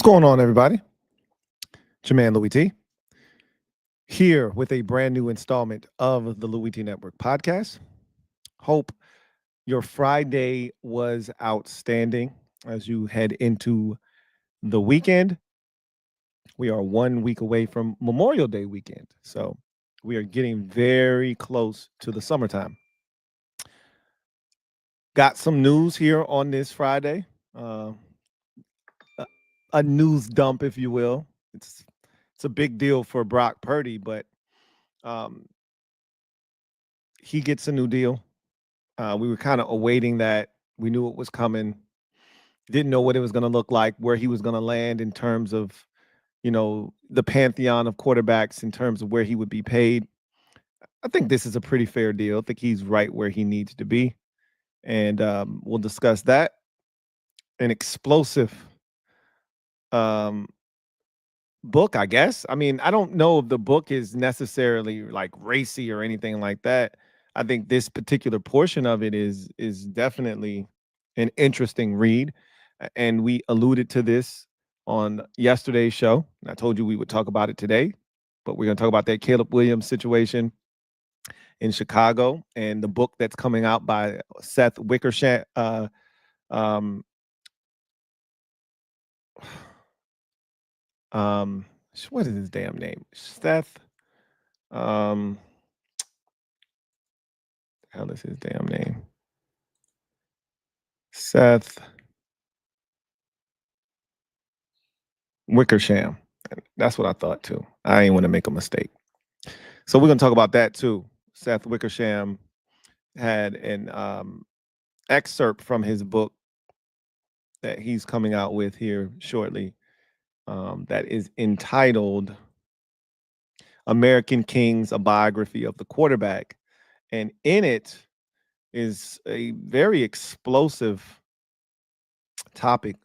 going on, everybody? It's your man, Louie T, here with a brand new installment of the Louie T Network podcast. Hope your Friday was outstanding as you head into the weekend. We are 1 week away from Memorial Day weekend, so we are getting very close to the summertime. Got some news here on this Friday. A news dump, if you will. It's a big deal for Brock Purdy, but he gets a new deal. We were kind of awaiting that. We knew it was coming. Didn't know what it was going to look like, where he was going to land in terms of, the pantheon of quarterbacks in terms of where he would be paid. I think this is a pretty fair deal. I think he's right where he needs to be. And we'll discuss that. An explosive book, I guess. I mean, I don't know if the book is necessarily like racy or anything like that. I think this particular portion of it is definitely an interesting read. And we alluded to this on yesterday's show. And I told you we would talk about it today, but we're going to talk about that Caleb Williams situation in Chicago and the book that's coming out by Seth Wickersham. What is his damn name? Seth. Hell is his damn name? Seth Wickersham. That's what I thought too. I ain't want to make a mistake. So we're gonna talk about that too. Seth Wickersham had an excerpt from his book that he's coming out with here shortly. That is entitled American Kings, a biography of the quarterback. And in it is a very explosive topic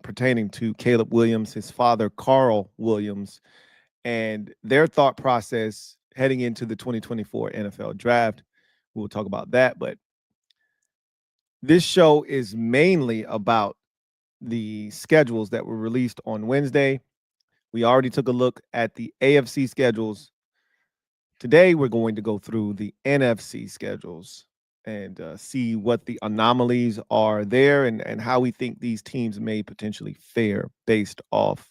pertaining to Caleb Williams, his father, Carl Williams, and their thought process heading into the 2024 NFL draft. We'll talk about that. But this show is mainly about the schedules that were released on Wednesday. We already took a look at the AFC schedules. Today, we're going to go through the NFC schedules and see what the anomalies are there and how we think these teams may potentially fare based off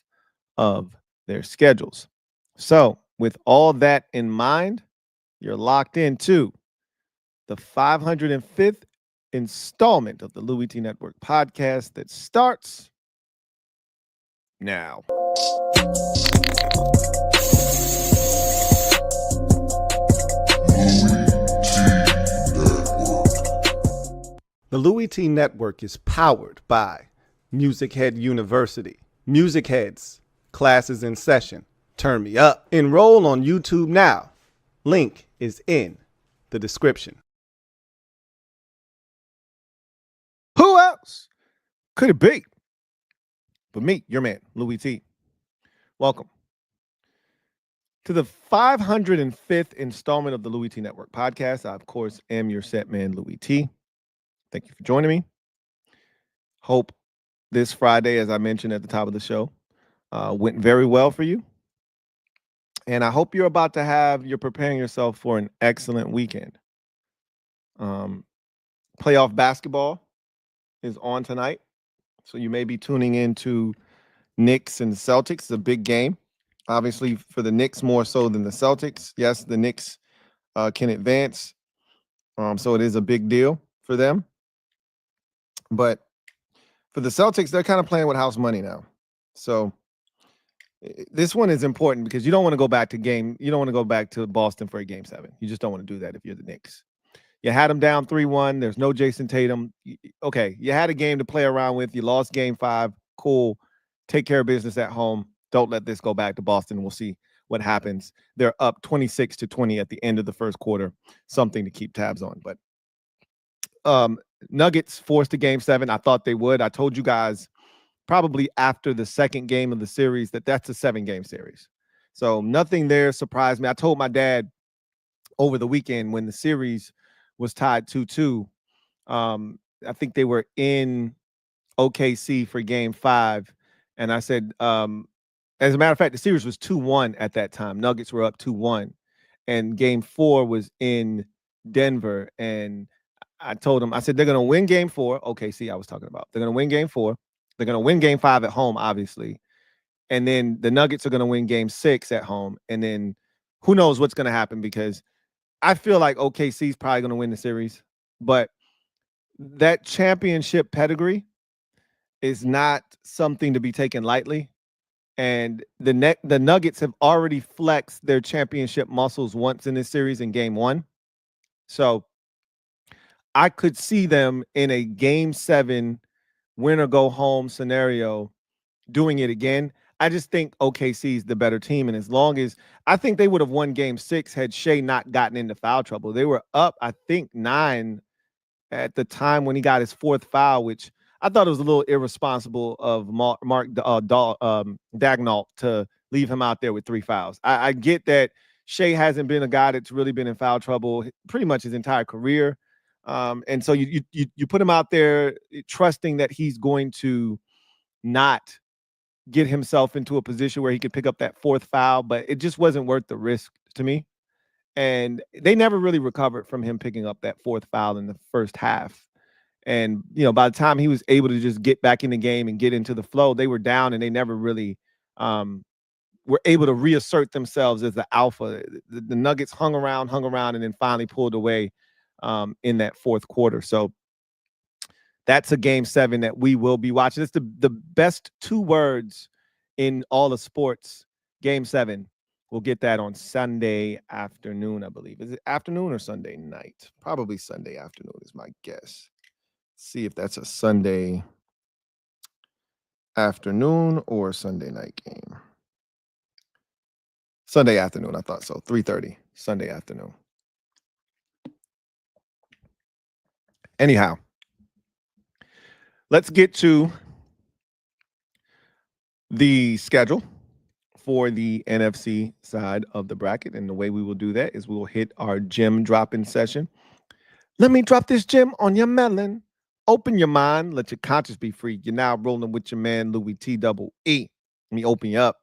of their schedules. So, with all that in mind, you're locked into the 505th installment of the Louie T Network podcast that starts now. The Louie T Network is powered by MusicHead University. MusicHeads, classes in session. Turn me up. Enroll on YouTube now. Link is in the description. Who else could it be but me, your man, Louie T? Welcome to the 505th installment of the Louie T Network podcast. I, of course, am your set man, Louie T. Thank you for joining me. Hope this Friday, as I mentioned at the top of the show, went very well for you. And I hope you're preparing yourself for an excellent weekend. Playoff basketball is on tonight. So you may be tuning into Knicks and Celtics. It's a big game. Obviously, for the Knicks more so than the Celtics. Yes, the Knicks can advance. So it is a big deal for them. But for the Celtics, they're kind of playing with house money now. So this one is important because you don't want to go back to Boston for a game 7. You just don't want to do that if you're the Knicks. You had them down 3-1. There's no Jason Tatum. Okay, you had a game to play around with. You lost game 5. Cool. Take care of business at home. Don't let this go back to Boston. We'll see what happens. They're up 26-20 at the end of the first quarter. Something to keep tabs on. But Nuggets forced a game 7. I thought they would. I told you guys probably after the second game of the series that's a 7-game series. So nothing there surprised me. I told my dad over the weekend when the series was tied 2-2. I think they were in OKC for game 5. And I said, as a matter of fact, the series was 2-1 at that time. Nuggets were up 2-1. And game 4 was in Denver. And I told him, I said, they're going to win game 4. OKC, I was talking about. They're going to win game 4. They're going to win game 5 at home, obviously. And then the Nuggets are going to win game 6 at home. And then who knows what's going to happen, because I feel like OKC is probably going to win the series. But that championship pedigree is not something to be taken lightly. And the Nuggets have already flexed their championship muscles once in this series in game 1. So I could see them in a game 7 win or go home scenario doing it again. I just think OKC is the better team. And as long as I think they would have won game 6 had Shea not gotten into foul trouble. They were up, I think, 9 at the time when he got his 4th foul, which I thought it was a little irresponsible of Mark Daigneault to leave him out there with 3 fouls. I get that Shea hasn't been a guy that's really been in foul trouble pretty much his entire career. And so you put him out there trusting that he's going to not get himself into a position where he could pick up that 4th foul, but it just wasn't worth the risk to me. And they never really recovered from him picking up that 4th foul in the first half. And, by the time he was able to just get back in the game and get into the flow, they were down and they never really were able to reassert themselves as the alpha. The Nuggets hung around, and then finally pulled away in that 4th quarter. So that's a game 7 that we will be watching. It's the best 2 words in all of sports, game 7. We'll get that on Sunday afternoon, I believe. Is it afternoon or Sunday night? Probably Sunday afternoon is my guess. See if that's a Sunday afternoon or Sunday night game. Sunday afternoon, I thought so. 3:30, Sunday afternoon. Anyhow, let's get to the schedule for the NFC side of the bracket. And the way we will do that is we will hit our gem dropping session. Let me drop this gem on your melon. Open your mind. Let your conscience be free. You're now rolling with your man, Louie T double E. Let me open you up.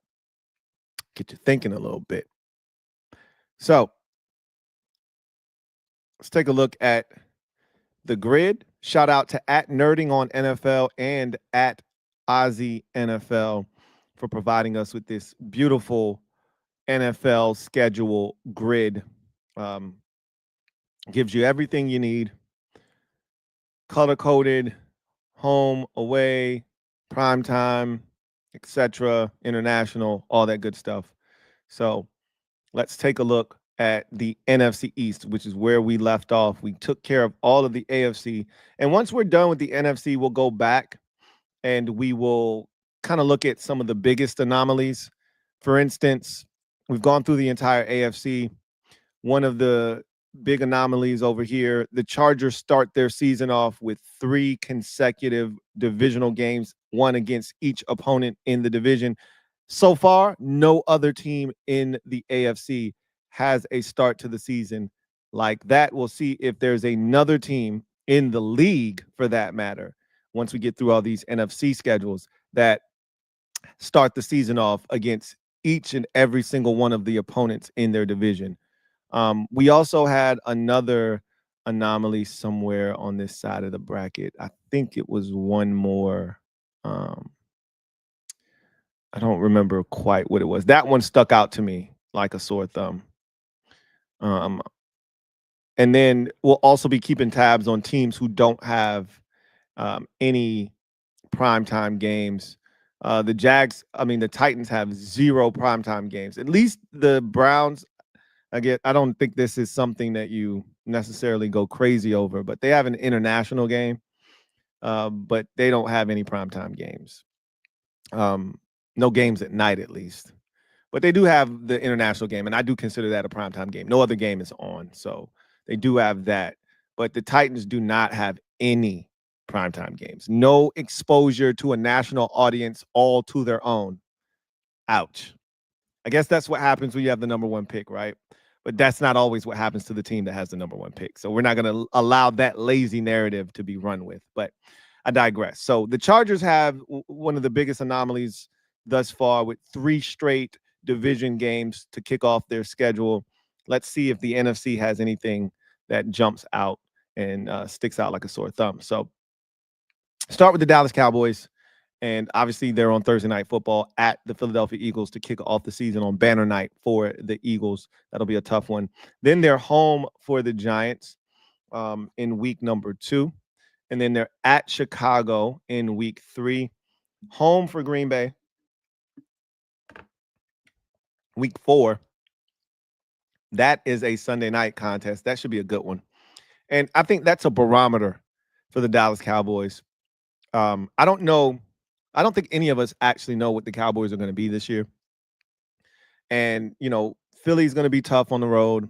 Get you thinking a little bit. So let's take a look at the grid. Shout out to @Nerding on NFL and @Ozzy NFL for providing us with this beautiful NFL schedule grid. Gives you everything you need. Color-coded, home, away, primetime, etc., international, all that good stuff. So let's take a look at the NFC East, which is where we left off. We took care of all of the AFC. And once we're done with the NFC, we'll go back and we will kind of look at some of the biggest anomalies. For instance, we've gone through the entire AFC. One of the big anomalies over here, the Chargers start their season off with 3 consecutive divisional games, one against each opponent in the division. So far, no other team in the AFC has a start to the season like that. We'll see if there's another team in the league, for that matter, once we get through all these NFC schedules, that start the season off against each and every single one of the opponents in their division. We also had another anomaly somewhere on this side of the bracket. I think it was one more. I don't remember quite what it was. That one stuck out to me like a sore thumb. And then we'll also be keeping tabs on teams who don't have any primetime games. The Titans have 0 primetime games. At least the Browns, I don't think this is something that you necessarily go crazy over, but they have an international game, but they don't have any primetime games. No games at night, at least. But they do have the international game, and I do consider that a primetime game. No other game is on, so they do have that. But the Titans do not have any primetime games. No exposure to a national audience all to their own. Ouch. I guess that's what happens when you have the number 1 pick, right? But that's not always what happens to the team that has the number 1 pick. So we're not going to allow that lazy narrative to be run with. But I digress. So the Chargers have one of the biggest anomalies thus far with 3 straight division games to kick off their schedule. Let's see if the NFC has anything that jumps out and sticks out like a sore thumb. So start with the Dallas Cowboys. And obviously, they're on Thursday Night Football at the Philadelphia Eagles to kick off the season on banner night for the Eagles. That'll be a tough one. Then they're home for the Giants in week number 2. And then they're at Chicago in week 3. Home for Green Bay. Week 4. That is a Sunday night contest. That should be a good one. And I think that's a barometer for the Dallas Cowboys. I don't know. I don't think any of us actually know what the Cowboys are going to be this year. And, Philly's going to be tough on the road.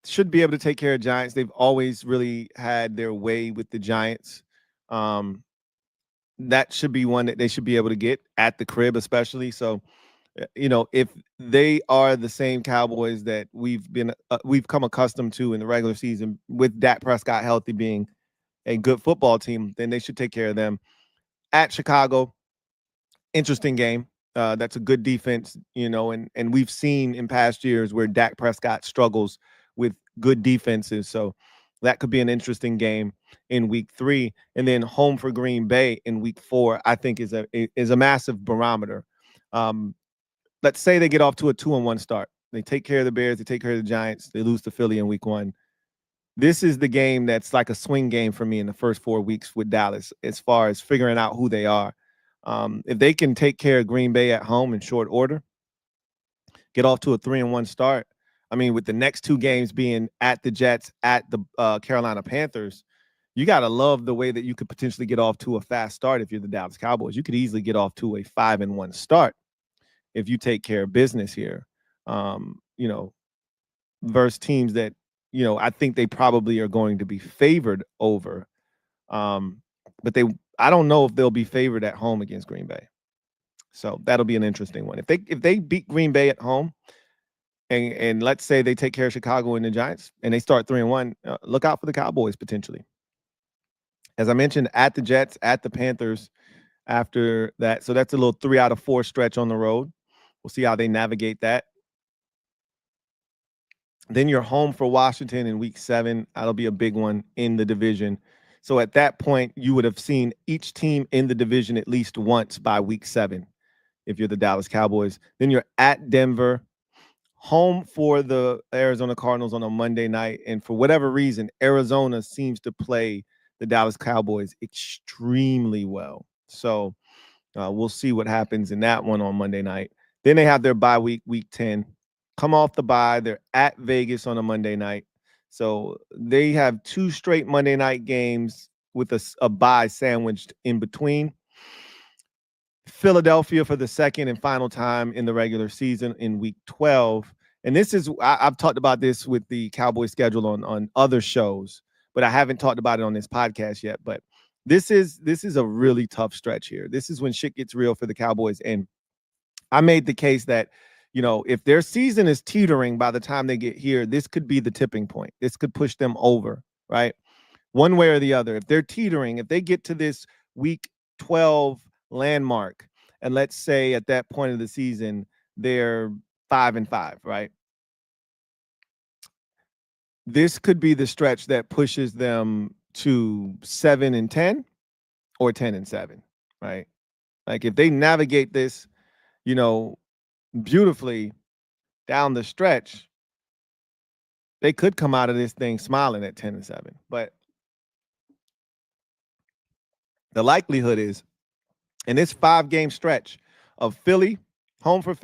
Should be able to take care of Giants. They've always really had their way with the Giants. That should be one that they should be able to get at the crib, especially. So, if they are the same Cowboys that we've come accustomed to in the regular season, with Dak Prescott healthy being a good football team, then they should take care of them. At Chicago, interesting game. That's a good defense, and we've seen in past years where Dak Prescott struggles with good defenses. So that could be an interesting game in week 3. And then home for Green Bay in week 4, I think is a massive barometer. Let's say they get off to a 2-1 start. They take care of the Bears, they take care of the Giants, they lose to Philly in week 1. This is the game that's like a swing game for me in the first 4 weeks with Dallas as far as figuring out who they are. If they can take care of Green Bay at home in short order, get off to a 3-1 start. I mean, with the next 2 games being at the Jets, at the Carolina Panthers, you got to love the way that you could potentially get off to a fast start if you're the Dallas Cowboys. You could easily get off to a 5-1 start if you take care of business here, versus teams that, I think they probably are going to be favored over. But I don't know if they'll be favored at home against Green Bay. So that'll be an interesting one. If they beat Green Bay at home, and let's say they take care of Chicago and the Giants and they start 3-1, look out for the Cowboys potentially. As I mentioned, at the Jets, at the Panthers after that. So that's a little 3 out of 4 stretch on the road. We'll see how they navigate that. Then you're home for Washington in week 7. That'll be a big one in the division. So at that point, you would have seen each team in the division at least once by week 7 if you're the Dallas Cowboys. Then you're at Denver, home for the Arizona Cardinals on a Monday night. And for whatever reason, Arizona seems to play the Dallas Cowboys extremely well. So we'll see what happens in that one on Monday night. Then they have their bye week, week 10. Come off the bye. They're at Vegas on a Monday night. So they have 2 straight Monday night games with a bye sandwiched in between. Philadelphia for the second and final time in the regular season in week 12. And this is, I've talked about this with the Cowboys schedule on other shows, but I haven't talked about it on this podcast yet. But this is a really tough stretch here. This is when shit gets real for the Cowboys. And I made the case that, if their season is teetering by the time they get here, this could be the tipping point. This could push them over, right? One way or the other. If they're teetering, if they get to this week 12 landmark, and let's say at that point of the season, they're 5-5, right? This could be the stretch that pushes them to 7-10 or 10-7, right? Like if they navigate this, beautifully down the stretch, they could come out of this thing smiling at 10-7. But the likelihood is, in this 5-game stretch of Philly, home for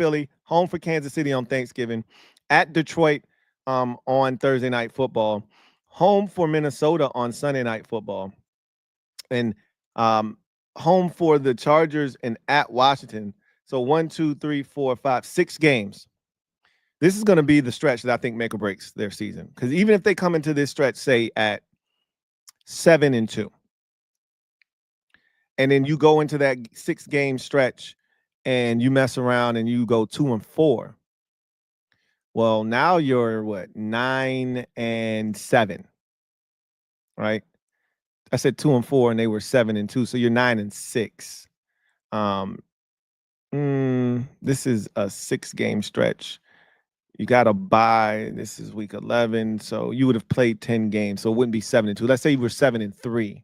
Kansas City on Thanksgiving, at Detroit on Thursday Night Football, home for Minnesota on Sunday Night Football, and home for the Chargers and at Washington. So 1, 2, 3, 4, 5, 6 games. This is going to be the stretch that I think make or breaks their season. Because even if they come into this stretch, say at 7-2, and then you go into that 6-game stretch and you mess around and you go 2-4, well, now you're 9-7, right? I said 2-4, and they were 7-2. So you're 9-6. This is a 6-game stretch. You got to bye. This is week 11. So you would have played 10 games. So it wouldn't be 7-2. Let's say you were 7-3,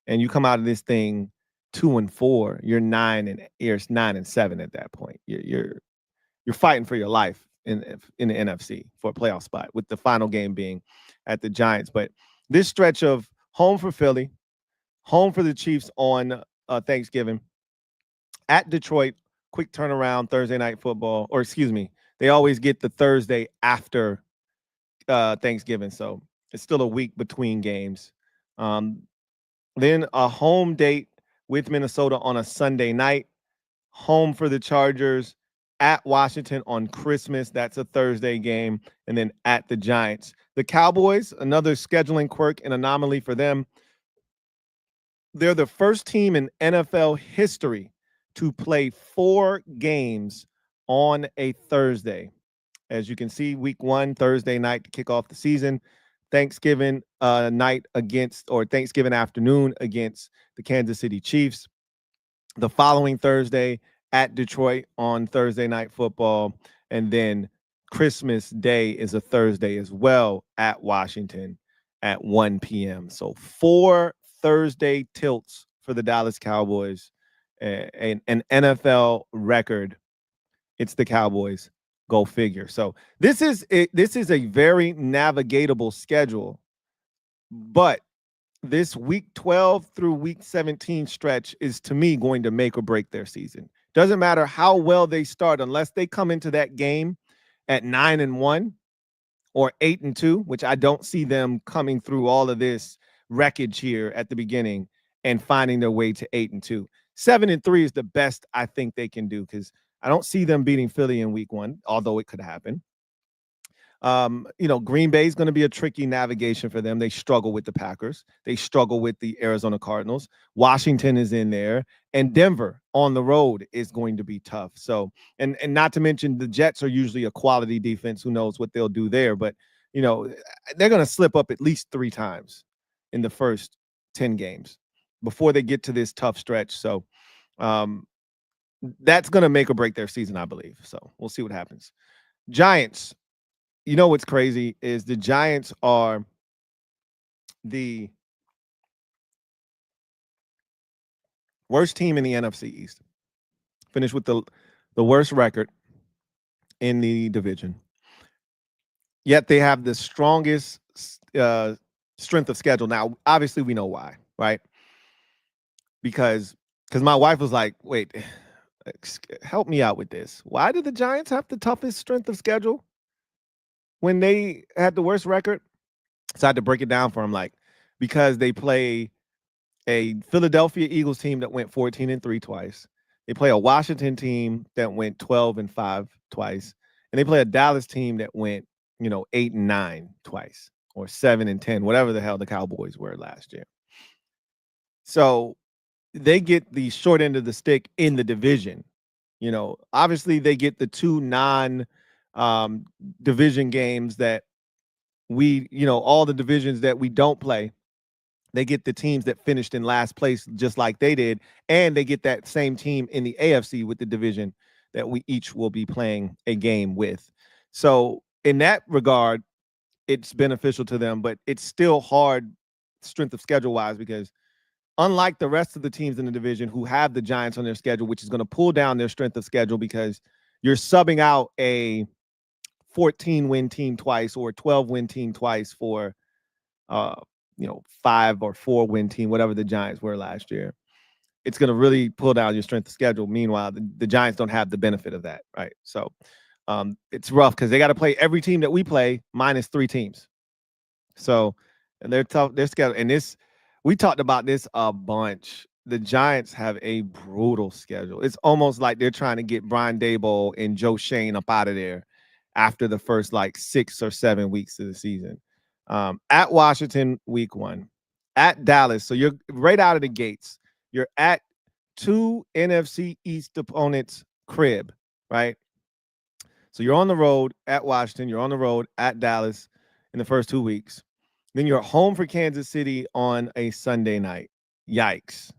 and you come out of this thing 2-4. You're 9-7 at that point. You're fighting for your life in the NFC for a playoff spot, with the final game being at the Giants. But this stretch of home for Philly, home for the Chiefs on Thanksgiving, at Detroit, quick turnaround Thursday night football, or excuse me, they always get the Thursday after Thanksgiving, so it's still a week between games. Then a home date with Minnesota on a Sunday night, home for the Chargers, at Washington on Christmas. That's a Thursday game. And then at the Giants. The Cowboys, another scheduling quirk and anomaly for them. They're the first team in NFL history to play 4 games on a Thursday. As you can see, week 1, Thursday night to kick off the season. Thanksgiving night Thanksgiving afternoon against the Kansas City Chiefs. The following Thursday at Detroit on Thursday Night Football. And then Christmas Day is a Thursday as well at Washington at 1 p.m. So 4 Thursday tilts for the Dallas Cowboys. An NFL record. It's the Cowboys. Go figure. So this is a very navigatable schedule. But this week 12 through week 17 stretch is, to me, going to make or break their season. Doesn't matter how well they start, unless they come into that game at 9-1 or 8-2, which I don't see them coming through all of this wreckage here at the beginning and finding their way to 8-2. 7-3 is the best I think they can do, because I don't see them beating Philly in week 1, although it could happen. Green Bay is going to be a tricky navigation for them. They struggle with the Packers. They struggle with the Arizona Cardinals. Washington is in there, and Denver on the road is going to be tough. So, and not to mention the Jets are usually a quality defense. Who knows what they'll do there? But, they're going to slip up at least 3 times in the first 10 games before they get to this tough stretch. So, that's going to make or break their season, I believe. So we'll see what happens. Giants. You know what's crazy is the Giants are the worst team in the NFC East. Finished with the worst record in the division. Yet they have the strongest strength of schedule. Now, obviously, we know why, right? Because my wife was like, wait, help me out with this. Why did the Giants have the toughest strength of schedule when they had the worst record? So I had to break it down for him, because they play a Philadelphia Eagles team that went 14-3 twice. They play a Washington team that went 12-5 twice. And they play a Dallas team that went, 8-9 twice, or 7-10, whatever the hell the Cowboys were last year. So they get the short end of the stick in the division. Obviously they get the 2 division games that we, all the divisions that we don't play. They get the teams that finished in last place just like they did, and they get that same team in the AFC with the division that we each will be playing a game with. So in that regard, it's beneficial to them, but it's still hard strength of schedule wise, because unlike the rest of the teams in the division who have the Giants on their schedule, which is going to pull down their strength of schedule, because you're subbing out a 14-win team twice or a 12-win team twice for 5 or 4-win team, whatever the Giants were last year. It's going to really pull down your strength of schedule. Meanwhile, the Giants don't have the benefit of that, right? So it's rough, because they got to play every team that we play minus 3 teams. So, and they're tough. They're scheduled, and we talked about this a bunch. The Giants have a brutal schedule. It's almost like they're trying to get Brian Daboll and Joe Shane up out of there after the first 6 or 7 weeks of the season. At Washington, week 1. At Dallas. So you're right out of the gates. You're at 2 NFC East opponents' crib, right? So you're on the road at Washington. You're on the road at Dallas in the first 2 weeks. Then you're home for Kansas City on a Sunday night. Yikes.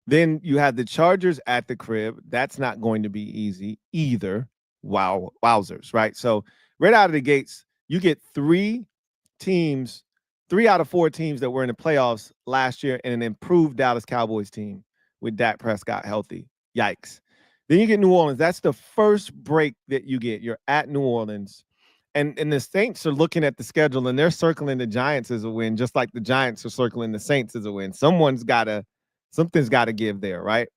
Then you have the Chargers at the crib. That's not going to be easy either. Wow, wowzers, right? So right out of the gates, you get three out of four teams that were in the playoffs last year and an improved Dallas Cowboys team with Dak Prescott healthy. Yikes. Then you get New Orleans. That's the first break that you get. You're at New Orleans. And the Saints are looking at the schedule and they're circling the Giants as a win, just like the Giants are circling the Saints as a win. Something's got to give there, right?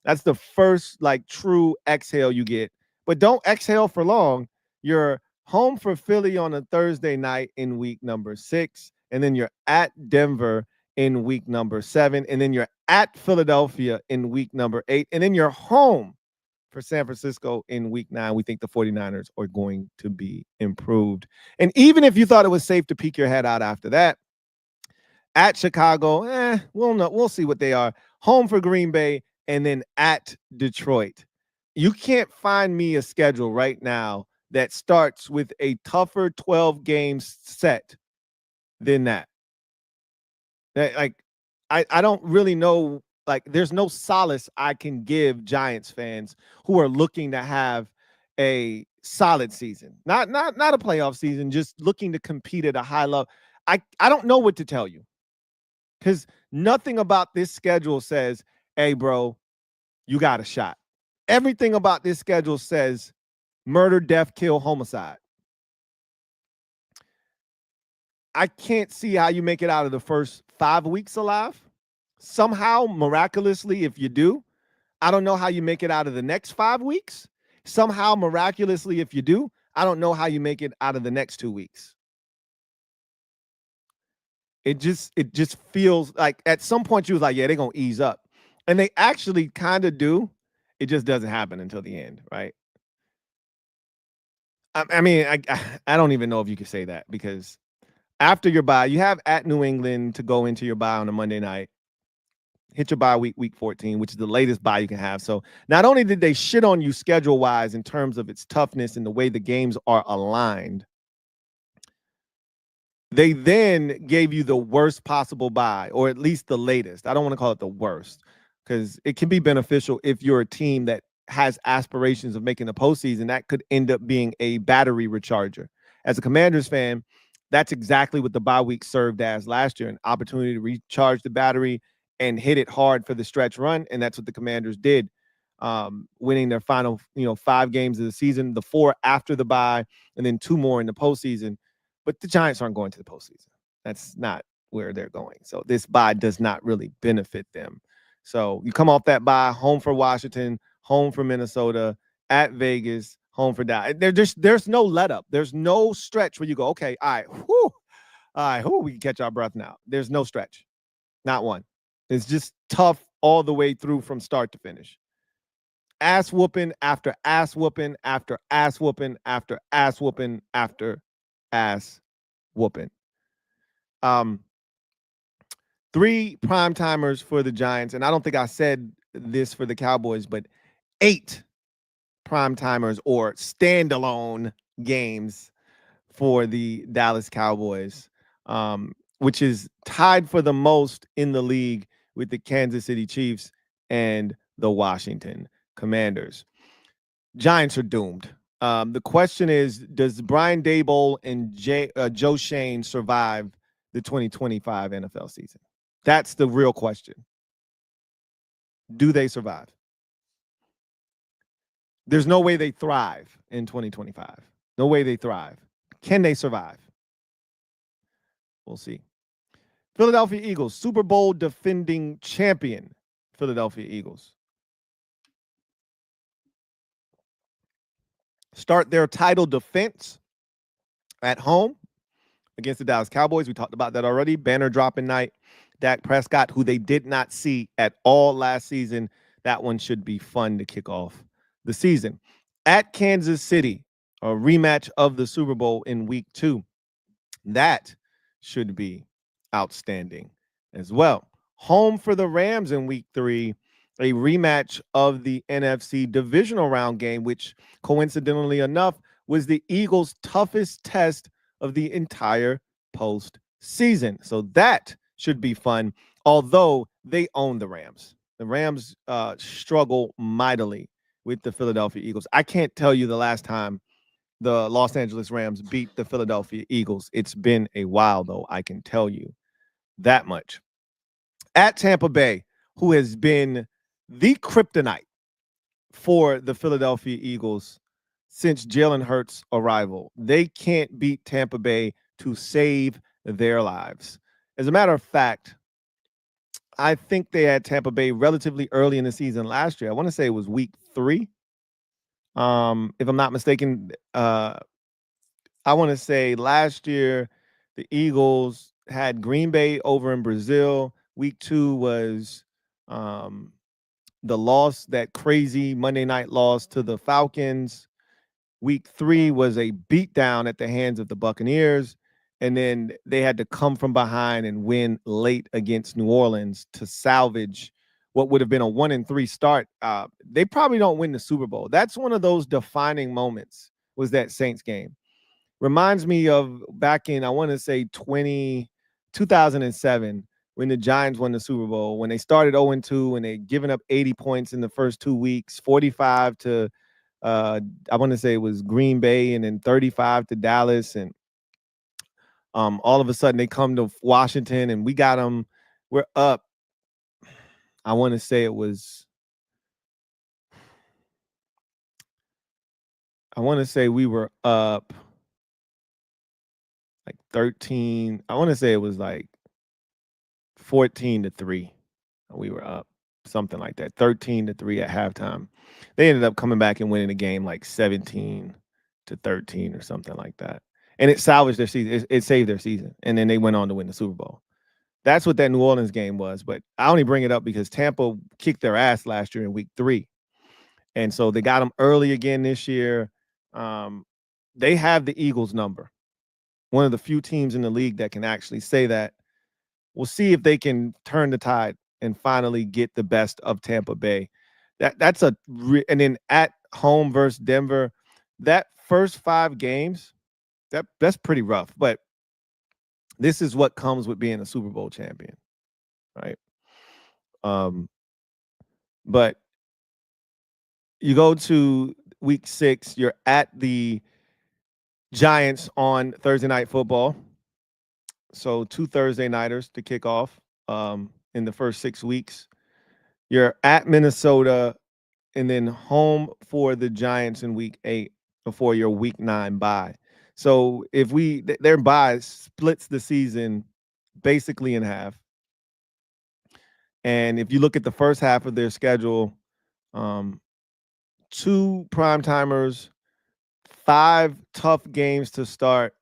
That's the first like true exhale you get. But don't exhale for long. You're home for Philly on a Thursday night in week number 6, and then you're at Denver in week number 7, and then you're at Philadelphia in week number 8, and then you're home for San Francisco in week 9. We think the 49ers are going to be improved. And even if you thought it was safe to peek your head out after that, at Chicago, we'll see what they are. Home for Green Bay, and then at Detroit. You can't find me a schedule right now that starts with a tougher 12 games set than that. Like, I don't really know. Like, there's no solace I can give Giants fans who are looking to have a solid season, not a playoff season, just looking to compete at a high level. I don't know what to tell you, because nothing about this schedule says, hey, bro, you got a shot. Everything about this schedule says murder, death, kill, homicide. I can't see how you make it out of the first 5 weeks alive. Somehow, miraculously, if you do, I don't know how you make it out of the next 5 weeks. Somehow, miraculously, if you do, I don't know how you make it out of the next 2 weeks. It just feels like at some point you was like, yeah, they're going to ease up. And they actually kind of do. It just doesn't happen until the end, right? I mean, I don't even know if you could say that, because after your bye, you have at New England to go into your bye on a Monday night. Hit your bye week 14, which is the latest bye you can have. So not only did they shit on you schedule-wise in terms of its toughness and the way the games are aligned, they then gave you the worst possible bye, or at least the latest. I don't want to call it the worst, because it can be beneficial if you're a team that has aspirations of making the postseason. That could end up being a battery recharger. As a Commanders fan, that's exactly what the bye week served as last year, an opportunity to recharge the battery and hit it hard for the stretch run. And that's what the Commanders did, winning their final 5 games of the season, the 4 after the bye, and then 2 more in the postseason. But the Giants aren't going to the postseason. That's not where they're going. So this bye does not really benefit them. So you come off that bye, home for Washington, home for Minnesota, at Vegas, home for Dallas. There's no let up. There's no stretch where you go, okay, all right, we can catch our breath now. There's no stretch. Not one. It's just tough all the way through from start to finish. Ass whooping after ass whooping after ass whooping after ass whooping after ass whooping. 3 prime timers for the Giants, and I don't think I said this for the Cowboys, but 8 prime timers or standalone games for the Dallas Cowboys, which is tied for the most in the league with the Kansas City Chiefs and the Washington Commanders. Giants are doomed. The question is, does Brian Daboll and Joe Shane survive the 2025 NFL season? That's the real question. Do they survive? There's no way they thrive in 2025. No way they thrive. Can they survive? We'll see. Philadelphia Eagles, Super Bowl defending champion Philadelphia Eagles, start their title defense at home against the Dallas Cowboys. We talked about that already. Banner dropping night. Dak Prescott, who they did not see at all last season. That one should be fun to kick off the season. At Kansas City, a rematch of the Super Bowl in week 2. That should be outstanding as well. Home for the Rams in week 3, a rematch of the NFC divisional round game, which coincidentally enough was the Eagles' toughest test of the entire postseason. season. So that should be fun, although they own the Rams. The Rams struggle mightily with the Philadelphia Eagles. I can't tell you the last time the Los Angeles Rams beat the Philadelphia Eagles. It's been a while, though, I can tell you that much. At Tampa Bay, who has been the kryptonite for the Philadelphia Eagles since Jalen Hurts' arrival. They can't beat Tampa Bay to save their lives. As a matter of fact, I think they had Tampa Bay relatively early in the season last year. I want to say it was week 3. If I'm not mistaken, I want to say last year the Eagles had Green Bay over in Brazil. Week 2 was the loss, that crazy Monday night loss to the Falcons. Week 3 was a beatdown at the hands of the Buccaneers. And then they had to come from behind and win late against New Orleans to salvage what would have been a 1-3 start. They probably don't win the Super Bowl. That's one of those defining moments, was that Saints game. Reminds me of back in, I want to say 2007, when the Giants won the Super Bowl, when they started 0-2 and they'd given up 80 points in the first 2 weeks, 45 to, I want to say it was Green Bay, and then 35 to Dallas. And all of a sudden they come to Washington and we got them. We're up. I want to say it was, I want to say we were up like 13. I want to say it was like 14-3. We were up, something like that, 13-3 at halftime. They ended up coming back and winning the game like 17-13 or something like that. And it salvaged their season. It saved their season. And then they went on to win the Super Bowl. That's what that New Orleans game was. But I only bring it up because Tampa kicked their ass last year in week 3. And so they got them early again this year. They have the Eagles number. One of the few teams in the league that can actually say that. We'll see if they can turn the tide and finally get the best of Tampa Bay. And then at home versus Denver, that first 5 games, that's pretty rough. But this is what comes with being a Super Bowl champion, right? But you go to week 6, you're at the Giants on Thursday Night Football. So 2 Thursday nighters to kick off in the first 6 weeks. You're at Minnesota and then home for the Giants in week 8 before your week 9 bye. So if their bye splits the season basically in half. And if you look at the first half of their schedule, 2 primetimers, 5 tough games to start.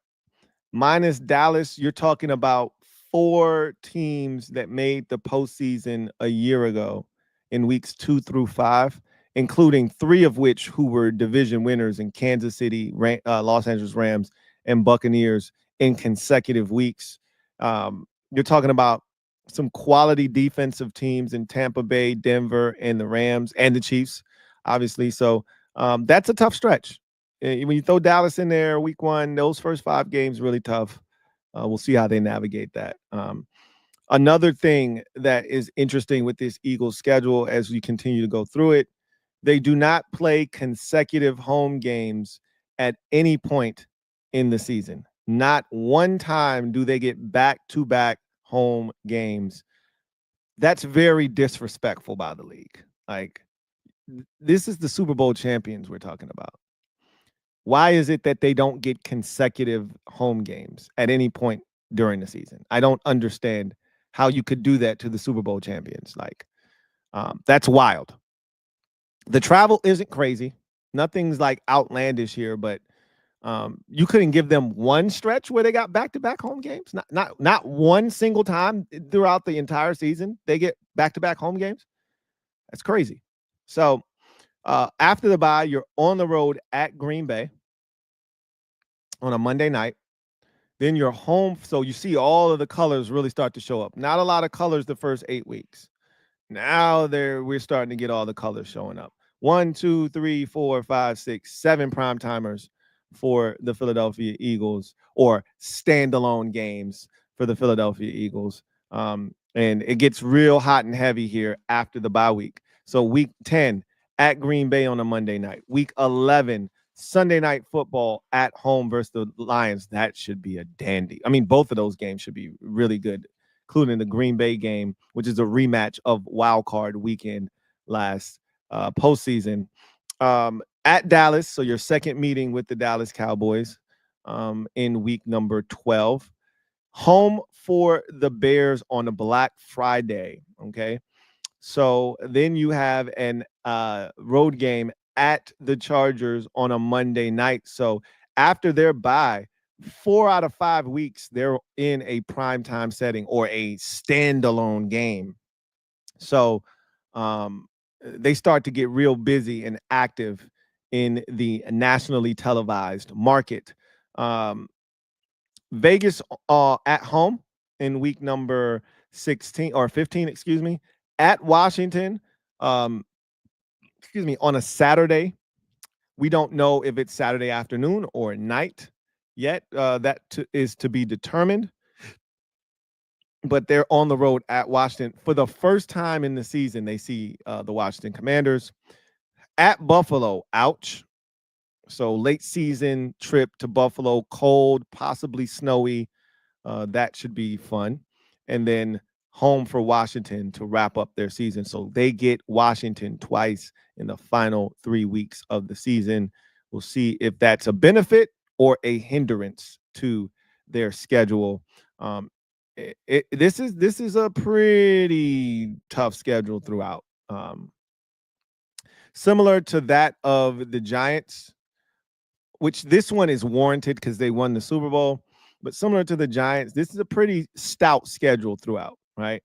Minus Dallas, you're talking about 4 teams that made the postseason a year ago in weeks 2 through 5, including 3 of which who were division winners in Kansas City, Los Angeles Rams, and Buccaneers in consecutive weeks. You're talking about some quality defensive teams in Tampa Bay, Denver, and the Rams, and the Chiefs, obviously. So that's a tough stretch. When you throw Dallas in there week 1, those first 5 games really tough. We'll see how they navigate that. Another thing that is interesting with this Eagles schedule as we continue to go through it, they do not play consecutive home games at any point in the season. Not one time do they get back-to-back home games. That's very disrespectful by the league. Like, this is the Super Bowl champions we're talking about. Why is it that they don't get consecutive home games at any point during the season? I don't understand how you could do that to the Super Bowl champions. Like, that's wild. The travel isn't crazy. Nothing's like outlandish here, but you couldn't give them one stretch where they got back-to-back home games. Not one single time throughout the entire season they get back-to-back home games. That's crazy. So after the bye, you're on the road at Green Bay on a Monday night. Then you're home. So you see all of the colors really start to show up. Not a lot of colors the first 8 weeks. Now we're starting to get all the colors showing up. 1, 2, 3, 4, 5, 6, 7 prime timers for the Philadelphia Eagles, or standalone games for the Philadelphia Eagles. And it gets real hot and heavy here after the bye week. So week 10 at Green Bay on a Monday night. Week 11, Sunday night football at home versus the Lions. That should be a dandy. I mean, both of those games should be really good, including the Green Bay game, which is a rematch of wild card weekend last postseason. At Dallas, so your second meeting with the Dallas Cowboys in week number 12. Home for the Bears on a Black Friday, okay? So then you have an road game at the Chargers on a Monday night. So after their bye, 4 out of 5 weeks, they're in a primetime setting or a standalone game. So they start to get real busy and active in the nationally televised market. Vegas at home in week number 16 or 15, excuse me, at Washington, on a Saturday. We don't know if it's Saturday afternoon or night yet. That is to be determined. But they're on the road at Washington. For the first time in the season, they see the Washington Commanders. At Buffalo, ouch. So late season trip to Buffalo, cold, possibly snowy. That should be fun. And then home for Washington to wrap up their season. So they get Washington twice in the final 3 weeks of the season. We'll see if that's a benefit or a hindrance to their schedule. This is a pretty tough schedule throughout. Similar to that of the Giants, which this one is warranted because they won the Super Bowl. But similar to the Giants, this is a pretty stout schedule throughout, right?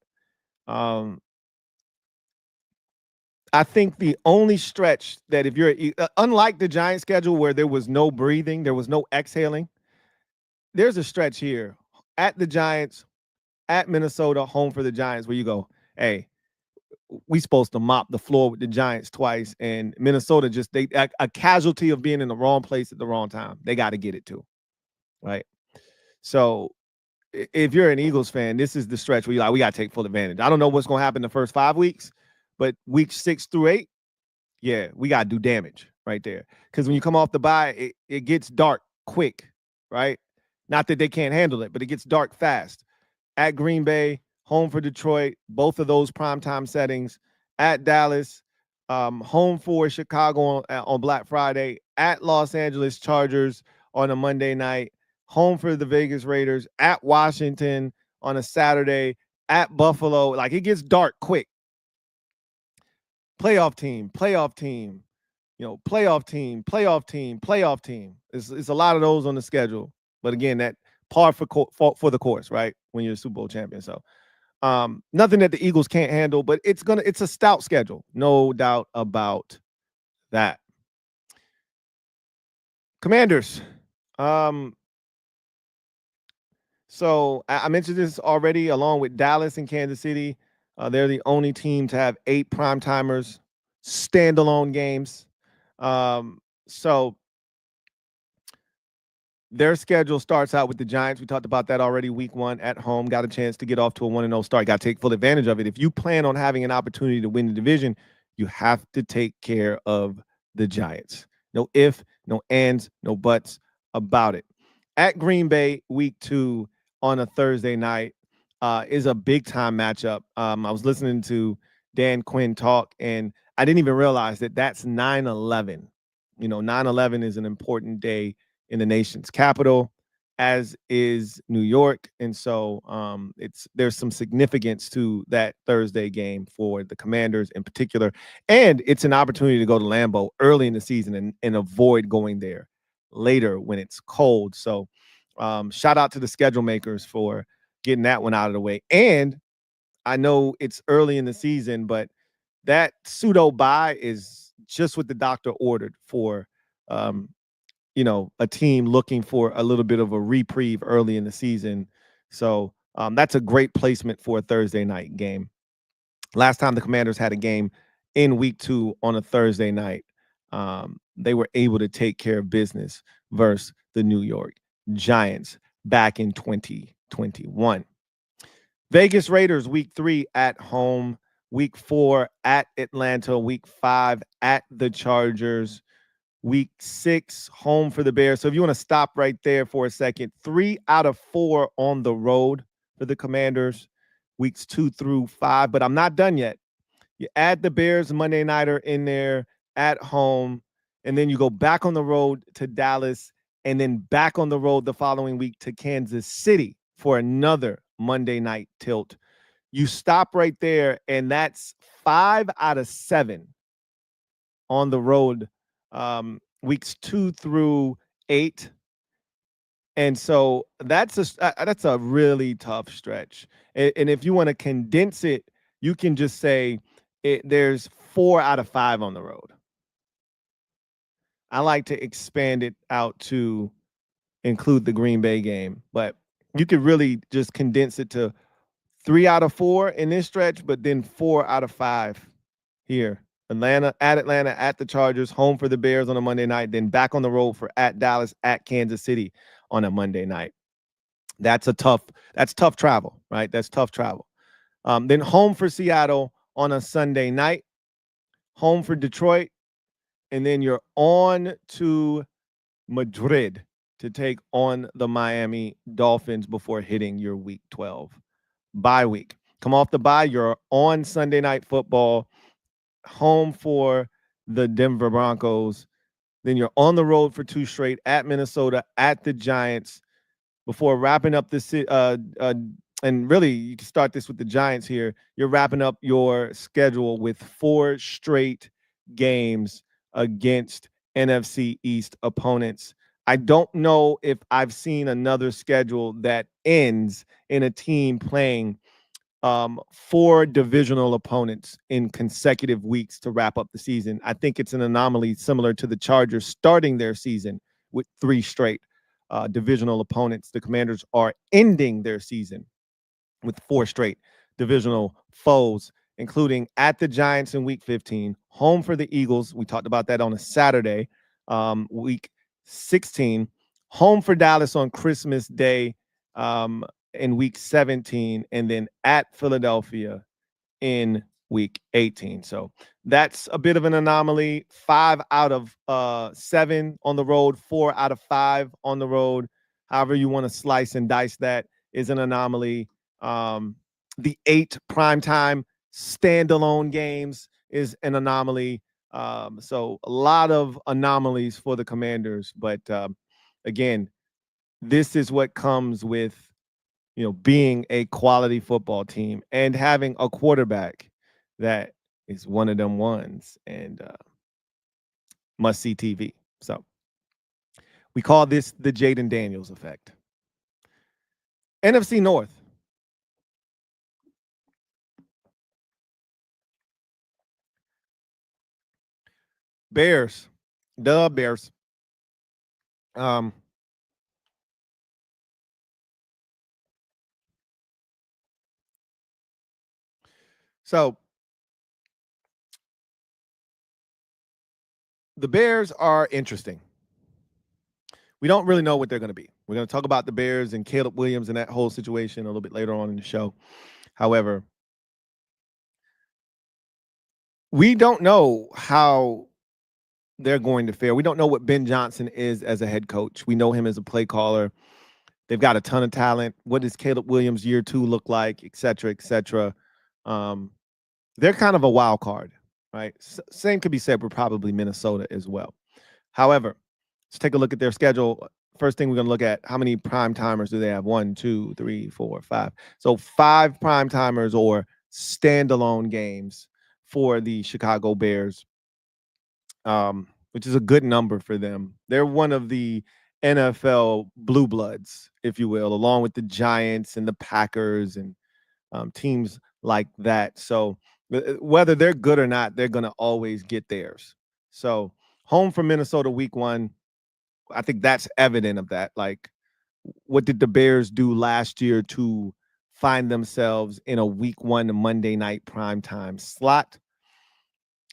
I think the only stretch that if you're unlike the Giants schedule where there was no breathing, there was no exhaling, there's a stretch here at the Giants, at Minnesota, home for the Giants, where you go, hey, we supposed to mop the floor with the Giants twice, and Minnesota just a casualty of being in the wrong place at the wrong time. They got to get it too, right? So if you're an Eagles fan, this is the stretch where you're like, we got to take full advantage. I don't know what's going to happen the first 5 weeks, but weeks 6 through 8, yeah, we got to do damage right there. Because when you come off the bye, it gets dark quick, right? Not that they can't handle it, but it gets dark fast. At Green Bay, home for Detroit, both of those primetime settings. At Dallas, home for Chicago on Black Friday. At Los Angeles Chargers on a Monday night. Home for the Vegas Raiders. At Washington on a Saturday. At Buffalo. Like, it gets dark quick. Playoff team. You know, playoff team. It's a lot of those on the schedule. But again, that par for the course, right? When you're a Super Bowl champion. So nothing that the Eagles can't handle, but it's a stout schedule. No doubt about that. Commanders. So I mentioned this already, along with Dallas and Kansas City. They're the only team to have 8 primetimers, standalone games. So their schedule starts out with the Giants. We talked about that already. Week 1 at home, got a chance to get off to a 1-0 start. Got to take full advantage of it. If you plan on having an opportunity to win the division, you have to take care of the Giants. No if, no ands, no buts about it. At Green Bay, week 2 on a Thursday night is a big time matchup. I was listening to Dan Quinn talk, and I didn't even realize that that's 9/11. You know, 9/11 is an important day in the nation's capital, as is New York. And so there's some significance to that Thursday game for the Commanders in particular. And it's an opportunity to go to Lambeau early in the season and avoid going there later when it's cold. So shout out to the schedule makers for getting that one out of the way. And I know it's early in the season, but that pseudo bye is just what the doctor ordered for a team looking for a little bit of a reprieve early in the season. So that's a great placement for a Thursday night game. Last time the Commanders had a game in week 2 on a Thursday night, they were able to take care of business versus the New York Giants back in 2020. 2021. Vegas Raiders, week 3 at home, week 4 at Atlanta, week 5 at the Chargers, week 6 home for the Bears. So if you want to stop right there for a second, 3 out of 4 on the road for the Commanders, weeks 2 through 5. But I'm not done yet. You add the Bears Monday Nighter in there at home, and then you go back on the road to Dallas, and then back on the road the following week to Kansas City for another Monday night tilt. You stop right there, and that's 5 out of 7 on the road, weeks 2 through 8. And so that's a really tough stretch. And if you want to condense it, you can just say there's 4 out of 5 on the road. I like to expand it out to include the Green Bay game, but you could really just condense it to 3 out of 4 in this stretch, but then 4 out of 5 here. Atlanta, at the Chargers, home for the Bears on a Monday night, then back on the road for at Dallas, at Kansas City on a Monday night. That's tough travel, right? That's tough travel. Then home for Seattle on a Sunday night, home for Detroit, and then you're on to Madrid to take on the Miami Dolphins before hitting your week 12 bye week. Come off the bye, you're on Sunday Night Football, home for the Denver Broncos. Then you're on the road for 2 straight at Minnesota, at the Giants, before wrapping up this. And really, you can start this with the Giants here. You're wrapping up your schedule with 4 straight games against NFC East opponents. I don't know if I've seen another schedule that ends in a team playing 4 divisional opponents in consecutive weeks to wrap up the season. I think it's an anomaly similar to the Chargers starting their season with 3 straight divisional opponents. The Commanders are ending their season with 4 straight divisional foes, including at the Giants in week 15, home for the Eagles. We talked about that on a Saturday, week 16, home for Dallas on Christmas Day, in week 17, and then at Philadelphia in week 18. So that's a bit of an anomaly. 5 out of 7 on the road, 4 out of 5 on the road. However you want to slice and dice that is an anomaly. The 8 primetime standalone games is an anomaly. So a lot of anomalies for the Commanders. But again, this is what comes with being a quality football team and having a quarterback that is one of them ones and must see TV. So we call this the Jaden Daniels effect. NFC North. Bears. The Bears. So the Bears are interesting. We don't really know what they're going to be. We're going to talk about the Bears and Caleb Williams and that whole situation a little bit later on in the show. However, we don't know how they're going to fare. We don't know what Ben Johnson is as a head coach. We know him as a play caller. They've got a ton of talent. What does Caleb Williams year 2 look like, et cetera, et cetera. They're kind of a wild card, right? Same could be said for probably Minnesota as well. However, let's take a look at their schedule. First thing we're going to look at, how many prime timers do they have? 1, 2, 3, 4, 5. So 5 prime timers or standalone games for the Chicago Bears, which is a good number for them. They're one of the NFL blue bloods, if you will, along with the Giants and the Packers and teams like that. So whether they're good or not, they're going to always get theirs. So home for Minnesota week 1, I think that's evident of that. Like, what did the Bears do last year to find themselves in a week 1 Monday night primetime slot?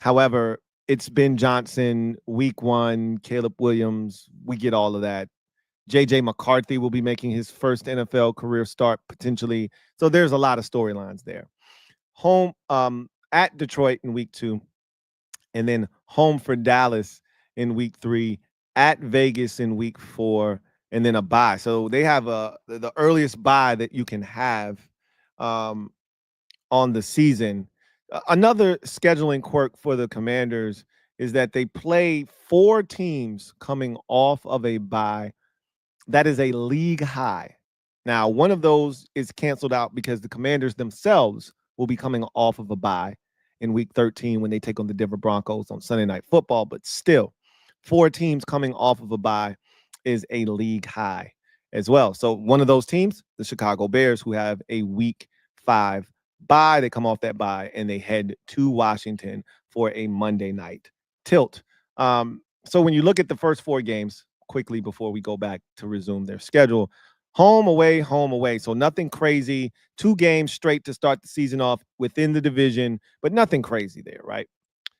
However, it's Ben Johnson, week 1, Caleb Williams. We get all of that. J.J. McCarthy will be making his first NFL career start potentially. So there's a lot of storylines there. Home at Detroit in week 2, and then home for Dallas in week 3, at Vegas in week 4, and then a bye. So they have the earliest bye that you can have um, on the season. Another scheduling quirk for the Commanders is that they play 4 teams coming off of a bye. That is a league high. Now, one of those is canceled out because the Commanders themselves will be coming off of a bye in week 13 when they take on the Denver Broncos on Sunday Night Football. But still, 4 teams coming off of a bye is a league high as well. So one of those teams, the Chicago Bears, who have a week 5 bye, they come off that bye and they head to Washington for a Monday night tilt. So when you look at the first 4 games, quickly before we go back to resume their schedule, home, away, home, away. So nothing crazy. 2 games straight to start the season off within the division, but nothing crazy there, right?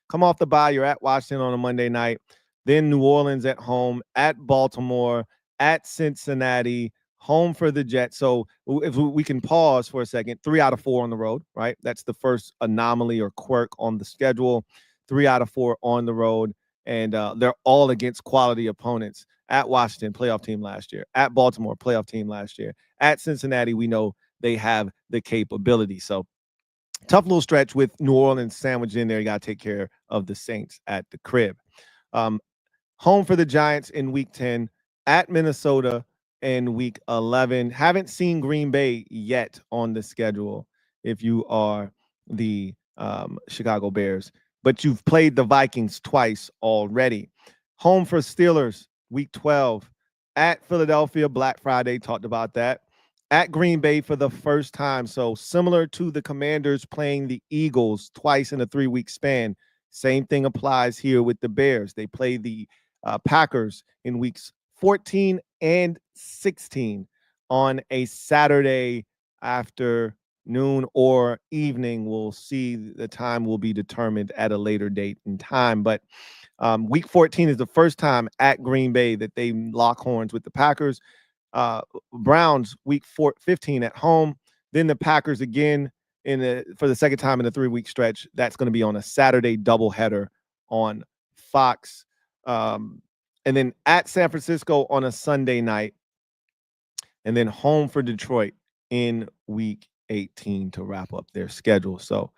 Come off the bye, you're at Washington on a Monday night, then New Orleans at home, at Baltimore, at Cincinnati, home for the Jets. So if we can pause for a second, 3 out of 4 on the road, right? That's the first anomaly or quirk on the schedule. 3 out of 4 on the road, and they're all against quality opponents. At Washington, playoff team last year. At Baltimore, playoff team last year. At Cincinnati, we know they have the capability. So tough little stretch with New Orleans sandwiched in there. You got to take care of the Saints at the crib. Home for the Giants in week 10, at Minnesota in week 11. Haven't seen Green Bay yet on the schedule if you are the Chicago Bears, but you've played the Vikings twice already. Home for Steelers week 12, at Philadelphia, Black Friday, talked about that. At Green Bay for the first time. So similar to the Commanders playing the Eagles twice in a 3-week span, same thing applies here with the Bears. They play the Packers in weeks 14 and 16 on a Saturday afternoon or evening. We'll see. The time will be determined at a later date and time. But week 14 is the first time at Green Bay that they lock horns with the Packers. Browns week 15 at home. Then the Packers again for the second time in a 3-week stretch. That's going to be on a Saturday doubleheader on Fox. And then at San Francisco on a Sunday night. And then home for Detroit in week 18 to wrap up their schedule. So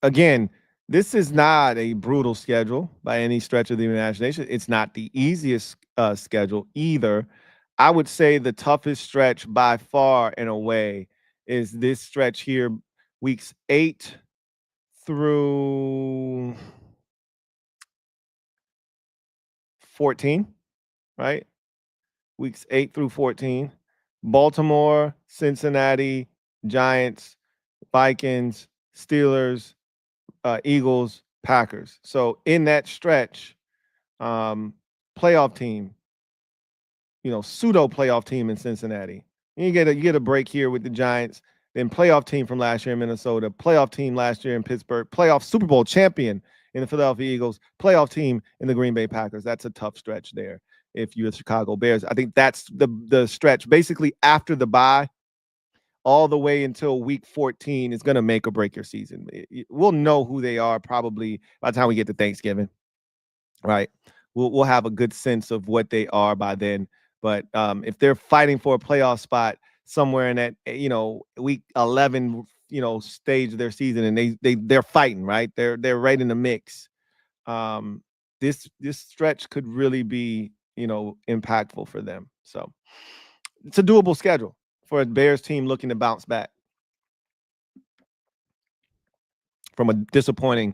again, this is not a brutal schedule by any stretch of the imagination. It's not the easiest schedule either. I would say the toughest stretch by far and away is this stretch here, weeks 8 through 14, right? Weeks 8 through 14. Baltimore, Cincinnati, Giants, Vikings, Steelers, Eagles, Packers. So in that stretch, playoff team, pseudo playoff team in Cincinnati. You get a break here with the Giants, then playoff team from last year in Minnesota, playoff team last year in Pittsburgh, playoff Super Bowl champion in the Philadelphia Eagles, playoff team in the Green Bay Packers. That's a tough stretch there if you're the Chicago Bears. I think that's the stretch basically after the bye all the way until week 14 is going to make or break your season. We'll know who they are probably by the time we get to Thanksgiving, right? We'll have a good sense of what they are by then. But if they're fighting for a playoff spot somewhere in that, week 11, stage of their season, and they're fighting, right? They're right in the mix. This stretch could really be, impactful for them. So it's a doable schedule for a Bears team looking to bounce back from a disappointing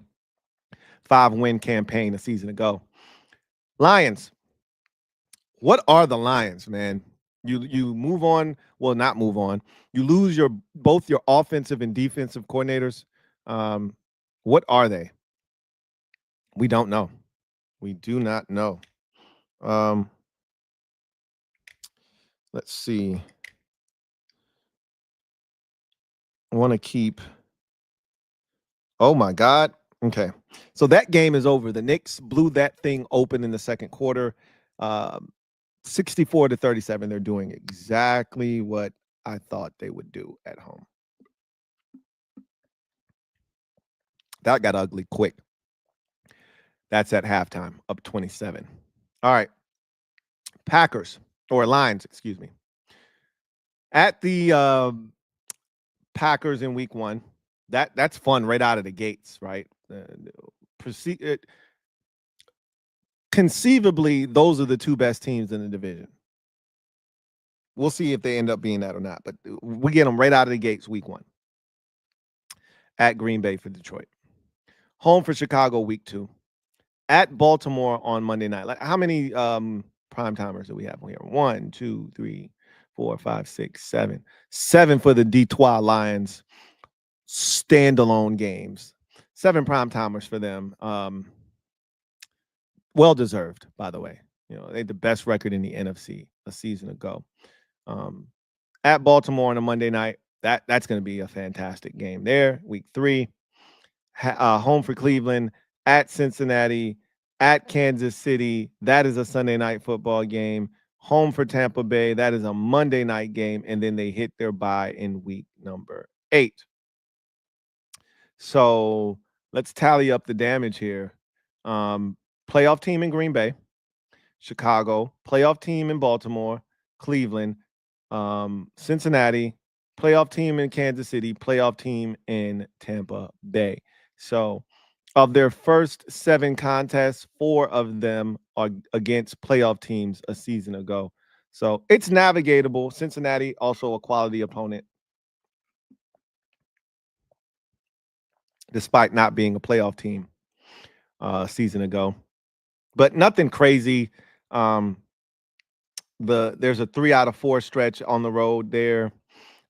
5-win campaign a season ago. Lions. What are the Lions, man? You move on, well, not move on. You lose both your offensive and defensive coordinators. What are they? We don't know. We do not know. Let's see. I want to keep. Oh my God. Okay. So that game is over. The Knicks blew that thing open in the second quarter. 64-37. They're doing exactly what I thought they would do at home. That got ugly quick. That's at halftime, up 27. All right. Packers, or Lions, excuse me. At the Packers in week 1. That's fun right out of the gates, right? Conceivably, those are the two best teams in the division. We'll see if they end up being that or not, but we get them right out of the gates week 1. At Green Bay for Detroit. Home for Chicago week 2. At Baltimore on Monday night. Like, how many prime timers do we have on here? 1, 2, 3, 4, 5, 6, 7. 7 for the Detroit Lions standalone games. 7 prime timers for them. Well deserved, by the way. You know, they had the best record in the NFC a season ago. At Baltimore on a Monday night, that's going to be a fantastic game there. Week 3, home for Cleveland, at Cincinnati, at Kansas City. That is a Sunday night football game. Home for Tampa Bay. That is a Monday night game, and then they hit their bye in week number 8. So let's tally up the damage here. Playoff team in Green Bay, Chicago, playoff team in Baltimore, Cleveland, Cincinnati, playoff team in Kansas City, playoff team in Tampa Bay. So of their first 7 contests, 4 of them are against playoff teams a season ago. So it's navigatable. Cincinnati, also a quality opponent, despite not being a playoff team a season ago. But nothing crazy. There's a 3 out of 4 stretch on the road there.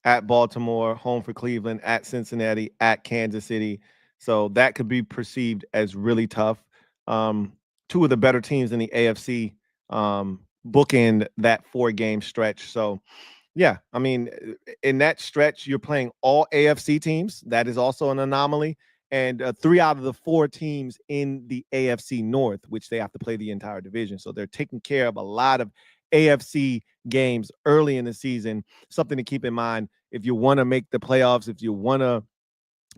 At Baltimore, home for Cleveland, at Cincinnati, at Kansas City. So that could be perceived as really tough. 2 of the better teams in the AFC bookend that 4-game stretch. So, yeah, I mean, in that stretch, you're playing all AFC teams. That is also an anomaly. And 3 out of the 4 teams in the AFC North, which they have to play the entire division. So they're taking care of a lot of AFC games early in the season. Something to keep in mind if you want to make the playoffs, if you want to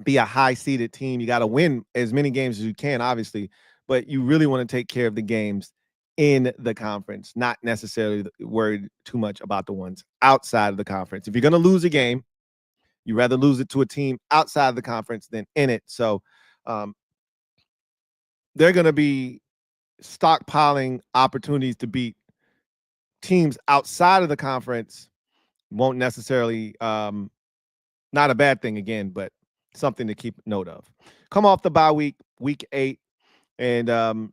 be a high-seeded team, you got to win as many games as you can, obviously, but you really want to take care of the games in the conference, not necessarily worried too much about the ones outside of the conference. If you're going to lose a game, you'd rather lose it to a team outside of the conference than in it. So they're going to be stockpiling opportunities to beat teams outside of the conference. Won't necessarily, not a bad thing again, but something to keep note of. Come off the bye week, week 8, and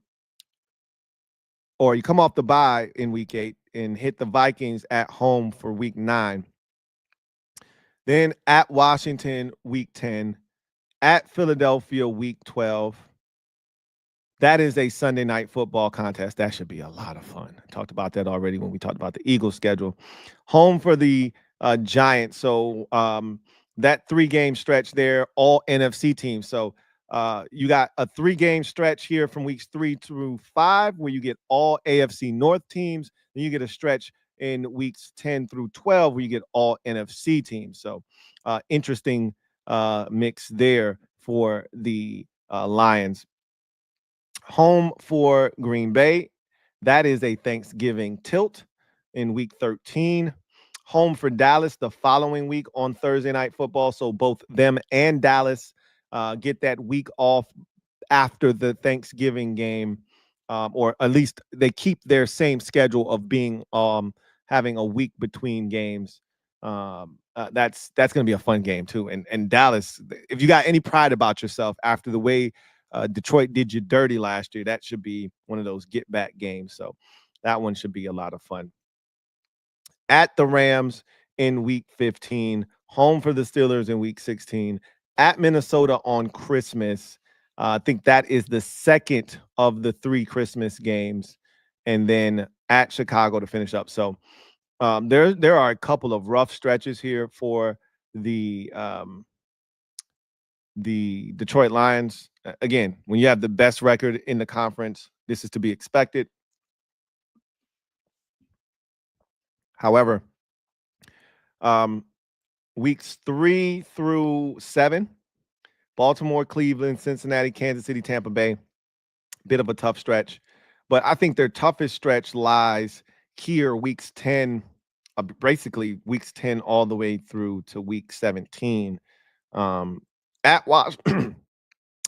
or you come off the bye in week 8 and hit the Vikings at home for week 9. Then at Washington, week 10, at Philadelphia, week 12. That is a Sunday night football contest. That should be a lot of fun. I talked about that already when we talked about the Eagles schedule. Home for the Giants. So that 3-game stretch there, all NFC teams. So you got a 3-game stretch here from weeks 3 through 5 where you get all AFC North teams. Then you get a stretch in weeks 10 through 12 where you get all NFC teams. So interesting mix there for the Lions. Home for Green Bay. That is a Thanksgiving tilt in week 13. Home for Dallas the following week on Thursday Night Football. So both them and Dallas get that week off after the Thanksgiving game, or at least they keep their same schedule of being having a week between games. That's going to be a fun game too. And Dallas, if you got any pride about yourself after the way Detroit did you dirty last year, that should be one of those get back games. So that one should be a lot of fun. At the Rams in week 15, home for the Steelers in week 16, at Minnesota on Christmas. I think that is the second of the 3 Christmas games, and then at Chicago to finish up. So there are a couple of rough stretches here for the Detroit Lions. Again, when you have the best record in the conference, this is to be expected. However, weeks 3 through 7, Baltimore, Cleveland, Cincinnati, Kansas City, Tampa Bay, bit of a tough stretch. But I think their toughest stretch lies here, weeks 10, basically weeks 10 all the way through to week 17. Um, at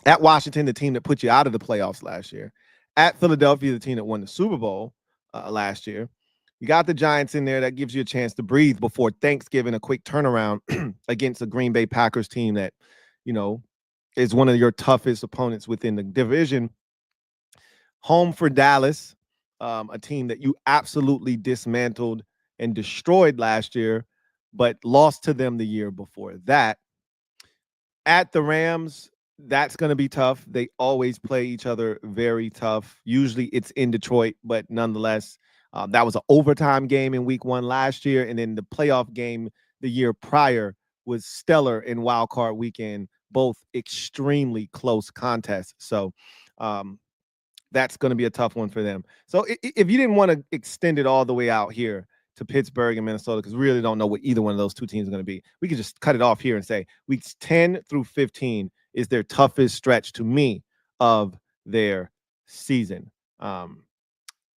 at Washington, the team that put you out of the playoffs last year. At Philadelphia, the team that won the Super Bowl last year. You got the Giants in there. That gives you a chance to breathe before Thanksgiving, a quick turnaround against a Green Bay Packers team that, you know, is one of your toughest opponents within the division. Home for Dallas, a team that you absolutely dismantled and destroyed last year, but lost to them the year before that. At the Rams, that's going to be tough. They always play each other very tough. Usually it's in Detroit, but nonetheless, that was an overtime game in week 1 last year. And then the playoff game the year prior was stellar in wild card weekend, both extremely close contests. So that's going to be a tough one for them. So if you didn't want to extend it all the way out here to Pittsburgh and Minnesota, because we really don't know what either one of those two teams are going to be, we could just cut it off here and say weeks 10 through 15 is their toughest stretch to me of their season.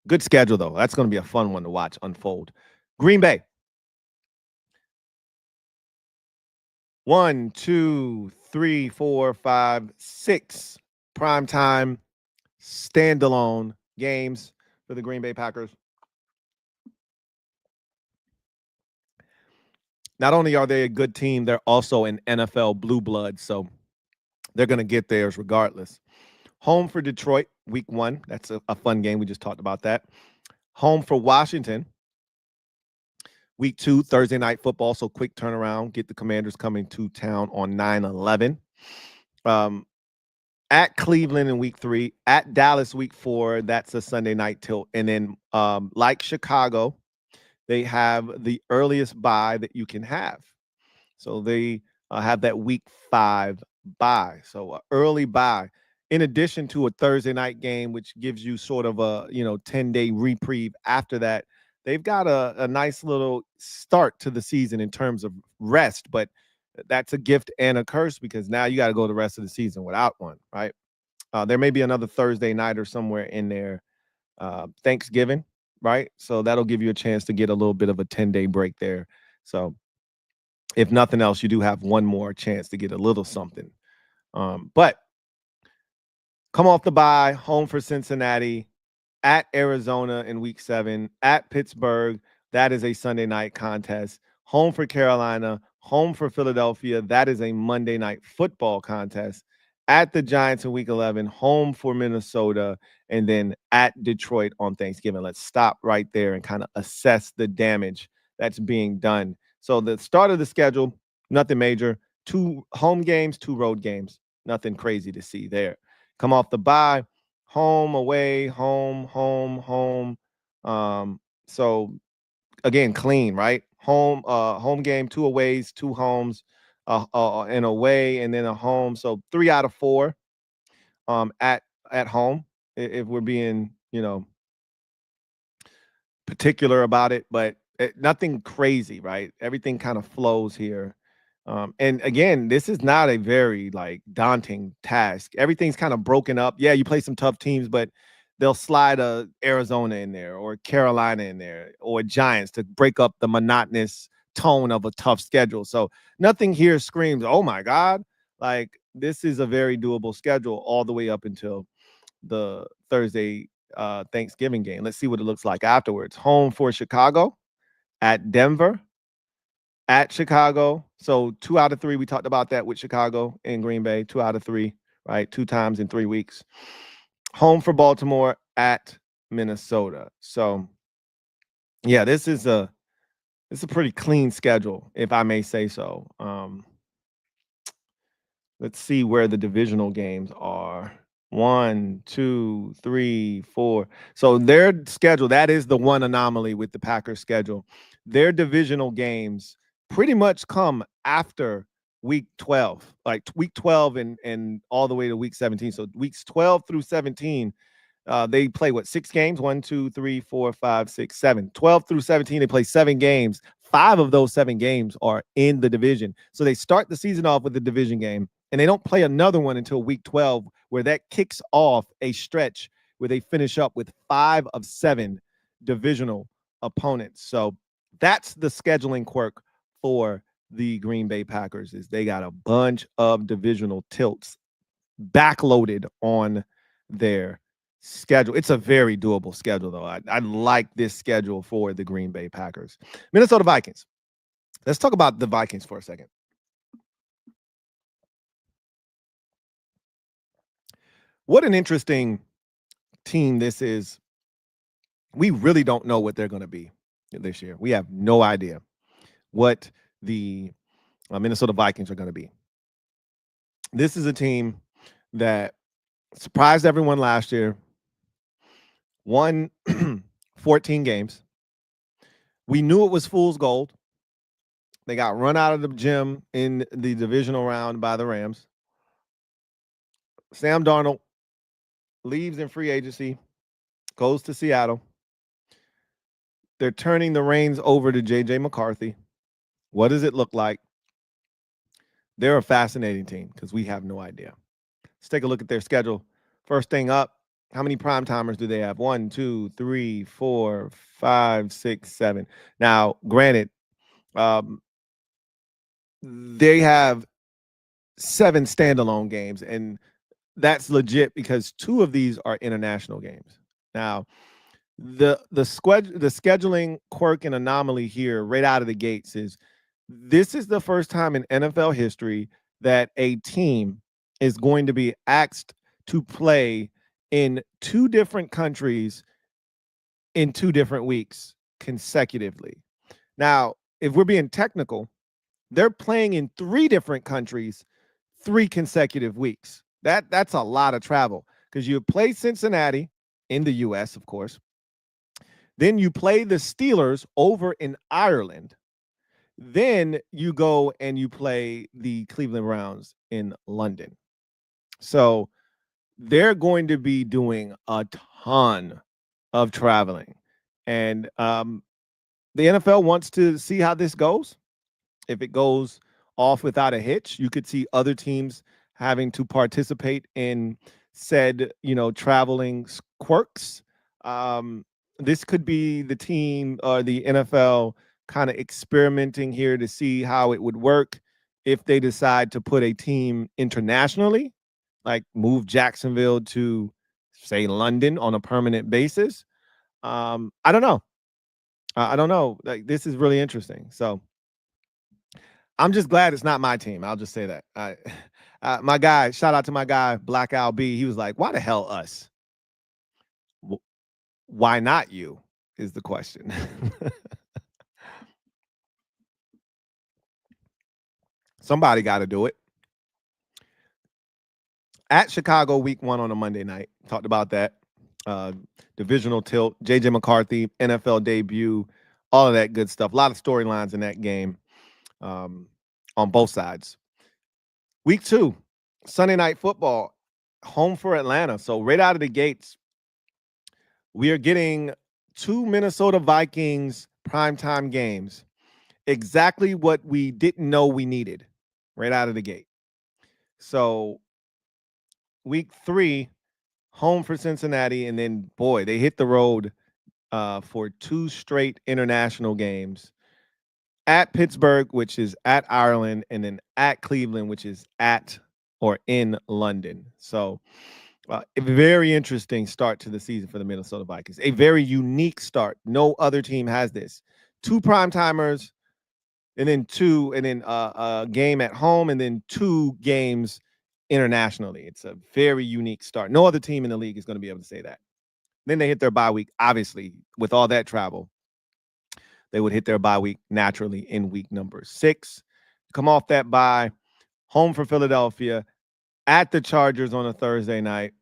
Good schedule, though. That's going to be a fun one to watch unfold. Green Bay. 1, 2, 3, 4, 5, 6 primetime standalone games for the Green Bay Packers. Not only are they a good team, they're also an NFL blue blood, so they're going to get theirs regardless. Home for Detroit, week 1. That's a fun game. We just talked about that. Home for Washington, week 2, Thursday night football, so quick turnaround. Get the Commanders coming to town on 9/11. At Cleveland in week 3, at Dallas week 4, that's a Sunday night tilt. And then like Chicago, they have the earliest bye that you can have. So they have that week 5 bye. So an early bye, in addition to a Thursday night game, which gives you sort of a 10-day reprieve after that. They've got a nice little start to the season in terms of rest, but that's a gift and a curse because now you got to go the rest of the season without one, right? There may be another Thursday night or somewhere in there, Thanksgiving, right? So that'll give you a chance to get a little bit of a 10-day break there. So if nothing else, you do have one more chance to get a little something. But come off the bye, home for Cincinnati, at Arizona in week 7, at Pittsburgh. That is a Sunday night contest. Home for Carolina, home for Philadelphia. That is a Monday night football contest. At the Giants in week 11, home for Minnesota, and then at Detroit on Thanksgiving. Let's stop right there and kind of assess the damage that's being done. So the start of the schedule, nothing major. 2 home games, 2 road games. Nothing crazy to see there. Come off the bye, home, away, home, home, home. So again, clean, right? Home game, 2 aways, 2 homes, an away, and then a home. So 3 out of 4 at home, if we're being, particular about it, but nothing crazy, right? Everything kind of flows here. And again, this is not a very daunting task. Everything's kind of broken up. Yeah, you play some tough teams, but they'll slide a Arizona in there or Carolina in there or Giants to break up the monotonous tone of a tough schedule. So nothing here screams, oh my God. This is a very doable schedule all the way up until the Thursday Thanksgiving game. Let's see what it looks like afterwards. Home for Chicago, at Denver, at Chicago. So 2 out of 3. We talked about that with Chicago and Green Bay. 2 out of 3, right? 2 times in 3 weeks. Home for Baltimore, at Minnesota. So yeah, this is a pretty clean schedule, if I may say so. Let's see where the divisional games are. 1, 2, 3, 4. So their schedule, that is the one anomaly with the Packers schedule. Their divisional games pretty much come after week 12, like week 12 and all the way to week 17. So weeks 12 through 17, They play what, 6 games? 1, 2, 3, 4, 5, 6, 7. 12 through 17, they play 7 games. 5 of those 7 games are in the division. So they start the season off with the division game, and they don't play another one until week 12, where that kicks off a stretch where they finish up with 5 of 7 divisional opponents. So that's the scheduling quirk for the Green Bay Packers, is they got a bunch of divisional tilts backloaded on their schedule. It's a very doable schedule, though. I like this schedule for the Green Bay Packers. Minnesota Vikings. Let's talk about the Vikings for a second. What an interesting team this is. We really don't know what they're going to be this year. We have no idea what the Minnesota Vikings are going to be. This is a team that surprised everyone last year, won 14 games. We knew it was fool's gold. They got run out of the gym in the divisional round by the Rams. Sam Darnold leaves in free agency, goes to Seattle. They're turning the reins over to J.J. McCarthy. What does it look like? They're a fascinating team because we have no idea. Let's take a look at their schedule. First thing up, how many prime timers do they have? 1, 2, 3, 4, 5, 6, 7. Now, granted, they have 7 standalone games, and that's legit because 2 of these are international games. Now, the scheduling quirk and anomaly here right out of the gates is this is the first time in NFL history that a team is going to be asked to play in 2 different countries in 2 different weeks consecutively. Now, if we're being technical, they're playing in 3 different countries 3 consecutive weeks. That's a lot of travel because you play Cincinnati in the U.S., of course. Then you play the Steelers over in Ireland. Then you go and you play the Cleveland Browns in London. So they're going to be doing a ton of traveling. And the NFL wants to see how this goes. If it goes off without a hitch, you could see other teams having to participate in said, traveling quirks. This could be the team or the NFL kind of experimenting here to see how it would work if they decide to put a team internationally, like move Jacksonville to, say, London on a permanent basis. I don't know. I don't know. Like, this is really interesting. So I'm just glad it's not my team. I'll just say that. My guy, shout out to my guy, Black Al B. He was like, why the hell us? Why not you is the question. Somebody got to do it. At Chicago, week 1 on a Monday night. Talked about that. Divisional tilt, J.J. McCarthy, NFL debut, all of that good stuff. A lot of storylines in that game on both sides. Week 2, Sunday Night Football, home for Atlanta. So right out of the gates, we are getting 2 Minnesota Vikings primetime games. Exactly what we didn't know we needed right out of the gate. So week 3, home for Cincinnati, and then, boy, they hit the road for 2 straight international games. At Pittsburgh, which is at Ireland, and then at Cleveland, which is at or in London. So a very interesting start to the season for the Minnesota Vikings. A very unique start. No other team has this. 2 primetimers, and then a game at home, and then 2 games internationally. It's a very unique start. No other team in the league is going to be able to say that. Then they hit their bye week. Obviously, with all that travel, they would hit their bye week naturally in week number 6. Come off that bye, home for Philadelphia, at the Chargers on a Thursday night,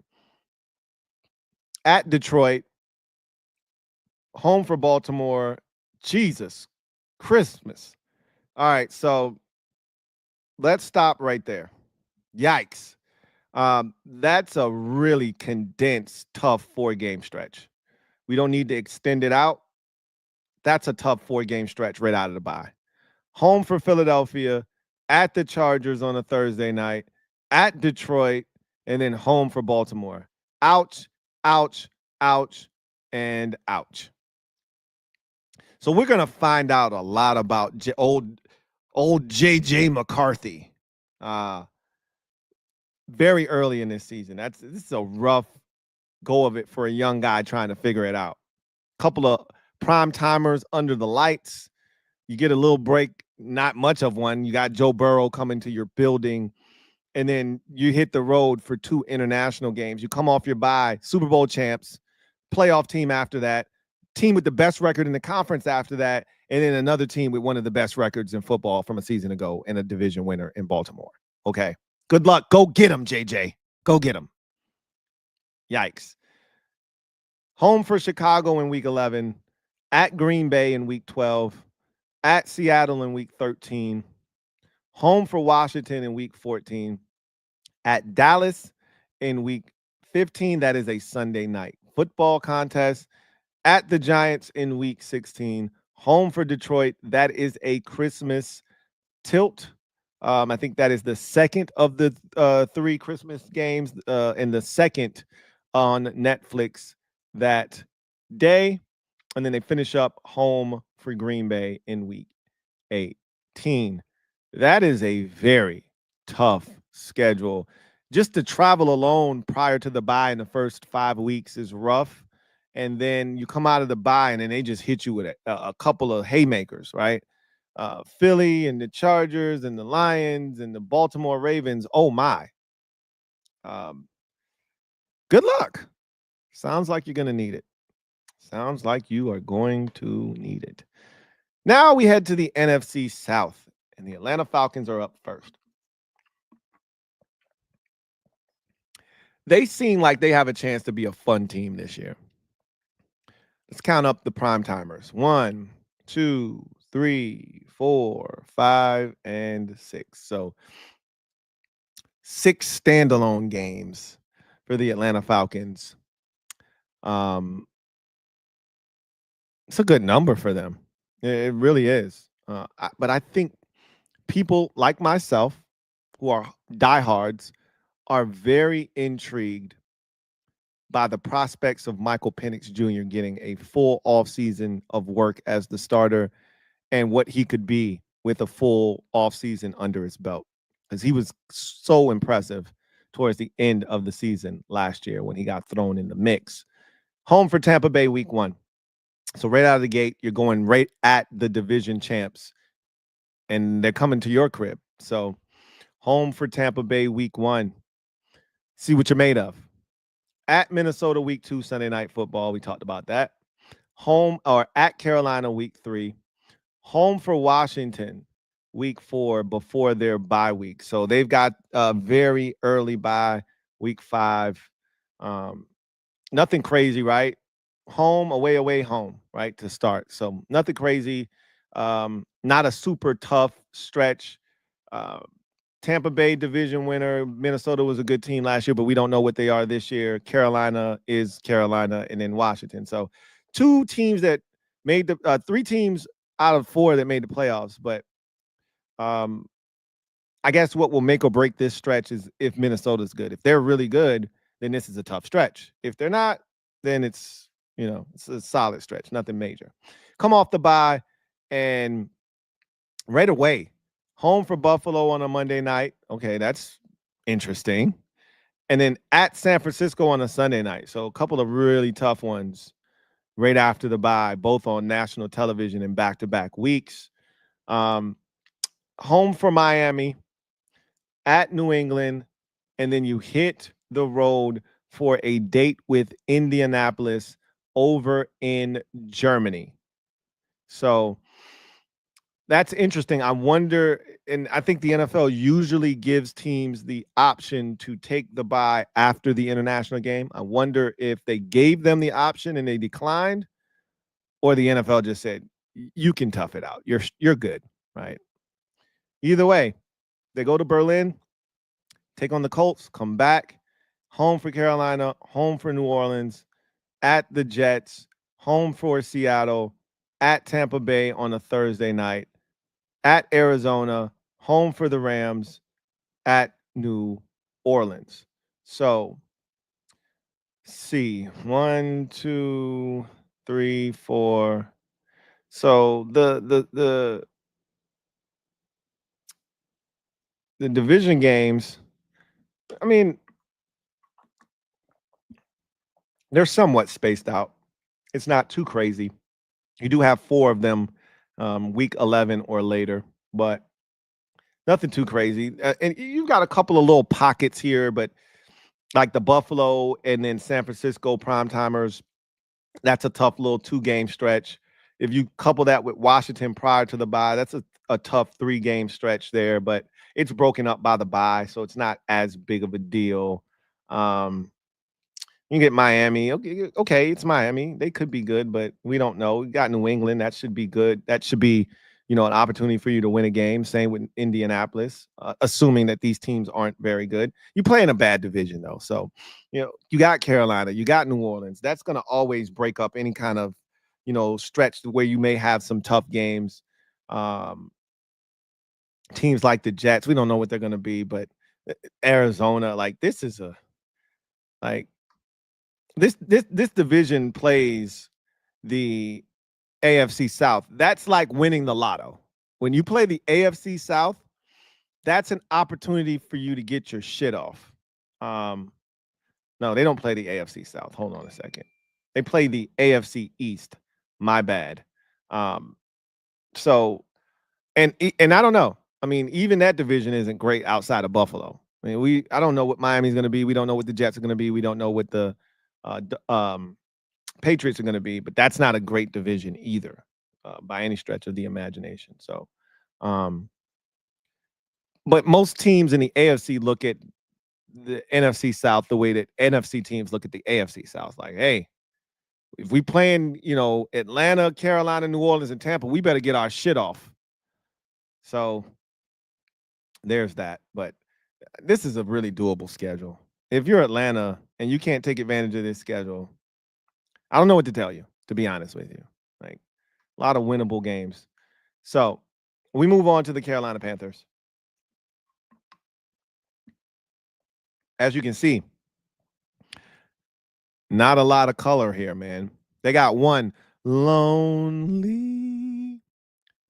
at Detroit, home for Baltimore. Jesus Christmas. All right, so let's stop right there. Yikes. That's a really condensed, tough 4-game stretch. We don't need to extend it out. That's a tough 4-game stretch right out of the bye. Home for Philadelphia, at the Chargers on a Thursday night, at Detroit, and then home for Baltimore. Ouch, ouch, ouch, and ouch. So we're going to find out a lot about old JJ McCarthy very early in this season. This is a rough go of it for a young guy trying to figure it out. Couple of prime timers under the lights. You get a little break, not much of one. You got Joe Burrow coming to your building, and then you hit the road for 2 international games. You come off your bye, Super Bowl champs, playoff team after that, team with the best record in the conference after that, and then another team with one of the best records in football from a season ago and a division winner in Baltimore. Okay. Good luck. Go get him, JJ. Go get him. Yikes. Home for Chicago in week 11, at Green Bay in week 12, at Seattle in week 13, home for Washington in week 14, at Dallas in week 15. That is a Sunday night football contest. At the Giants in week 16, home for Detroit. That is a Christmas tilt. I think that is the second of the 3 Christmas games, and the second on Netflix that day. And then they finish up home for Green Bay in week 18. That is a very tough schedule. Just to travel alone prior to the bye in the first 5 weeks is rough. And then you come out of the bye and then they just hit you with a couple of haymakers, right? Philly and the Chargers and the Lions and the Baltimore Ravens. Oh my. Good luck. Sounds like you're going to need it. Sounds like you are going to need it. Now we head to the NFC South, and the Atlanta Falcons are up first. They seem like they have a chance to be a fun team this year. Let's count up the prime timers. 1, 2, 3, 4, 5, and 6. So 6 standalone games for the Atlanta Falcons. It's a good number for them. It really is. But I think people like myself who are diehards are very intrigued by the prospects of Michael Penix Jr. getting a full offseason of work as the starter and what he could be with a full offseason under his belt. Because he was so impressive towards the end of the season last year when he got thrown in the mix. Home for Tampa Bay week 1. So right out of the gate, you're going right at the division champs, and they're coming to your crib. So home for Tampa Bay week 1. See what you're made of. At Minnesota week 2, Sunday night football. We talked about that. Home or at Carolina week 3. Home for Washington week 4 before their bye week. So they've got a very early bye week 5. Nothing crazy, right? Home, away, home, right, to start. So nothing crazy. Not a super tough stretch. Tampa Bay division winner. Minnesota was a good team last year, but we don't know what they are this year. Carolina is Carolina, and then Washington. So 2 teams that made the 3 teams out of 4 that made the playoffs. But I guess what will make or break this stretch is if Minnesota's good. If they're really good, then this is a tough stretch. If they're not, then it's a solid stretch, nothing major. Come off the bye, and right away, home for Buffalo on a Monday night. Okay, that's interesting. And then at San Francisco on a Sunday night. So a couple of really tough ones right after the bye, both on national television in back-to-back weeks. Home for Miami, at New England, and then you hit the road for a date with Indianapolis over in Germany. So that's interesting. I wonder, and I think the NFL usually gives teams the option to take the bye after the international game. I wonder if they gave them the option and they declined, or the NFL just said, you can tough it out. You're good, right? Either way, they go to Berlin, take on the Colts, come back, home for Carolina, home for New Orleans, at the Jets, home for Seattle, at Tampa Bay on a Thursday night, at Arizona, home for the Rams, at New Orleans. So, see, 1, 2, 3, 4. So the division games, I mean, they're somewhat spaced out. It's not too crazy. You do have 4 of them week 11 or later, but nothing too crazy. And you've got a couple of little pockets here, but like the Buffalo and then San Francisco primetimers, that's a tough little 2-game stretch. If you couple that with Washington prior to the bye, that's a tough 3-game stretch there, but it's broken up by the bye, so it's not as big of a deal. You get Miami. Okay, it's Miami. They could be good, but we don't know. We got New England. That should be good. That should be, an opportunity for you to win a game. Same with Indianapolis, assuming that these teams aren't very good. You play in a bad division, though. So, you got Carolina. You got New Orleans. That's going to always break up any kind of, stretch where you may have some tough games. Teams like the Jets, we don't know what they're going to be, but Arizona, this is this division plays the AFC South. That's like winning the lotto. When you play the AFC South, that's an opportunity for you to get your shit off. No, they don't play the AFC South. Hold on a second. They play the AFC East. My bad. So, and I don't know. I mean, even that division isn't great outside of Buffalo. I mean, I don't know what Miami's going to be. We don't know what the Jets are going to be. We don't know what the Patriots are going to be, but that's not a great division either, by any stretch of the imagination. So, but most teams in the AFC look at the NFC South the way that NFC teams look at the AFC South. Like, hey, if we playing, Atlanta, Carolina, New Orleans, and Tampa, we better get our shit off. So there's that. But this is a really doable schedule. If you're Atlanta and you can't take advantage of this schedule, I don't know what to tell you, to be honest with you. Like, a lot of winnable games. So we move on to the Carolina Panthers. As you can see, not a lot of color here, man. They got one lonely.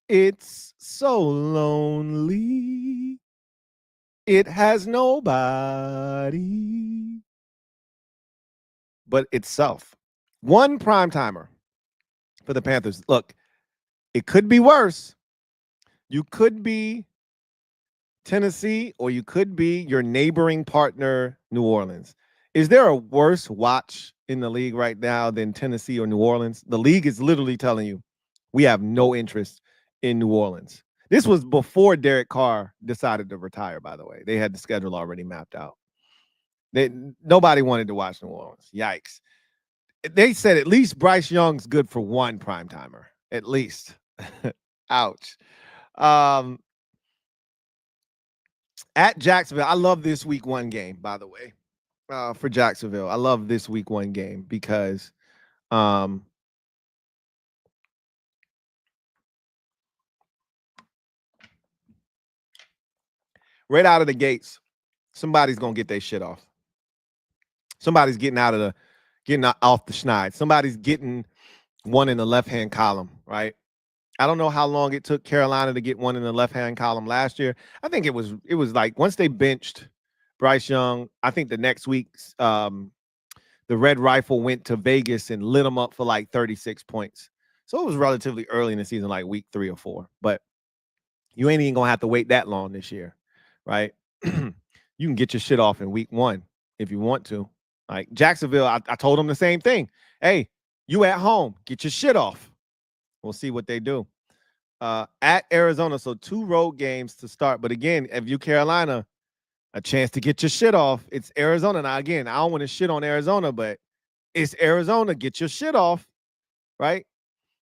It's so lonely. It has nobody but itself. One prime timer for the Panthers. Look, it could be worse. You could be Tennessee, or you could be your neighboring partner, New Orleans. Is there a worse watch in the league right now than Tennessee or New Orleans? The league is literally telling you, we have no interest in New Orleans. This was before Derek Carr decided to retire, by the way. They had the schedule already mapped out. Nobody wanted to watch New Orleans. Yikes. They said at least Bryce Young's good for one primetimer. At least. Ouch. At Jacksonville, I love this week 1 game, by the way, for Jacksonville. I love this week 1 game because right out of the gates, somebody's going to get their shit off. Somebody's getting off the schneid. Somebody's getting one in the left-hand column, right? I don't know how long it took Carolina to get one in the left-hand column last year. I think it was like once they benched Bryce Young, I think the next week the Red Rifle went to Vegas and lit them up for like 36 points. So it was relatively early in the season, like week 3 or 4. But you ain't even going to have to wait that long this year, right? You can get your shit off in week 1 if you want to. Like Jacksonville, I told them the same thing. Hey, you at home, get your shit off. We'll see what they do. At Arizona, so 2 road games to start. But again, if you Carolina, a chance to get your shit off. It's Arizona. Now, again, I don't want to shit on Arizona, but it's Arizona. Get your shit off, right?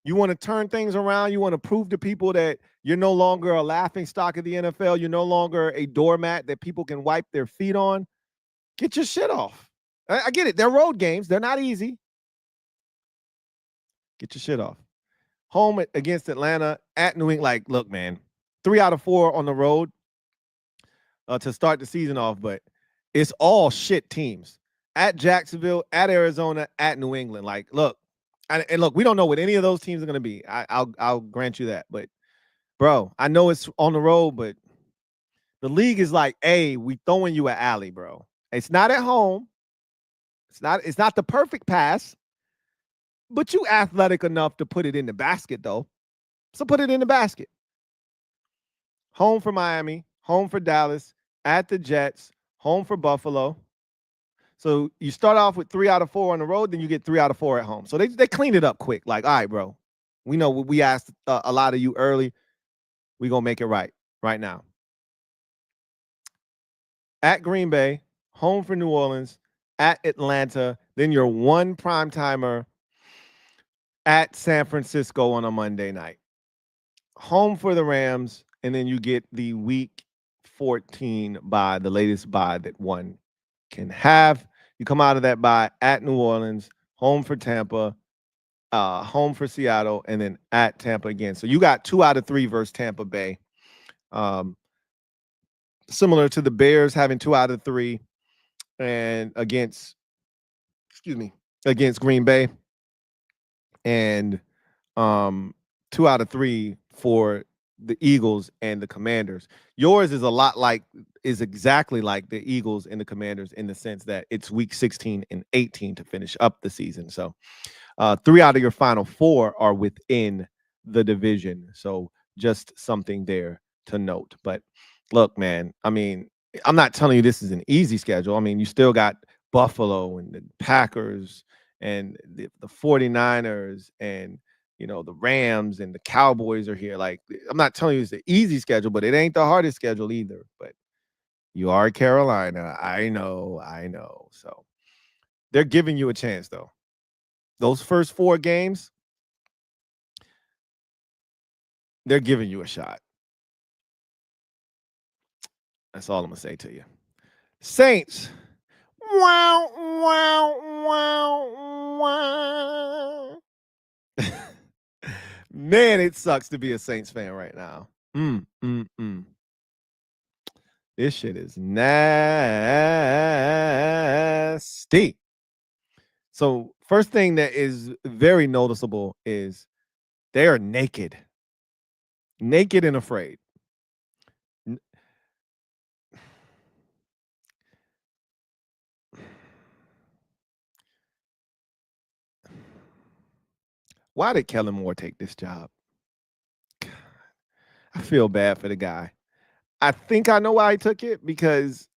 You want to turn things around. You want to prove to people that you're no longer a laughing stock of the NFL. You're no longer a doormat that people can wipe their feet on. Get your shit off. I get it. They're road games. They're not easy. Get your shit off. Home against Atlanta, at New England. Like, look, man, 3 out of 4 on the road to start the season off, but it's all shit teams. At Jacksonville, at Arizona, at New England. Like, look, and look, we don't know what any of those teams are going to be. I'll grant you that. But, bro, I know it's on the road, but the league is like, hey, we throwing you an alley, bro. It's not at home. It's not the perfect pass, but you athletic enough to put it in the basket, though. So put it in the basket. Home for Miami, home for Dallas, at the Jets, home for Buffalo. So you start off with 3 out of 4 on the road, then you get 3 out of 4 at home. So they cleaned it up quick. Like, all right, bro, we know we asked a lot of you early. We're going to make it right now. At Green Bay, home for New Orleans, at Atlanta, then your one prime-timer at San Francisco on a Monday night. Home for the Rams, and then you get the week 14 bye, the latest bye that one can have. You come out of that bye at New Orleans, home for Tampa, home for Seattle, and then at Tampa again. So you got 2 out of 3 versus Tampa Bay. Similar to the Bears having 2 out of 3 and against Green Bay, and 2 out of 3 for the Eagles and the Commanders. Yours is exactly like the Eagles and the Commanders in the sense that it's week 16 and 18 to finish up the season. So 3 out of your final 4 are within the division. So just something there to note. But look, man, I mean, I'm not telling you this is an easy schedule. I mean, you still got Buffalo and the Packers and the 49ers and, you know, the Rams and the Cowboys are here. Like, I'm not telling you it's an easy schedule, but it ain't the hardest schedule either. But you are Carolina. I know. So they're giving you a chance, though. Those first 4 games, they're giving you a shot. That's all I'm going to say to you. Saints. Wow, wow, wow, wow. Man, it sucks to be a Saints fan right now. This shit is nasty. So first thing that is very noticeable is they are naked and afraid. Why did Kellen Moore take this job? God, I feel bad for the guy. I think I know why he took it, because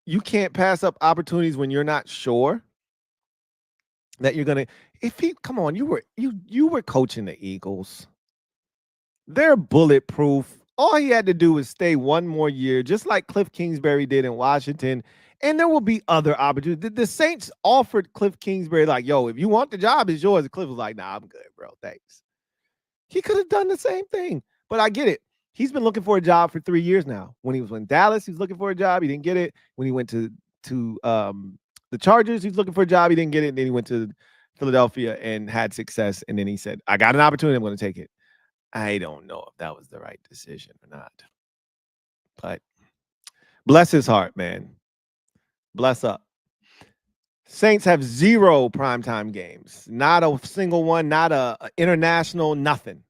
you can't pass up opportunities when you're not sure that you're gonna. Come on, you were coaching the Eagles. They're bulletproof. All he had to do was stay one more year, just like Cliff Kingsbury did in Washington, and there will be other opportunities. The Saints offered Cliff Kingsbury, like, yo, if you want the job, it's yours. And Cliff was like, nah, I'm good, bro. Thanks. He could have done the same thing, but I get it. He's been looking for a job for 3 years now. When he was in Dallas, he was looking for a job. He didn't get it. When he went to the Chargers, he was looking for a job. He didn't get it. And then he went to Philadelphia and had success. And then he said, I got an opportunity. I'm going to take it. I don't know if that was the right decision or not. But bless his heart, man. Bless up. Saints have 0 primetime games. Not a single one. Not a international. Nothing.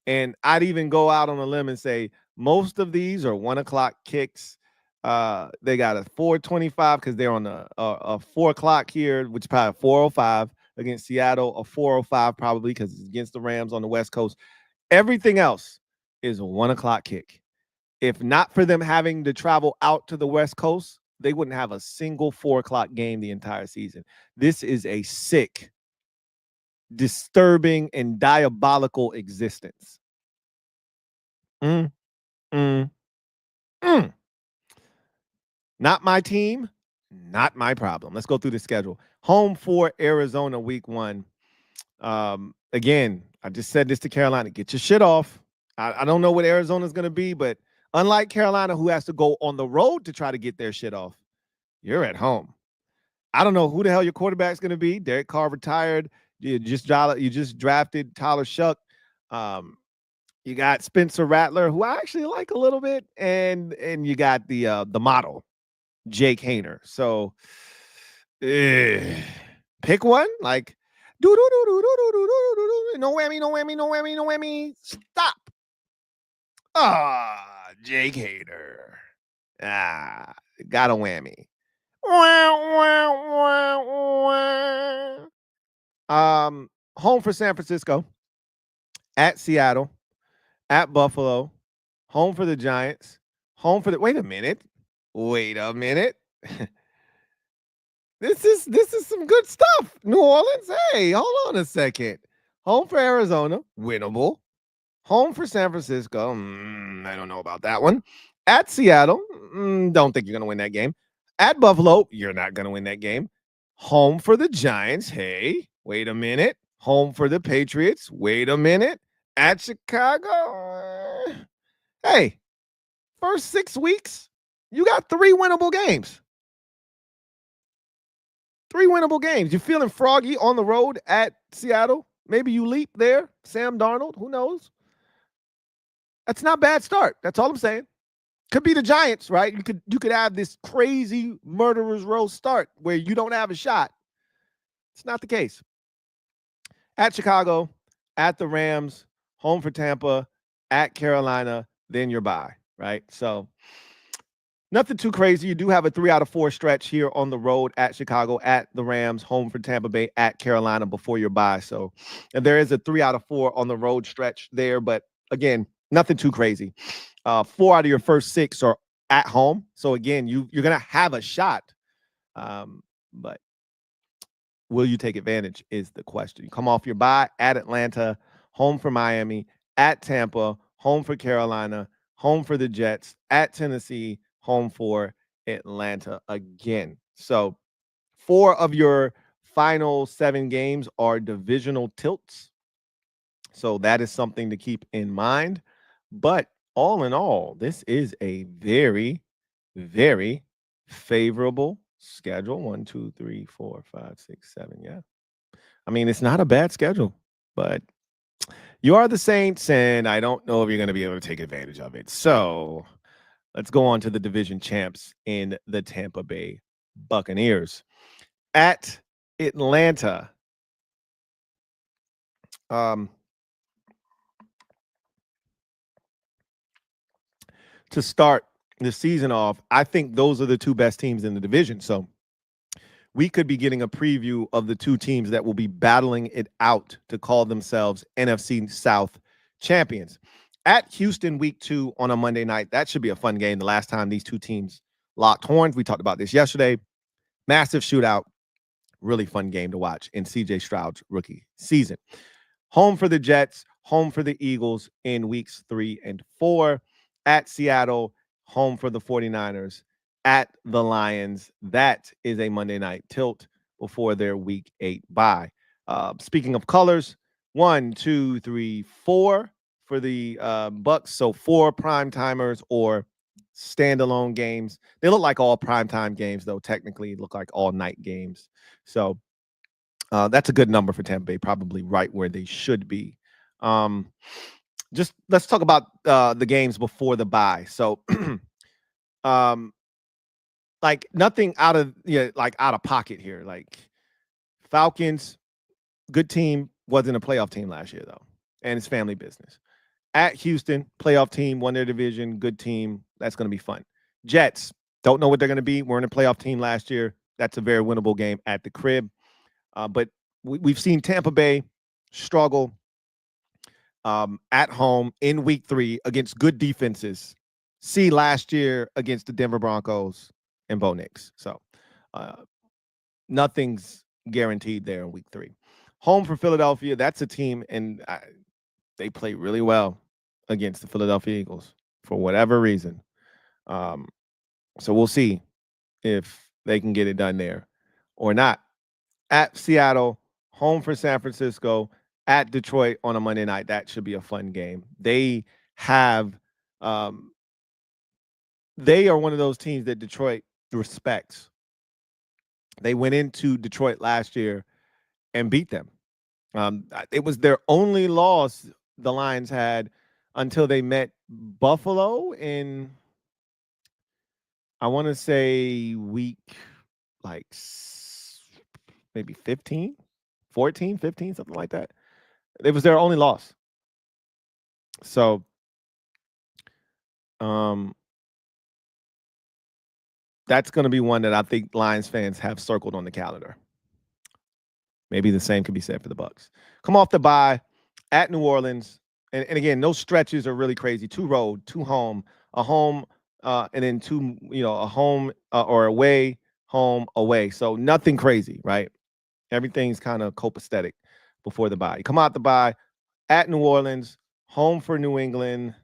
And I'd even go out on a limb and say most of these are 1 o'clock kicks. They got a 4:25 because they're on a 4 o'clock here, which is probably 4:05 against Seattle, a 4:05 probably because it's against the Rams on the West Coast. Everything else is a 1 o'clock kick. If not for them having to travel out to the West Coast, they wouldn't have a single 4 o'clock game the entire season. This is a sick, disturbing, and diabolical existence. Not my team, not my problem. Let's go through the schedule. Home for Arizona week 1. Again, I just said this to Carolina. Get your shit off. I don't know what Arizona's going to be, but unlike Carolina, who has to go on the road to try to get their shit off, you're at home. I don't know who the hell your quarterback's going to be. Derek Carr retired. You just drafted Tyler Shuck. You got Spencer Rattler, who I actually like a little bit, and you got the model, Jake Hayner. So pick one. Like no whammy, no whammy, no whammy, no whammy. Stop. Jake Hayner. Got a whammy. Home for San Francisco, at Seattle, at Buffalo, home for the Giants, home for the wait a minute. This is some good stuff. New Orleans. Hey, hold on a second. Home for Arizona, winnable. Home for San Francisco. I don't know about that one. At Seattle, don't think you're going to win that game. At Buffalo, you're not going to win that game. Home for the Giants. Hey, wait a minute. Home for the Patriots. Wait a minute. At Chicago. Hey, first 6 weeks, you got 3 winnable games. 3 winnable games. You're feeling froggy on the road at Seattle. Maybe you leap there. Sam Darnold. Who knows? That's not a bad start. That's all I'm saying. Could be the Giants, right? You could have this crazy murderer's row start where you don't have a shot. It's not the case. At Chicago, at the Rams, home for Tampa, at Carolina, then you're bye, right? So nothing too crazy. You do have a 3 out of 4 stretch here on the road at Chicago, at the Rams, home for Tampa Bay, at Carolina before your bye. So and there is a 3 out of 4 on the road stretch there, but again, nothing too crazy. 4 out of your first 6 are at home. So again, you're going to have a shot. But will you take advantage is the question. You come off your bye at Atlanta, home for Miami, at Tampa, home for Carolina, home for the Jets, at Tennessee, home for Atlanta again. So 4 of your final 7 games are divisional tilts. So that is something to keep in mind. But all in all, this is a very, very favorable schedule. 1, 2, 3, 4, 5, 6, 7. Yeah. I mean, it's not a bad schedule, but you are the Saints, and I don't know if you're going to be able to take advantage of it. So let's go on to the division champs in the Tampa Bay Buccaneers. At Atlanta. To start the season off, I think those are the 2 best teams in the division. So we could be getting a preview of the 2 teams that will be battling it out to call themselves NFC South champions. At Houston, week 2 on a Monday night, that should be a fun game. The last time these 2 teams locked horns, we talked about this yesterday. Massive shootout, really fun game to watch in CJ Stroud's rookie season. Home for the Jets, home for the Eagles in weeks 3 and 4. At Seattle, home for the 49ers. At the Lions, that is a Monday night tilt before their week 8 bye. Speaking of colors, 1, 2, 3, 4 for the Bucs. So 4 prime timers or standalone games. They look like all primetime games, though. Technically, look like all night games. So that's a good number for Tampa Bay, probably right where they should be. Just let's talk about the games before the bye. So, like nothing out of out of pocket here. Like Falcons, good team, wasn't a playoff team last year though, and it's family business. At Houston, playoff team, won their division, good team. That's going to be fun. Jets, don't know what they're going to be. We're in a playoff team last year. That's a very winnable game at the crib. But we've seen Tampa Bay struggle at home in week 3 against good defenses. See last year against the Denver Broncos and Bo Nix. So nothing's guaranteed there in week 3. Home for Philadelphia. That's a team, and they play really well against the Philadelphia Eagles for whatever reason. So we'll see if they can get it done there or not. At Seattle, home for San Francisco, at Detroit on a Monday night. That should be a fun game. Have, um, they are one of those teams that Detroit respects. They went into Detroit last year and beat them. It was their only loss the Lions had until they met Buffalo in, I want to say, week like maybe 15, 14, 15, something like that. It was their only loss. So, that's going to be one that I think Lions fans have circled on the calendar. Maybe the same could be said for the Bucs. Come off the bye at New Orleans. And again, no stretches are really crazy. 2 road, 2 home, a home, and then 2, a home or away, home, away. So nothing crazy, right? Everything's kind of copacetic before the bye. You come out the bye at New Orleans, home for New England.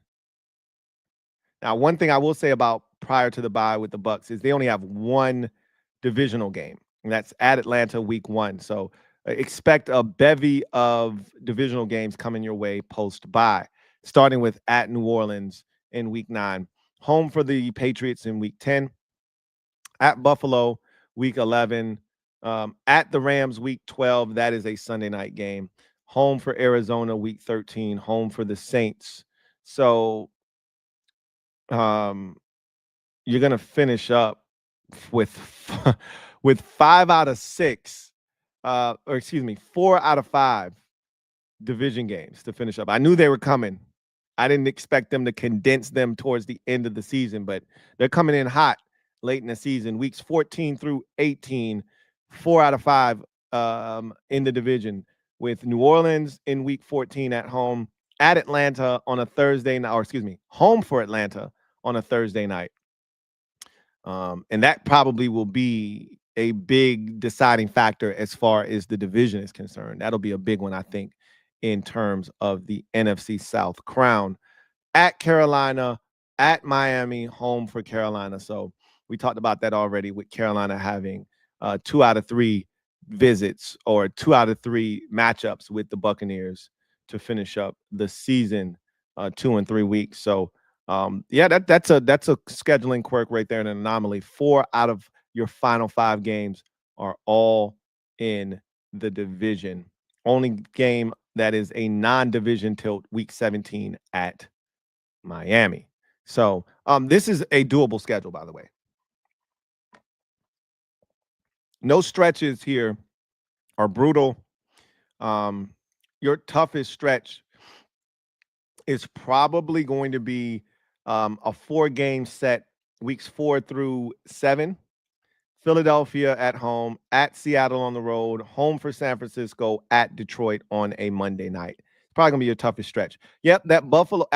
Now, one thing I will say about prior to the bye with the Bucs is they only have 1 divisional game, and that's at Atlanta week 1. So expect a bevy of divisional games coming your way post bye, starting with at New Orleans in week 9, home for the Patriots in week 10, at Buffalo week 11, at the Rams week 12. That is a Sunday night game. Home for Arizona week 13, home for the Saints. So you're going to finish up with 5 out of 6, or excuse me, 4 out of 5 division games to finish up. I knew they were coming. I didn't expect them to condense them towards the end of the season, but they're coming in hot late in the season. Weeks 14 through 18, 4 out of 5 in the division, with New Orleans in week 14 at home, at Atlanta on a Thursday night, or excuse me, home for Atlanta on a Thursday night. And that probably will be a big deciding factor as far as the division is concerned. That'll be a big one, I think, in terms of the NFC South crown. At Carolina, at Miami, home for Carolina. So we talked about that already, with Carolina having 2 out of 3 visits, or 2 out of 3 matchups with the Buccaneers to finish up the season, 2 and 3 weeks. So yeah, that's a scheduling quirk right there, an anomaly. 4 out of your final 5 games are all in the division. Only game that is a non-division tilt, week 17 at Miami. So this is a doable schedule, by the way. No stretches here are brutal. Your toughest stretch is probably going to be a 4-game set, weeks 4 through 7. Philadelphia at home, at Seattle on the road, home for San Francisco, at Detroit on a Monday night. It's probably going to be your toughest stretch. Yep, that Buffalo,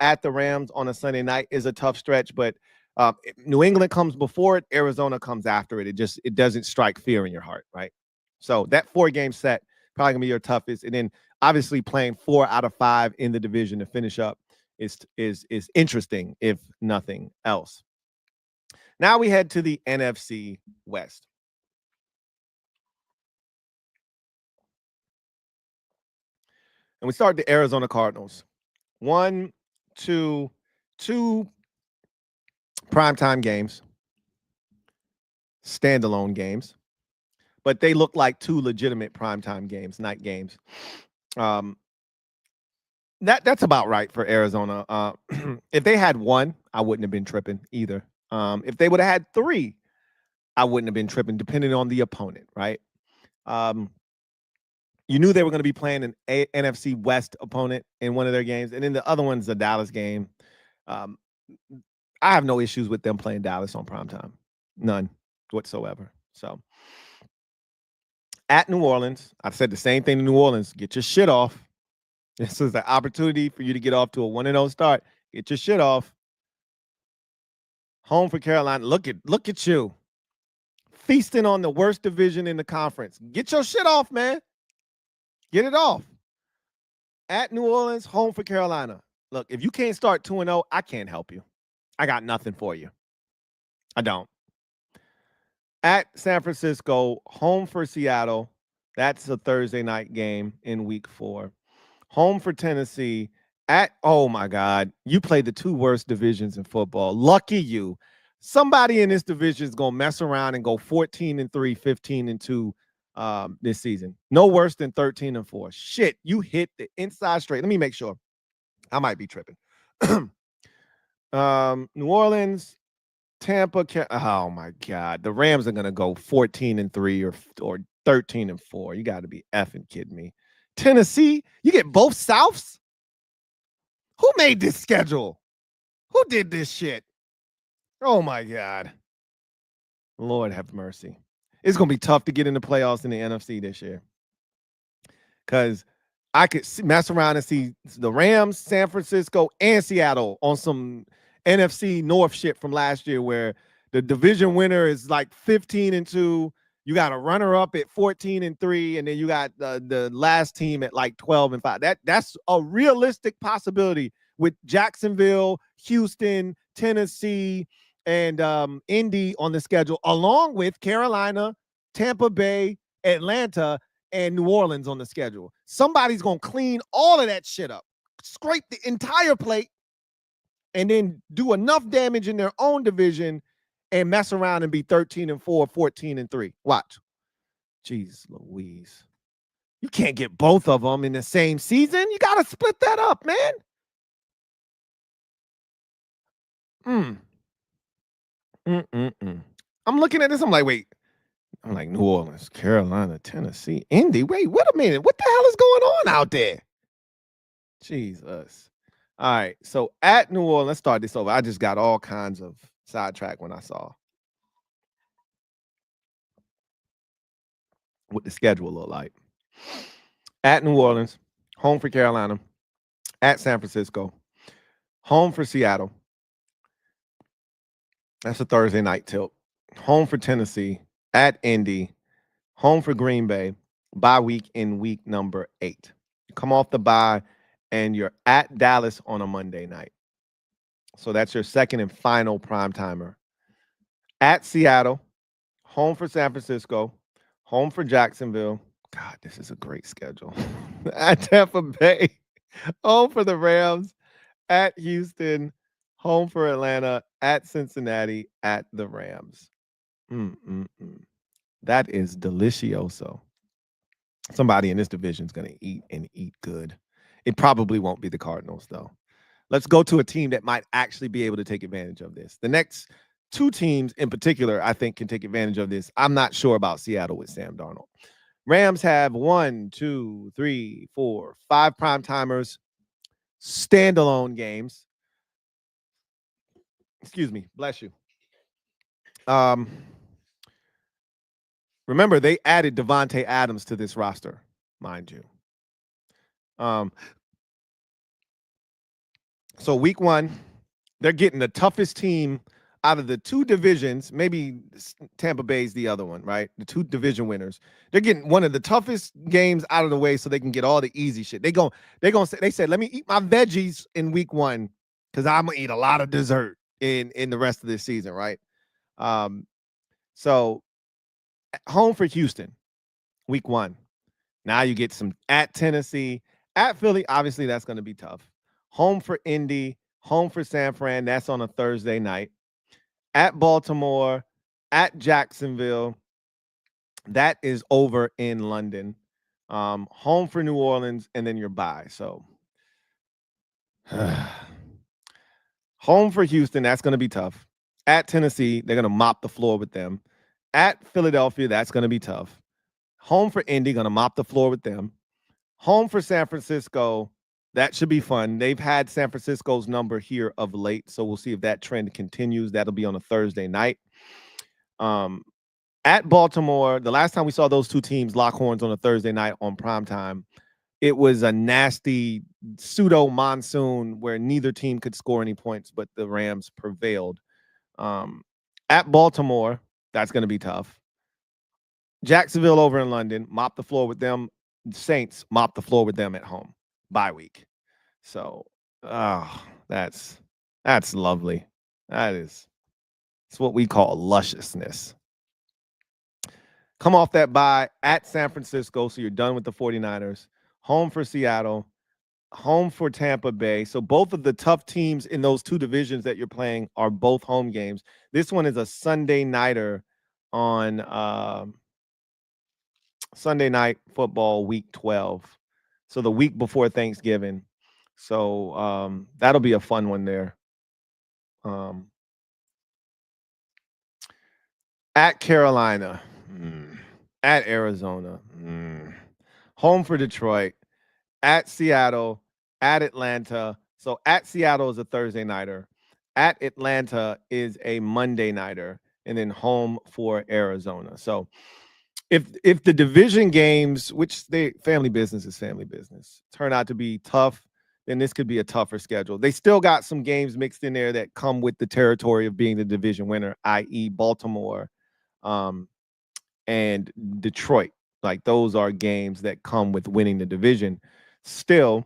at the Rams on a Sunday night is a tough stretch, but New England comes before it, Arizona comes after it. It doesn't strike fear in your heart, right? So that 4-game set probably going to be your toughest. And then obviously playing 4 out of 5 in the division to finish up is interesting, if nothing else. Now we head to the NFC West. And we start the Arizona Cardinals. 2 primetime games, standalone games, but they look like 2 legitimate primetime games, night games. That's about right for Arizona. If they had 1, I wouldn't have been tripping either. If they would have had 3, I wouldn't have been tripping, depending on the opponent, right? You knew they were going to be playing an NFC West opponent in one of their games, and then the other one's the Dallas game. I have no issues with them playing Dallas on primetime. None whatsoever. So at New Orleans, I've said the same thing to New Orleans. Get your shit off. This is an opportunity for you to get off to a 1-0 start. Get your shit off. Home for Carolina. Look at you. Feasting on the worst division in the conference. Get your shit off, man. Get it off. At New Orleans, home for Carolina. Look, if you can't start 2-0, I can't help you. I got nothing for you. I don't. At San Francisco, home for Seattle. That's a Thursday night game in week 4. Home for Tennessee at, oh my God, you played the 2 worst divisions in football. Lucky you. Somebody in this division is going to mess around and go 14-3, 15-2 this season. No worse than 13-4. Shit, you hit the inside straight. Let me make sure. I might be tripping. New Orleans, Tampa. Oh my God, the Rams are gonna go 14-3 or 13-4. You got to be effing kidding me. Tennessee, you get both Souths. Who made this schedule? Who did this shit? Oh my God, Lord have mercy. It's gonna be tough to get in the playoffs in the NFC this year because I could mess around and see the Rams, San Francisco, and Seattle on some NFC North shit from last year where the division winner is like 15-2. You got a runner up at 14-3, and then you got the last team at like 12-5. That's a realistic possibility with Jacksonville, Houston, Tennessee, and Indy on the schedule, along with Carolina, Tampa Bay, Atlanta, and New Orleans on the schedule. Somebody's going to clean all of that shit up, scrape the entire plate, and then do enough damage in their own division and mess around and be 13-4, 14-3. Watch. Jeez Louise. You can't get both of them in the same season. You got to split that up, man. I'm looking at this. I'm like, wait. I'm like, New Orleans, Carolina, Tennessee, Indy. Wait, wait a minute. What the hell is going on out there? Jesus. All right. So at New Orleans, let's start this over. I just got all kinds of sidetrack when I saw what the schedule looked like. At New Orleans, home for Carolina, at San Francisco, home for Seattle. That's a Thursday night tilt. Home for Tennessee, at Indy, home for Green Bay, bye week in week number 8. You come off the bye and you're at Dallas on a Monday night. So that's your second and final prime timer. At Seattle, home for San Francisco, home for Jacksonville. God, this is a great schedule. At Tampa Bay, home for the Rams, at Houston, home for Atlanta, at Cincinnati, at the Rams. That is delicioso. Somebody in this division is going to eat and eat good. It probably won't be the Cardinals, though. Let's go to a team that might actually be able to take advantage of this. The next 2 teams in particular, I think, can take advantage of this. I'm not sure about Seattle with Sam Darnold. Rams have 1, 2, 3, 4, 5 prime timers, standalone games. Excuse me. Bless you. Remember, they added Devontae Adams to this roster, mind you. So week 1, they're getting the toughest team out of the 2 divisions. Maybe Tampa Bay's the other one, right? The 2 division winners. They're getting one of the toughest games out of the way so they can get all the easy shit. They said, let me eat my veggies in week 1 because I'm gonna eat a lot of dessert in the rest of this season, right? So home for Houston, week 1. Now you get some at Tennessee, at Philly. Obviously, that's going to be tough. Home for Indy, home for San Fran. That's on a Thursday night. At Baltimore, at Jacksonville. That is over in London. Home for New Orleans, and then you're bye. So home for Houston, that's going to be tough. At Tennessee, they're going to mop the floor with them. At Philadelphia, that's going to be tough. Home for Indy, going to mop the floor with them. Home for San Francisco, that should be fun. They've had San Francisco's number here of late, so we'll see if that trend continues. That'll be on a Thursday night. At Baltimore, the last time we saw those 2 teams lock horns on a Thursday night on primetime, it was a nasty pseudo monsoon where neither team could score any points, but the Rams prevailed. At Baltimore, that's going to be tough. Jacksonville over in London, mop the floor with them. Saints mop the floor with them at home. Bye week. So, that's lovely. It's what we call lusciousness. Come off that bye at San Francisco, so you're done with the 49ers. Home for Seattle, home for Tampa Bay. So both of the tough teams in those two divisions that you're playing are both home games. This one is a Sunday nighter on Sunday night football week 12. So the week before Thanksgiving. So that'll be a fun one there. At Carolina, at Arizona, home for Detroit, at Seattle, at Atlanta. So at Seattle is a Thursday nighter. At Atlanta is a Monday nighter, and then home for Arizona. So if the division games, which they family business is family business, turn out to be tough, then this could be a tougher schedule. They still got some games mixed in there that come with the territory of being the division winner, i.e., Baltimore and Detroit. Like those are games that come with winning the division. Still,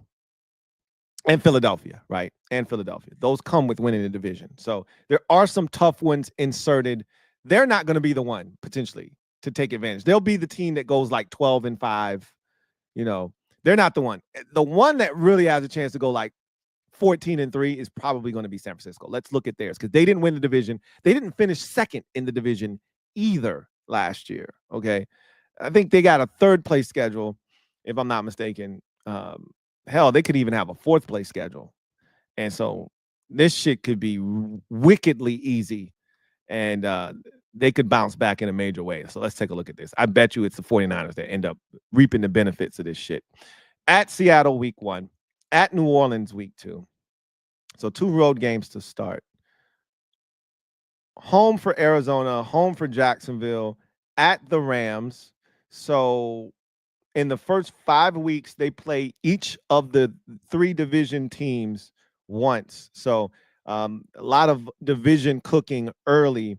and Philadelphia, right? And Philadelphia. Those come with winning the division. So there are some tough ones inserted. They're not going to be the one potentially to take advantage. They'll be the team that goes like 12-5. You know, they're not the one. The one that really has a chance to go like 14-3 is probably going to be San Francisco. Let's look at theirs because they didn't win the division. They didn't finish second in the division either last year. Okay. I think they got a third place schedule, if I'm not mistaken. Hell, they could even have a fourth place schedule. And so this shit could be wickedly easy. And they could bounce back in a major way. So let's take a look at this. I bet you it's the 49ers that end up reaping the benefits of this shit. At Seattle week 1, at New Orleans week 2. So 2 road games to start. Home for Arizona, home for Jacksonville, at the Rams. So in the first 5 weeks, they play each of the 3 division teams once. So a lot of division cooking early.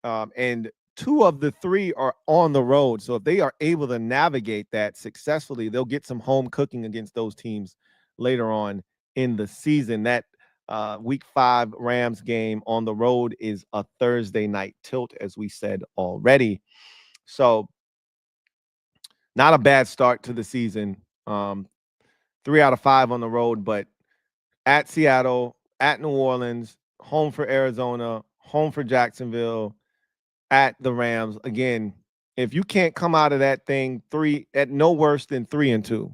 And 2 of the 3 are on the road. So if they are able to navigate that successfully, they'll get some home cooking against those teams later on in the season. That week 5 Rams game on the road is a Thursday night tilt, as we said already. So not a bad start to the season. 3 out of 5 on the road, but at Seattle, at New Orleans, home for Arizona, home for Jacksonville, at the Rams. Again, if you can't come out of that thing at no worse than 3-2,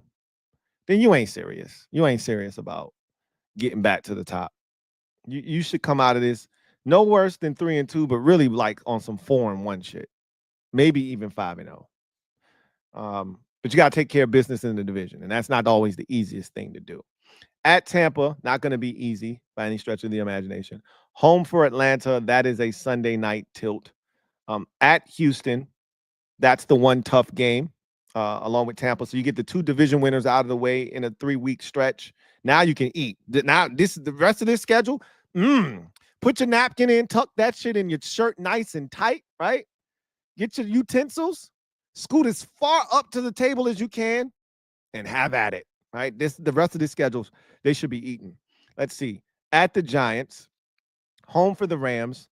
then you ain't serious. You ain't serious about getting back to the top. You should come out of this no worse than 3-2, but really like on some 4-1 shit. Maybe even 5-0. But you got to take care of business in the division, and that's not always the easiest thing to do. At Tampa, not going to be easy by any stretch of the imagination. Home for Atlanta, that is a Sunday night tilt. At Houston, that's the one tough game, along with Tampa. So you get the 2 division winners out of the way in a 3-week stretch. Now you can eat. Now this is the rest of this schedule. Put your napkin in, tuck that shit in your shirt nice and tight, right? Get your utensils, scoot as far up to the table as you can, and have at it, right? The rest of the schedules, they should be eaten. Let's see. At the Giants, home for the Rams,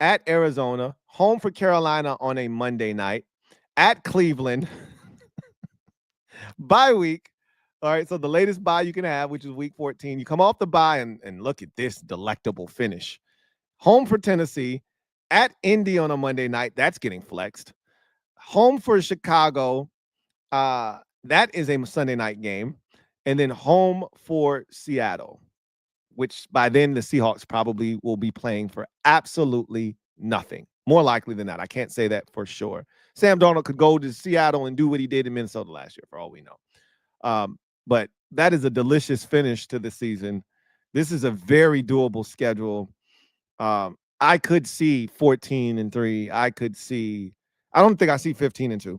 at Arizona, home for Carolina on a Monday night, at Cleveland, bye week. All right, so the latest bye you can have, which is week 14, you come off the bye and look at this delectable finish. Home for Tennessee, at Indy on a Monday night, that's getting flexed. Home for Chicago, that is a Sunday night game. And then home for Seattle, which by then the Seahawks probably will be playing for absolutely nothing. More likely than not. I can't say that for sure. Sam Darnold could go to Seattle and do what he did in Minnesota last year, for all we know. But that is a delicious finish to the season. This is a very doable schedule. I could see 14-3. I don't think I see 15-2.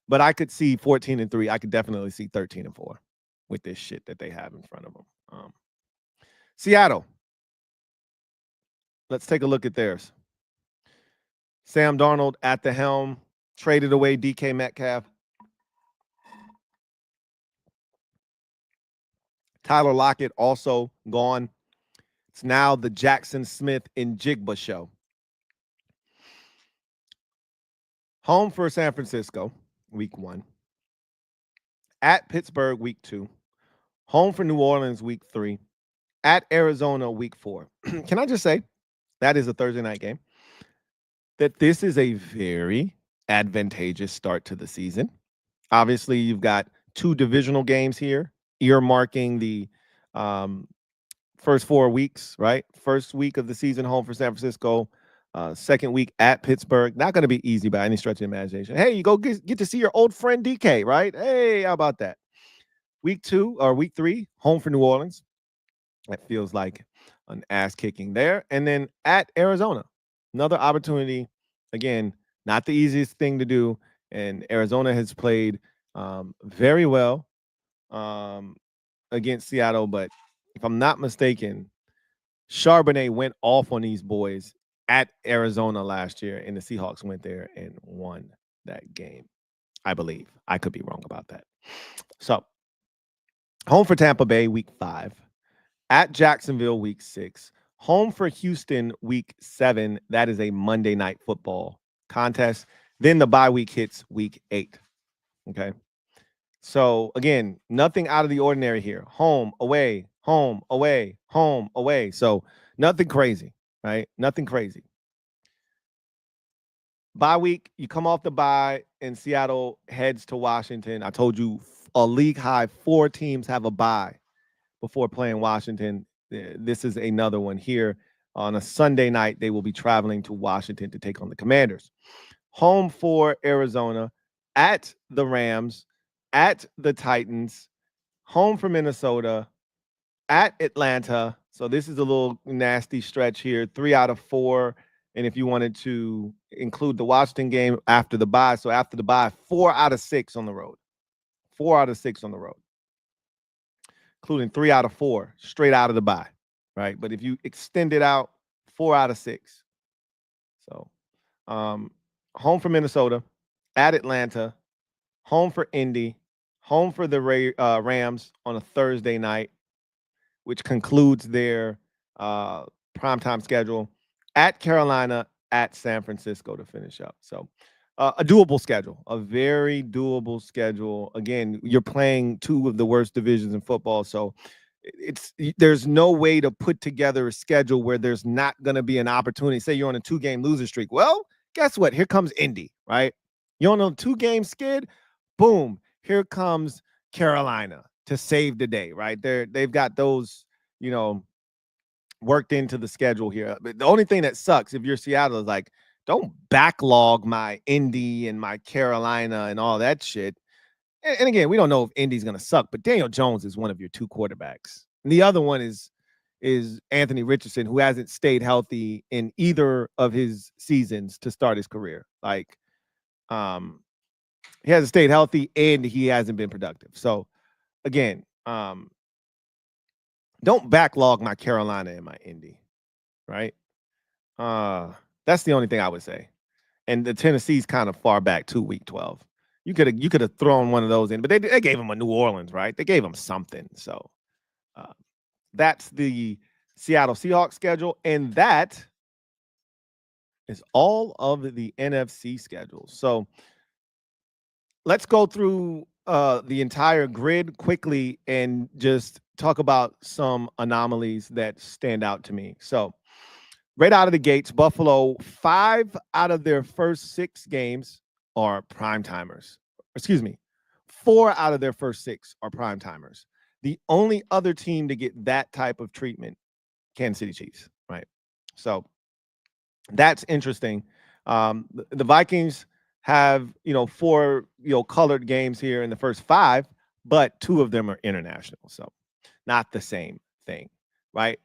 But I could see 14-3. I could definitely see 13-4 with this shit that they have in front of them. Seattle. Let's take a look at theirs. Sam Darnold at the helm, traded away DK Metcalf. Tyler Lockett also gone. It's now the Jackson Smith and Jigba show. Home for San Francisco, week 1. At Pittsburgh, week 2. Home for New Orleans, week 3. At Arizona, week 4. Can I just say, that is a Thursday night game, that this is a very advantageous start to the season. Obviously, you've got 2 divisional games here, earmarking the first 4 weeks, right? First week of the season, home for San Francisco. Second week at Pittsburgh. Not going to be easy by any stretch of imagination. Hey, you go get to see your old friend DK, right? Hey, how about that? Week 3, home for New Orleans. That feels like an ass kicking there. And then at Arizona, another opportunity. Again, not the easiest thing to do. And Arizona has played very well against Seattle. But if I'm not mistaken, Charbonnet went off on these boys at Arizona last year, and the Seahawks went there and won that game, I believe. I could be wrong about that. So, home for Tampa Bay, week 5. At Jacksonville, week 6. Home for Houston, week 7. That is a Monday night football contest. Then the bye week hits week 8. Okay. So, again, nothing out of the ordinary here. Home, away, home, away, home, away. So, nothing crazy, right? Nothing crazy. Bye week, you come off the bye, and Seattle heads to Washington. I told you a league high 4 teams have a bye before playing Washington. This is another one here. On a Sunday night, they will be traveling to Washington to take on the Commanders. Home for Arizona, at the Rams, at the Titans, home for Minnesota, at Atlanta. So this is a little nasty stretch here, 3 out of 4. And if you wanted to include the Washington game after the bye, so after the bye, 4 out of 6 on the road. 4 out of 6 on the road, including 3 out of 4 straight out of the bye, right? But if you extend it out, 4 out of 6. So home for Minnesota, at Atlanta, home for Indy, home for the Rams on a Thursday night, which concludes their primetime schedule, at Carolina, at San Francisco to finish up. So a doable schedule, a very doable schedule. Again, you're playing 2 of the worst divisions in football, so there's no way to put together a schedule where there's not going to be an opportunity. Say you're on a 2-game loser streak. Well, guess what? Here comes Indy, right? You're on a 2-game skid. Boom. Here comes Carolina to save the day, right? They've got those, worked into the schedule here. But the only thing that sucks if you're Seattle is like, don't backlog my Indy and my Carolina and all that shit. And again, we don't know if Indy's going to suck, but Daniel Jones is one of your 2 quarterbacks. And the other one is Anthony Richardson, who hasn't stayed healthy in either of his seasons to start his career. Like, he hasn't stayed healthy and he hasn't been productive. So, again, don't backlog my Carolina and my Indy, right? That's the only thing I would say. And the Tennessee's kind of far back to week 12. You could have thrown one of those in, but they gave him a New Orleans, right? They gave him something. So that's the Seattle Seahawks schedule, and that is all of the NFC schedules. So let's go through the entire grid quickly and just talk about some anomalies that stand out to me. So right out of the gates, Buffalo, 5 out of their first 6 games are prime timers. Excuse me, 4 out of their first 6 are prime timers. The only other team to get that type of treatment, Kansas City Chiefs, right? So that's interesting. The Vikings have 4 colored games here in the first 5, but 2 of them are international. So not the same thing, right?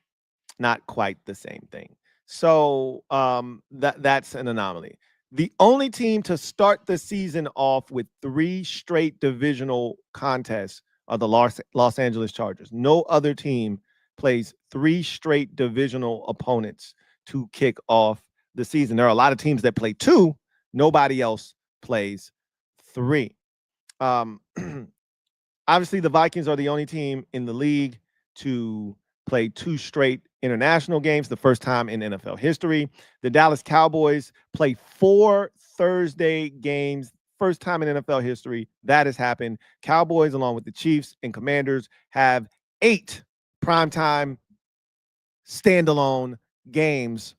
Not quite the same thing. So that's an anomaly. The only team to start the season off with 3 straight divisional contests are the Los Angeles Chargers. No other team plays 3 straight divisional opponents to kick off the season. There are a lot of teams that play 2. Nobody else plays 3. Obviously, the Vikings are the only team in the league to play 2 straight international games, the first time in NFL history. The Dallas Cowboys play 4 Thursday games. First time in NFL history that has happened. Cowboys, along with the Chiefs and Commanders, have 8 primetime standalone games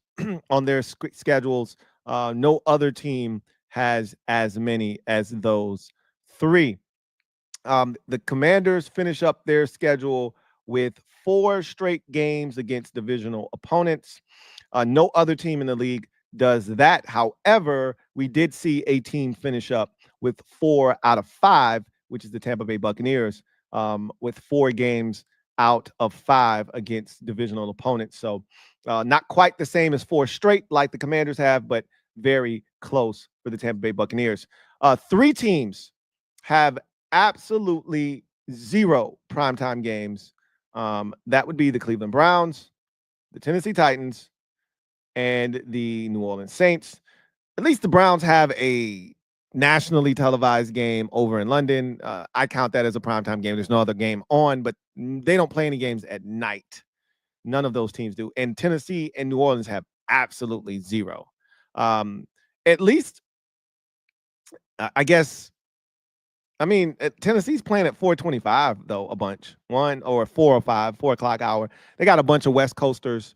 on their schedules. No other team has as many as those 3. The Commanders finish up their schedule with 4 straight games against divisional opponents. No other team in the league does that. However, we did see a team finish up with 4 out of 5, which is the Tampa Bay Buccaneers, with 4 games out of 5 against divisional opponents. So not quite the same as 4 straight like the Commanders have, but very close for the Tampa Bay Buccaneers. 3 teams have absolutely 0 primetime games. That would be the Cleveland Browns, the Tennessee Titans, and the New Orleans Saints. At least the Browns have a nationally televised game over in London. I count that as a primetime game. There's no other game on, but they don't play any games at night. None of those teams do. And Tennessee and New Orleans have absolutely 0. At least, I guess, Tennessee's playing at 4:25 though, a bunch. 1 or 4 or 5, 4 o'clock hour. They got a bunch of West Coasters.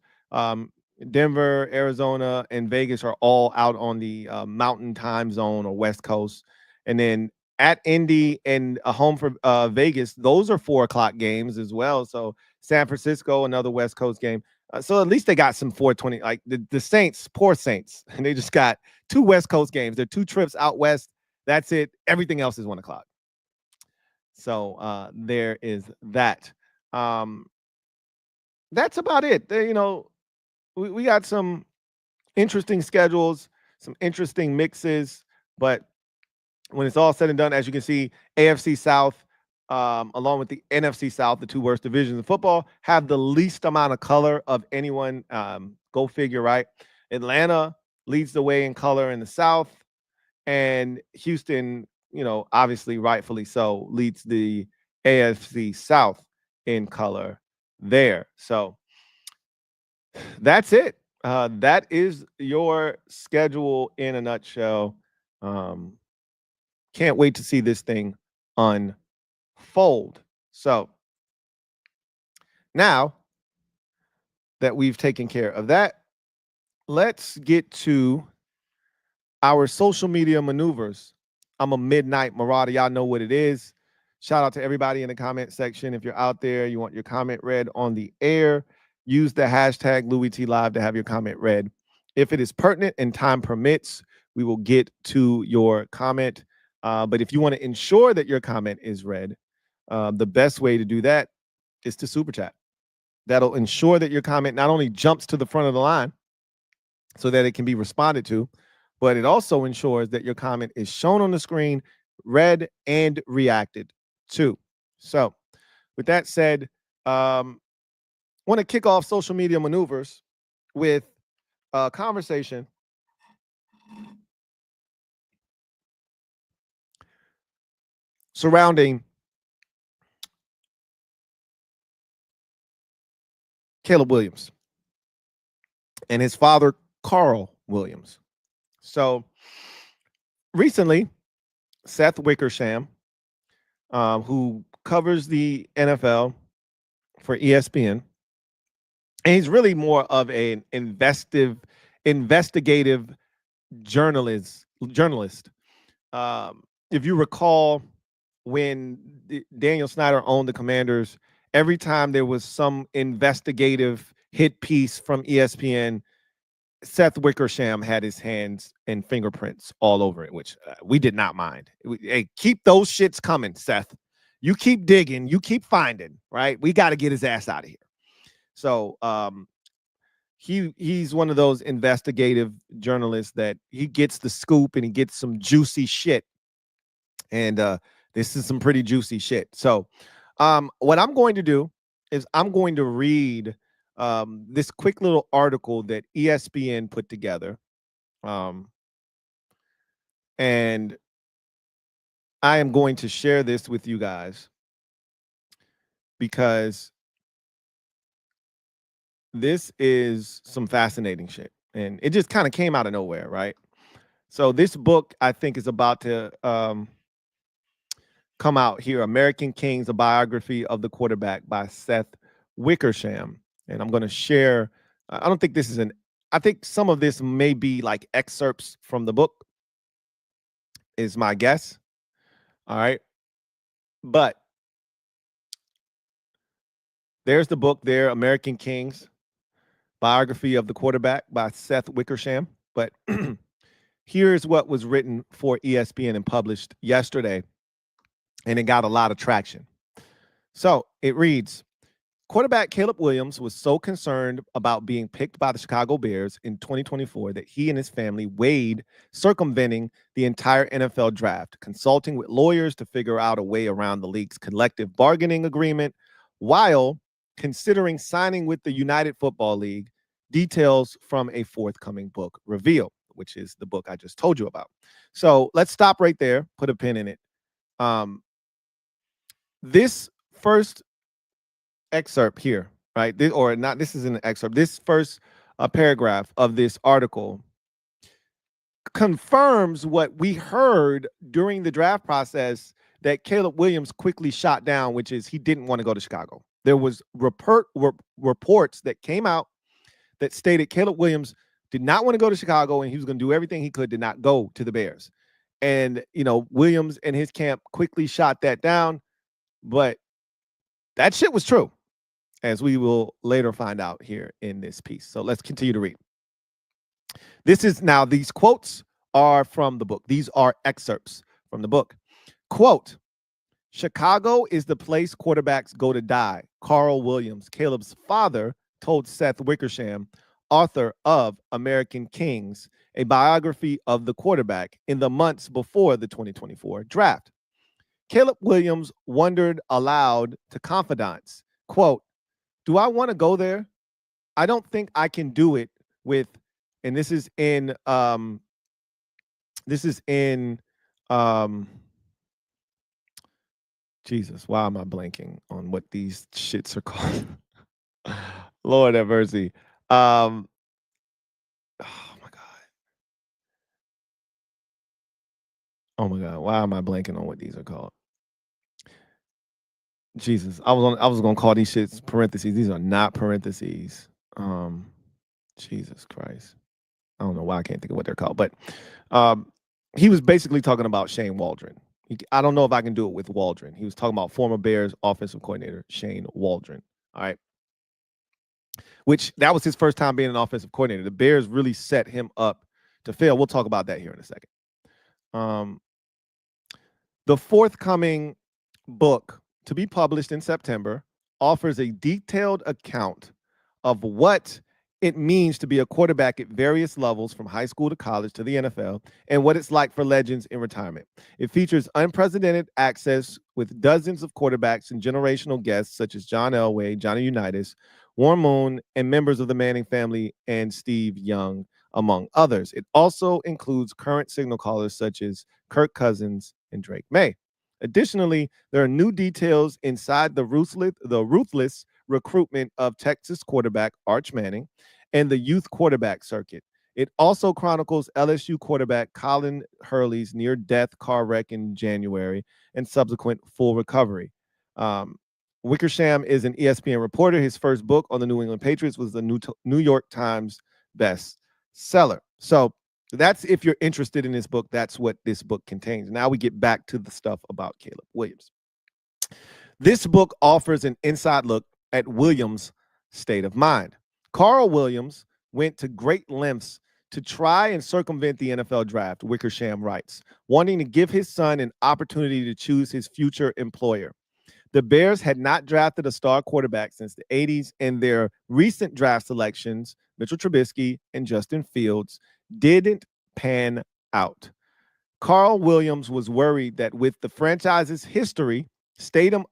Denver, Arizona, and Vegas are all out on the Mountain Time Zone or West Coast. And then at Indy and a home for Vegas, those are 4 o'clock games as well. So San Francisco, another West Coast game. So at least they got some 4:20. Like the Saints, poor Saints, and they just got 2 West Coast games. They're 2 trips out west. That's it. Everything else is 1 o'clock. So there is that. That's about it. We got some interesting schedules, some interesting mixes, but when it's all said and done, as you can see, AFC South, along with the NFC South, the 2 worst divisions in football, have the least amount of color of anyone. Go figure, right? Atlanta leads the way in color in the South, and Houston, obviously rightfully so, leads the AFC South in color there. So that's it. That is your schedule in a nutshell. Can't wait to see this thing unfold. So now that we've taken care of that, let's get to our social media maneuvers. I'm a midnight marauder. Y'all know what it is. Shout out to everybody in the comment section. If you're out there, you want your comment read on the air, use the hashtag LouieTLive to have your comment read. If it is pertinent and time permits, we will get to your comment. But if you want to ensure that your comment is read, the best way to do that is to super chat. That'll ensure that your comment not only jumps to the front of the line so that it can be responded to, but it also ensures that your comment is shown on the screen, read, and reacted to. So with that said, want to kick off social media maneuvers with a conversation surrounding Caleb Williams and his father, Carl Williams. So recently, Seth Wickersham, who covers the NFL for ESPN, and he's really more of an investigative journalist. If you recall, when Daniel Snyder owned the Commanders, every time there was some investigative hit piece from ESPN, Seth Wickersham had his hands and fingerprints all over it, which we did not mind. Hey, keep those shits coming, Seth. You keep digging, you keep finding, right? We got to get his ass out of here. So he's one of those investigative journalists that he gets the scoop and he gets some juicy shit. And this is some pretty juicy shit. So what I'm going to do is I'm going to read this quick little article that ESPN put together. And I am going to share this with you guys because this is some fascinating shit. And it just kind of came out of nowhere, right? So this book, I think, is about to come out here. American Kings, a biography of the quarterback by Seth Wickersham. And I'm going to share. I don't think this is I think some of this may be like excerpts from the book, is my guess. All right. But there's the book there, American Kings, biography of the quarterback by Seth Wickersham. But here's what was written for ESPN and published yesterday, and it got a lot of traction. So it reads, quarterback Caleb Williams was so concerned about being picked by the Chicago Bears in 2024 that he and his family weighed circumventing the entire NFL draft, consulting with lawyers to figure out a way around the league's collective bargaining agreement while considering signing with the United Football League. Details from a forthcoming book reveal, which is the book I just told you about. So let's stop right there, put a pin in it. This first excerpt here, right? This isn't an excerpt. This first paragraph of this article confirms what we heard during the draft process that Caleb Williams quickly shot down, which is he didn't want to go to Chicago. There was reports that came out that stated Caleb Williams did not want to go to Chicago and he was going to do everything he could to not go to the Bears. And, Williams and his camp quickly shot that down, but that shit was true, as we will later find out here in this piece. So let's continue to read. These quotes are from the book. These are excerpts from the book. Quote, Chicago is the place quarterbacks go to die. Carl Williams, Caleb's father, told Seth Wickersham, author of American Kings, a biography of the quarterback, in the months before the 2024 draft. Caleb Williams wondered aloud to confidants, quote, do I want to go there? I don't think I can do it with, and this is in Jesus, why am I blanking on what these shits are called? Lord have mercy. Oh my God. Oh my God. Why am I blanking on what these are called? Jesus. I was gonna call these shits parentheses. These are not parentheses. Jesus Christ. I don't know why I can't think of what they're called, but he was basically talking about Shane Waldron. I don't know if I can do it with Waldron. He was talking about former Bears offensive coordinator Shane Waldron. All right. Which that was his first time being an offensive coordinator. The Bears really set him up to fail. We'll talk about that here in a second. The forthcoming book, to be published in September, offers a detailed account of what it means to be a quarterback at various levels from high school to college to the NFL and what it's like for legends in retirement. It features unprecedented access with dozens of quarterbacks and generational guests such as John Elway, Johnny Unitas, Warren Moon, and members of the Manning family and Steve Young, among others. It also includes current signal callers such as Kirk Cousins and Drake May. Additionally, there are new details inside the ruthless recruitment of Texas quarterback Arch Manning and the youth quarterback circuit. It also chronicles LSU quarterback Colin Hurley's near-death car wreck in January and subsequent full recovery. Wickersham is an ESPN reporter. His first book on the New England Patriots was the New York Times bestseller. So that's, if you're interested in this book, that's what this book contains. Now we get back to the stuff about Caleb Williams. This book offers an inside look at Williams' state of mind. Carl Williams went to great lengths to try and circumvent the NFL draft, Wickersham writes, wanting to give his son an opportunity to choose his future employer. The Bears had not drafted a star quarterback since the 80s, and their recent draft selections, Mitchell Trubisky and Justin Fields, didn't pan out. Carl Williams was worried that with the franchise's history, stadium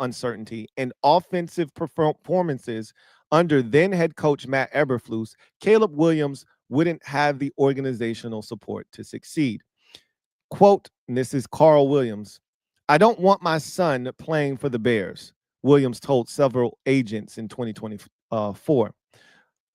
uncertainty, and offensive performances under then head coach Matt Eberflus, Caleb Williams wouldn't have the organizational support to succeed. Quote, and this is Carl Williams, I don't want my son playing for the Bears, Williams told several agents in 2024.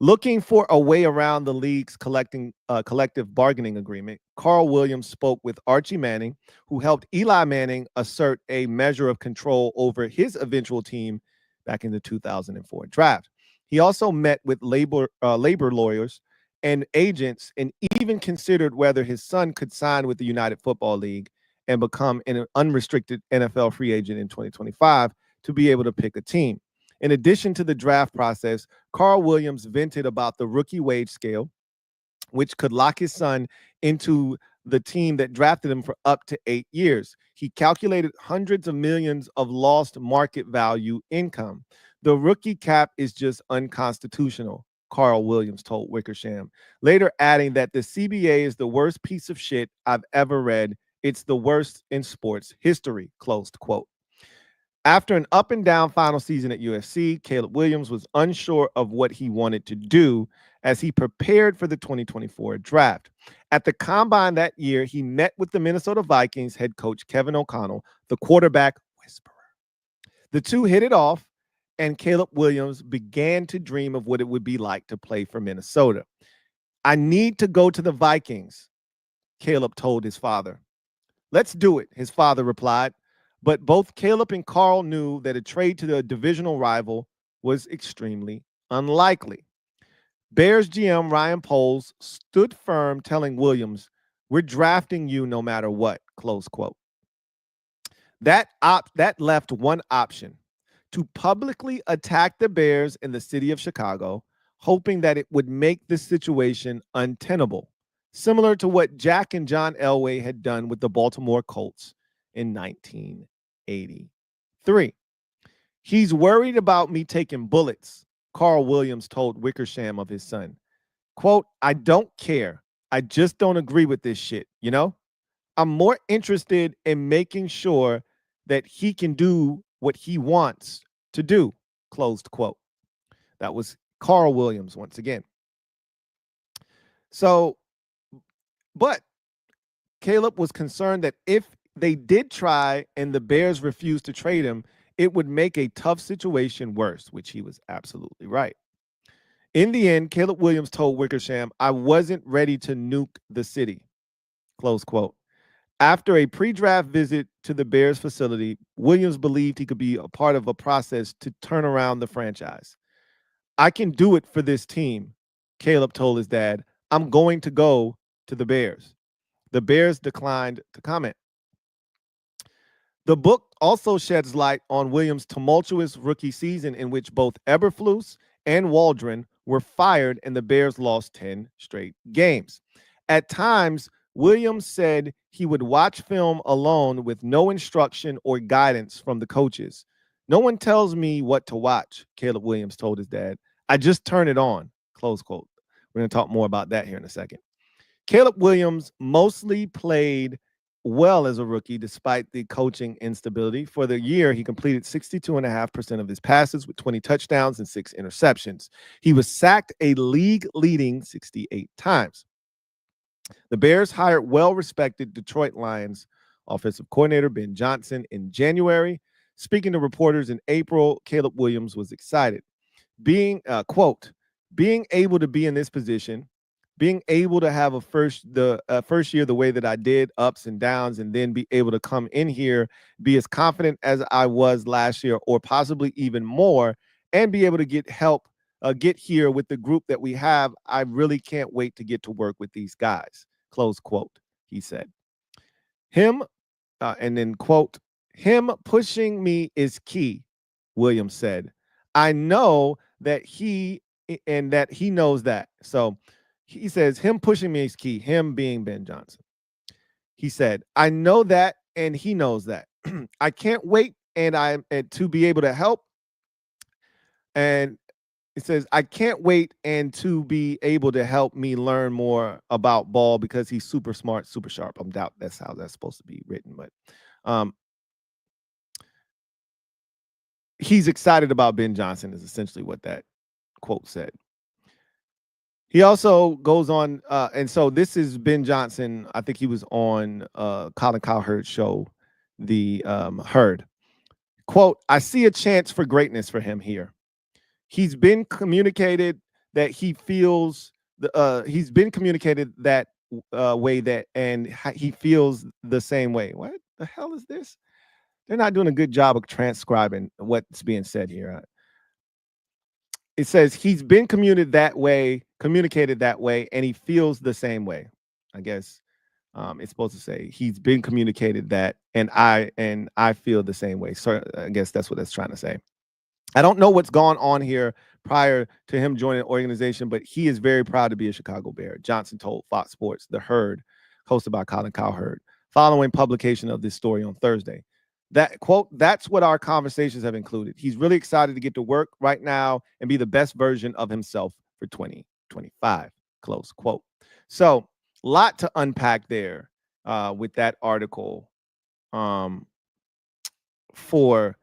Looking for a way around the league's collective bargaining agreement, Carl Williams spoke with Archie Manning, who helped Eli Manning assert a measure of control over his eventual team back in the 2004 draft. He also met with labor lawyers and agents and even considered whether his son could sign with the United Football League and become an unrestricted NFL free agent in 2025 to be able to pick a team. In addition to the draft process, Carl Williams vented about the rookie wage scale, which could lock his son into the team that drafted him for up to 8 years. He calculated hundreds of millions of lost market value income. The rookie cap is just unconstitutional, Carl Williams told Wickersham, later adding that the CBA is the worst piece of shit I've ever read. It's the worst in sports history, closed quote. After an up and down final season at USC, Caleb Williams was unsure of what he wanted to do as he prepared for the 2024 draft. At the combine that year, he met with the Minnesota Vikings head coach Kevin O'Connell, the quarterback whisperer. The two hit it off, and Caleb Williams began to dream of what it would be like to play for Minnesota. I need to go to the Vikings, Caleb told his father. Let's do it, his father replied. But both Caleb and Carl knew that a trade to the divisional rival was extremely unlikely. Bears GM Ryan Poles stood firm, telling Williams, "We're drafting you no matter what," close quote. That left one option: to publicly attack the Bears in the city of Chicago, hoping that it would make the situation untenable, similar to what Jack and John Elway had done with the Baltimore Colts in 1983. He's worried about me taking bullets, Carl Williams told Wickersham of his son. Quote, I don't care. I just don't agree with this shit, you know? I'm more interested in making sure that he can do what he wants to do, closed quote. That was Carl Williams once again. So, but Caleb was concerned that if they did try and the Bears refused to trade him, it would make a tough situation worse, which he was absolutely right. In the end, Caleb Williams told Wickersham, I wasn't ready to nuke the city, close quote. After a pre-draft visit to the Bears facility, Williams believed he could be a part of a process to turn around the franchise. I can do it for this team, Caleb told his dad. I'm going to go to the Bears. The Bears declined to comment. The book also sheds light on Williams' tumultuous rookie season in which both Eberflus and Waldron were fired and the Bears lost 10 straight games. At times, Williams said he would watch film alone with no instruction or guidance from the coaches. No one tells me what to watch, Caleb Williams told his dad. I just turn it on, close quote. We're going to talk more about that here in a second. Caleb Williams mostly played well as a rookie despite the coaching instability. For the year, he completed 62.5% of his passes with 20 touchdowns and 6 interceptions. He was sacked a league-leading 68 times. The Bears hired well-respected Detroit Lions offensive coordinator Ben Johnson in January. Speaking to reporters in April, Caleb Williams was excited. Being, quote, being able to be in this position, being able to have a first year the way that I did, ups and downs, and then be able to come in here, be as confident as I was last year, or possibly even more, and be able to get help, get here with the group that we have. I really can't wait to get to work with these guys, close quote, he said. And then quote, him pushing me is key, Williams said. I know that he knows that. So he says him pushing me is key, him being Ben Johnson. He said, I know that, and he knows that. I can't wait to be able to help. And it says, I can't wait and to be able to help me learn more about ball because he's super smart, super sharp. I'm doubt that's how that's supposed to be written, but he's excited about Ben Johnson is essentially what that quote said. He also goes on, and so this is Ben Johnson. I think he was on Colin Cowherd's show, The Herd. Quote, I see a chance for greatness for him here. He's been communicated that he feels he's been communicated that way, that and he feels the same way. What the hell is this? They're not doing a good job of transcribing what's being said here. It says he's been communicated that way, and he feels the same way. I guess it's supposed to say he's been communicated that, and I feel the same way. So I guess that's what that's trying to say. I don't know what's gone on here prior to him joining the organization, but he is very proud to be a Chicago Bear, Johnson told Fox Sports, The Herd, hosted by Colin Cowherd, following publication of this story on Thursday. That quote, that's what our conversations have included. He's really excited to get to work right now and be the best version of himself for 2025, close quote. So a lot to unpack there with that article for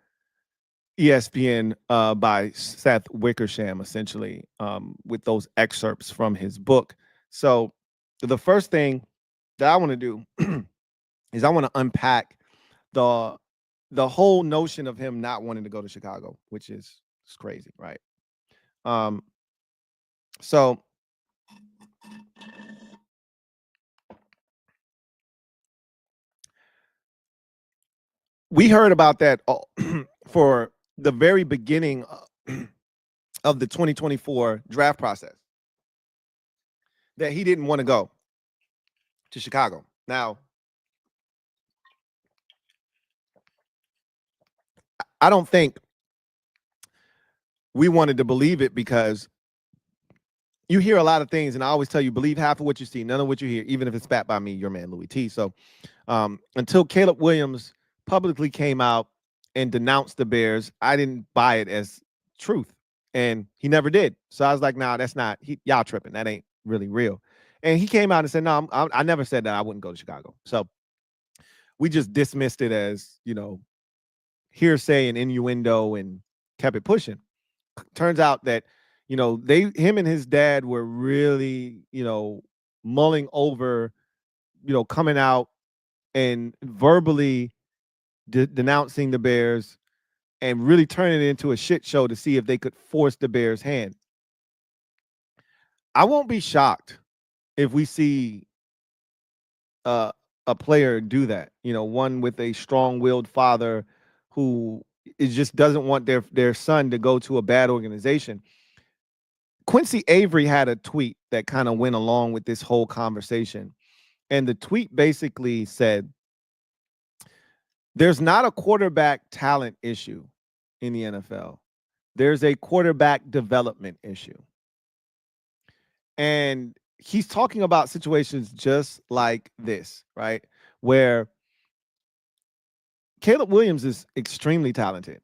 ESPN by Seth Wickersham, essentially, with those excerpts from his book. So the first thing that I want to do is I want to unpack the whole notion of him not wanting to go to Chicago, which is crazy, right? So we heard about that for the very beginning of the 2024 draft process, that he didn't want to go to Chicago. Now, I don't think we wanted to believe it, because you hear a lot of things, and I always tell you, believe half of what you see, none of what you hear, even if it's spat by me, your man Louie T. So until Caleb Williams publicly came out and denounced the Bears, I didn't buy it as truth, and he never did. So I was like, nah, that's not, y'all tripping. That ain't really real. And he came out and said, no, I never said that I wouldn't go to Chicago. So we just dismissed it as, hearsay and innuendo and kept it pushing. Turns out that, him and his dad were really, mulling over, coming out and verbally denouncing the Bears and really turning it into a shit show to see if they could force the Bears' hand. I won't be shocked if we see a player do that, one with a strong-willed father who just doesn't want their son to go to a bad organization. Quincy Avery had a tweet that kind of went along with this whole conversation. And the tweet basically said, there's not a quarterback talent issue in the NFL. There's a quarterback development issue. And he's talking about situations just like this, right? Where Caleb Williams is extremely talented.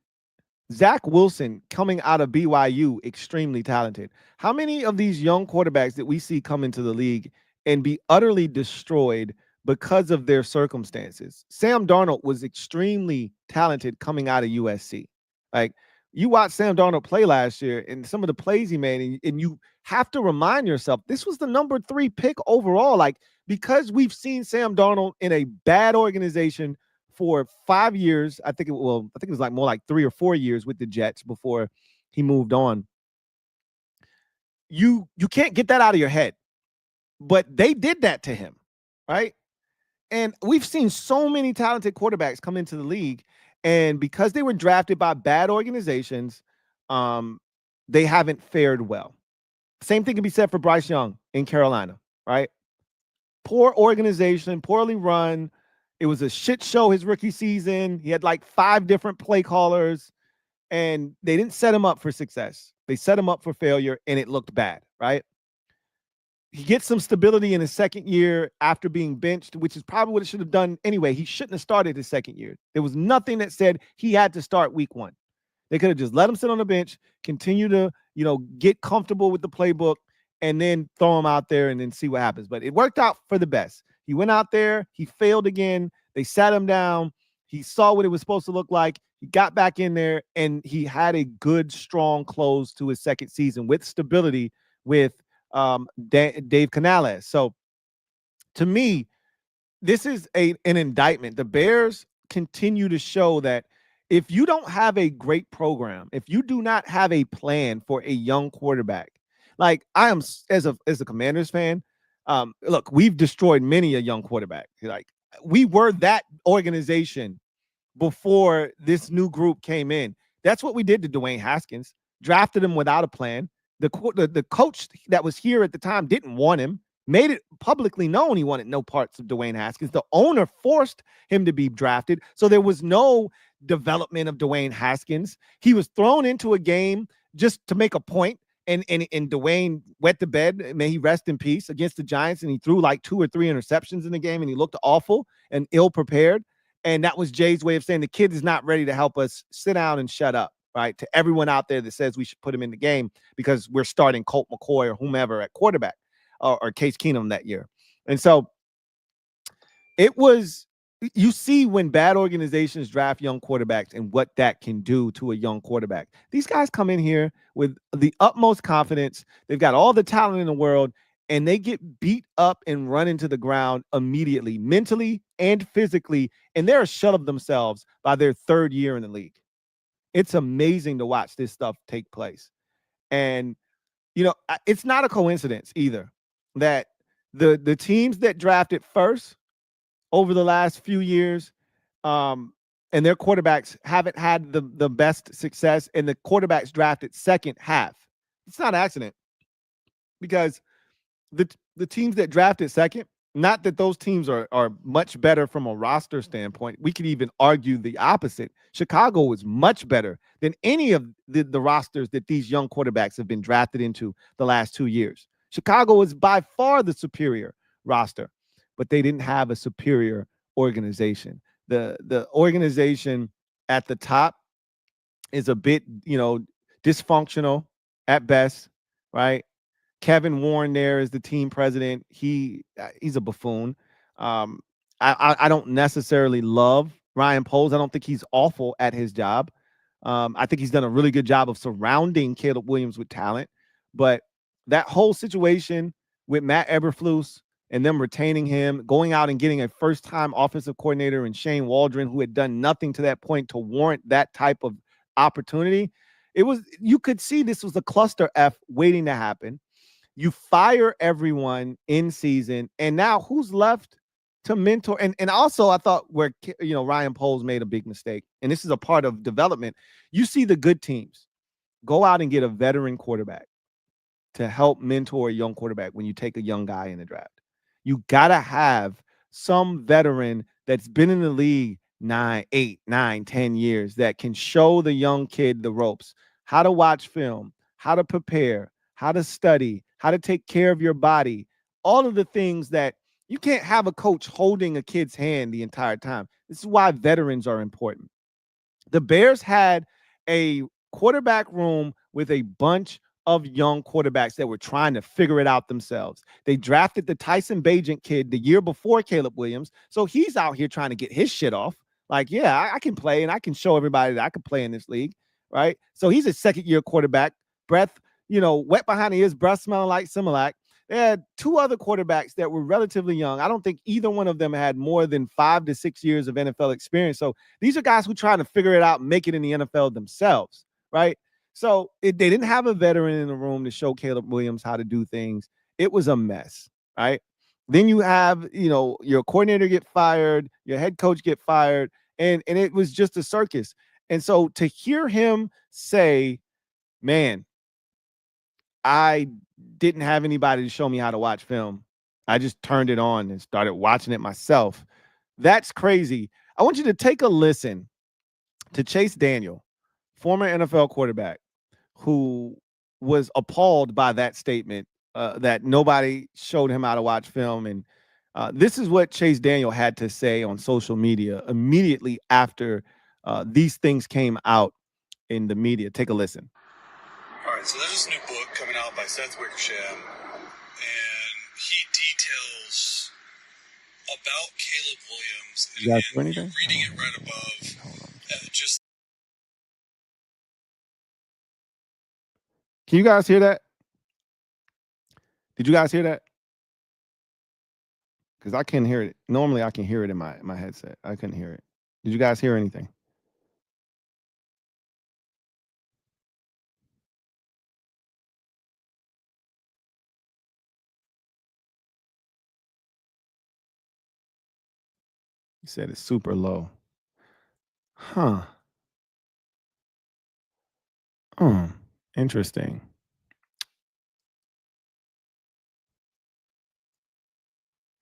Zach Wilson, coming out of BYU, extremely talented. How many of these young quarterbacks that we see come into the league and be utterly destroyed because of their circumstances? Sam Darnold was extremely talented coming out of USC. Like, you watched Sam Darnold play last year and some of the plays he made, and you have to remind yourself, this was the number 3 pick overall. Like, because we've seen Sam Darnold in a bad organization for 5 years, I think it was like more like 3 or 4 years with the Jets before he moved on. You can't get that out of your head, but they did that to him, right? And we've seen so many talented quarterbacks come into the league, and because they were drafted by bad organizations, they haven't fared well. Same thing can be said for Bryce Young in Carolina, right? Poor organization, poorly run. It was a shit show his rookie season. He had like 5 different play callers, and they didn't set him up for success. They set him up for failure, and it looked bad, right? He gets some stability in his second year after being benched, which is probably what it should have done anyway. He shouldn't have started his second year. There was nothing that said he had to start week 1. They could have just let him sit on the bench, continue to, get comfortable with the playbook, and then throw him out there and then see what happens. But it worked out for the best. He went out there. He failed again. They sat him down. He saw what it was supposed to look like. He got back in there, and he had a good, strong close to his second season with stability with Dave Canales. So to me, this is an indictment. The Bears continue to show that if you don't have a great program, if you do not have a plan for a young quarterback, Like I am as a Commanders fan. Look, we've destroyed many a young quarterback. Like we were that organization before this new group came in. That's what we did to Dwayne Haskins. Drafted him without a plan. The coach that was here at the time didn't want him. Made it publicly known he wanted no parts of Dwayne Haskins. The owner forced him to be drafted. So there was no development of Dwayne Haskins. He was thrown into a game just to make a point. And Dwayne wet the bed. May he rest in peace against the Giants. And he threw like 2 or 3 interceptions in the game. And he looked awful and ill prepared. And that was Jay's way of saying the kid is not ready to help us. Sit down and shut up, right? To everyone out there that says we should put him in the game because we're starting Colt McCoy or whomever at quarterback or Case Keenum that year. And so it was, you see when bad organizations draft young quarterbacks and what that can do to a young quarterback. These guys come in here with the utmost confidence. They've got all the talent in the world, and they get beat up and run into the ground immediately, mentally and physically, and they're a shell of themselves by their 3rd year in the league. It's amazing to watch this stuff take place. And, you know, it's not a coincidence either that the teams that drafted first over the last few years, and their quarterbacks haven't had the best success, and the quarterbacks drafted second have. It's not an accident because the teams that drafted second, not that those teams are much better from a roster standpoint. We could even argue the opposite. Chicago was much better than any of the rosters that these young quarterbacks have been drafted into the last 2 years. Chicago was by far the superior roster, but they didn't have a superior organization. The organization at the top is a bit, dysfunctional at best, right? Kevin Warren there is the team president. He's a buffoon. I don't necessarily love Ryan Poles. I don't think he's awful at his job. I think he's done a really good job of surrounding Caleb Williams with talent. But that whole situation with Matt Eberflus and them retaining him, going out and getting a first-time offensive coordinator in Shane Waldron, who had done nothing to that point to warrant that type of opportunity, you could see this was a cluster F waiting to happen. You fire everyone in season, and now who's left to mentor? And also, I thought where Ryan Poles made a big mistake, and this is a part of development. You see the good teams go out and get a veteran quarterback to help mentor a young quarterback when you take a young guy in the draft. You gotta have some veteran that's been in the league 9, 8, 9, 10 years that can show the young kid the ropes, how to watch film, how to prepare, how to study, how to take care of your body, all of the things that you can't have a coach holding a kid's hand the entire time. This is why veterans are important. The Bears had a quarterback room with a bunch of young quarterbacks that were trying to figure it out themselves. They drafted the Tyson Bagent kid the year before Caleb Williams. So he's out here trying to get his shit off. Like, yeah, I can play and I can show everybody that I can play in this league, right? So he's a second-year quarterback. Breath, wet behind the ears, breath smelling like Similac. They had 2 other quarterbacks that were relatively young. I don't think either one of them had more than 5 to 6 years of NFL experience. So these are guys who trying to figure it out and make it in the NFL themselves, right? So they didn't have a veteran in the room to show Caleb Williams how to do things. It was a mess, right? Then you have, your coordinator get fired, your head coach get fired, and it was just a circus. And so to hear him say, man, I didn't have anybody to show me how to watch film. I just turned it on and started watching it myself. That's crazy. I want you to take a listen to Chase Daniel, former NFL quarterback, who was appalled by that statement that nobody showed him how to watch film. And this is what Chase Daniel had to say on social media immediately after these things came out in the media. Take a listen. All right, so there's this new book coming out by Seth Wickersham, and he details about Caleb Williams. And you're reading it right above. Just Can you guys hear that? Did you guys hear that? Because I couldn't hear it. Normally, I can hear it in my headset. I couldn't hear it. Did you guys hear anything? You said it's super low. Huh. Interesting.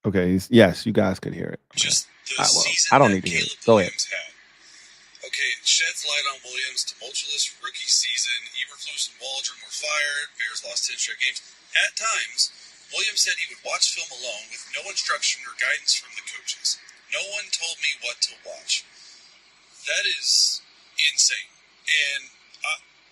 Okay. Yes, you guys could hear it. Okay. Just the season I don't that need to hear it. Caleb Go ahead. Williams had. Okay, it sheds light on Williams' tumultuous rookie season. Eberflus and Waldron were fired. Bears lost 10 straight games. At times, Williams said he would watch film alone with no instruction or guidance from the coaches. No one told me what to watch. That is insane. And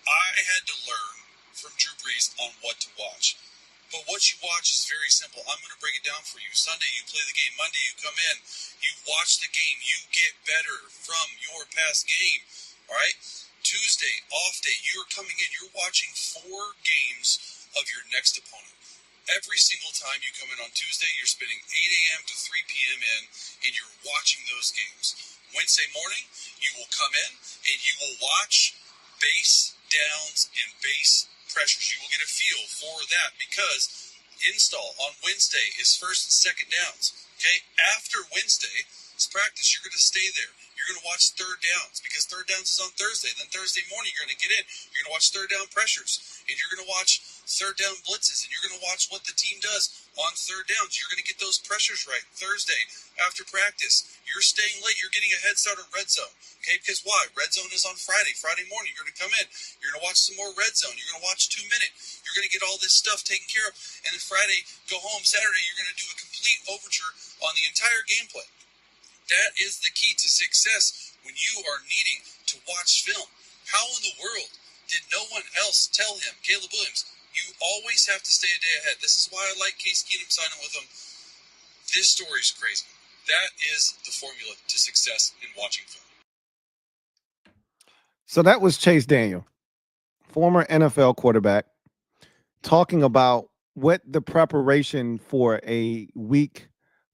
I had to learn from Drew Brees on what to watch. But what you watch is very simple. I'm going to break it down for you. Sunday, you play the game. Monday, you come in. You watch the game. You get better from your past game. All right? Tuesday, off day. You're coming in. You're watching 4 games of your next opponent. Every single time you come in on Tuesday, you're spending 8 a.m. to 3 p.m. and you're watching those games. Wednesday morning, you will come in, and you will watch base downs and base pressures. You will get a feel for that because install on Wednesday is first and second downs. Okay, after Wednesday's practice, you're going to stay there. You're going to watch third downs because third downs is on Thursday. Then Thursday morning, you're going to get in. You're going to watch third down pressures, and you're going to watch third down blitzes, and you're going to watch what the team does on third downs. You're going to get those pressures right Thursday after practice. You're staying late. You're getting a head start on red zone. Okay, because why? Red zone is on Friday. Friday morning, you're going to come in. You're going to watch some more red zone. You're going to watch 2 minute. You're going to get all this stuff taken care of. And then Friday, go home. Saturday, you're going to do a complete overture on the entire gameplay. That is the key to success when you are needing to watch film. How in the world did no one else tell him, Caleb Williams, you always have to stay a day ahead? This is why I like Case Keenum signing with him. This story is crazy. That is the formula to success in watching film. So that was Chase Daniel, former NFL quarterback, talking about what the preparation for a week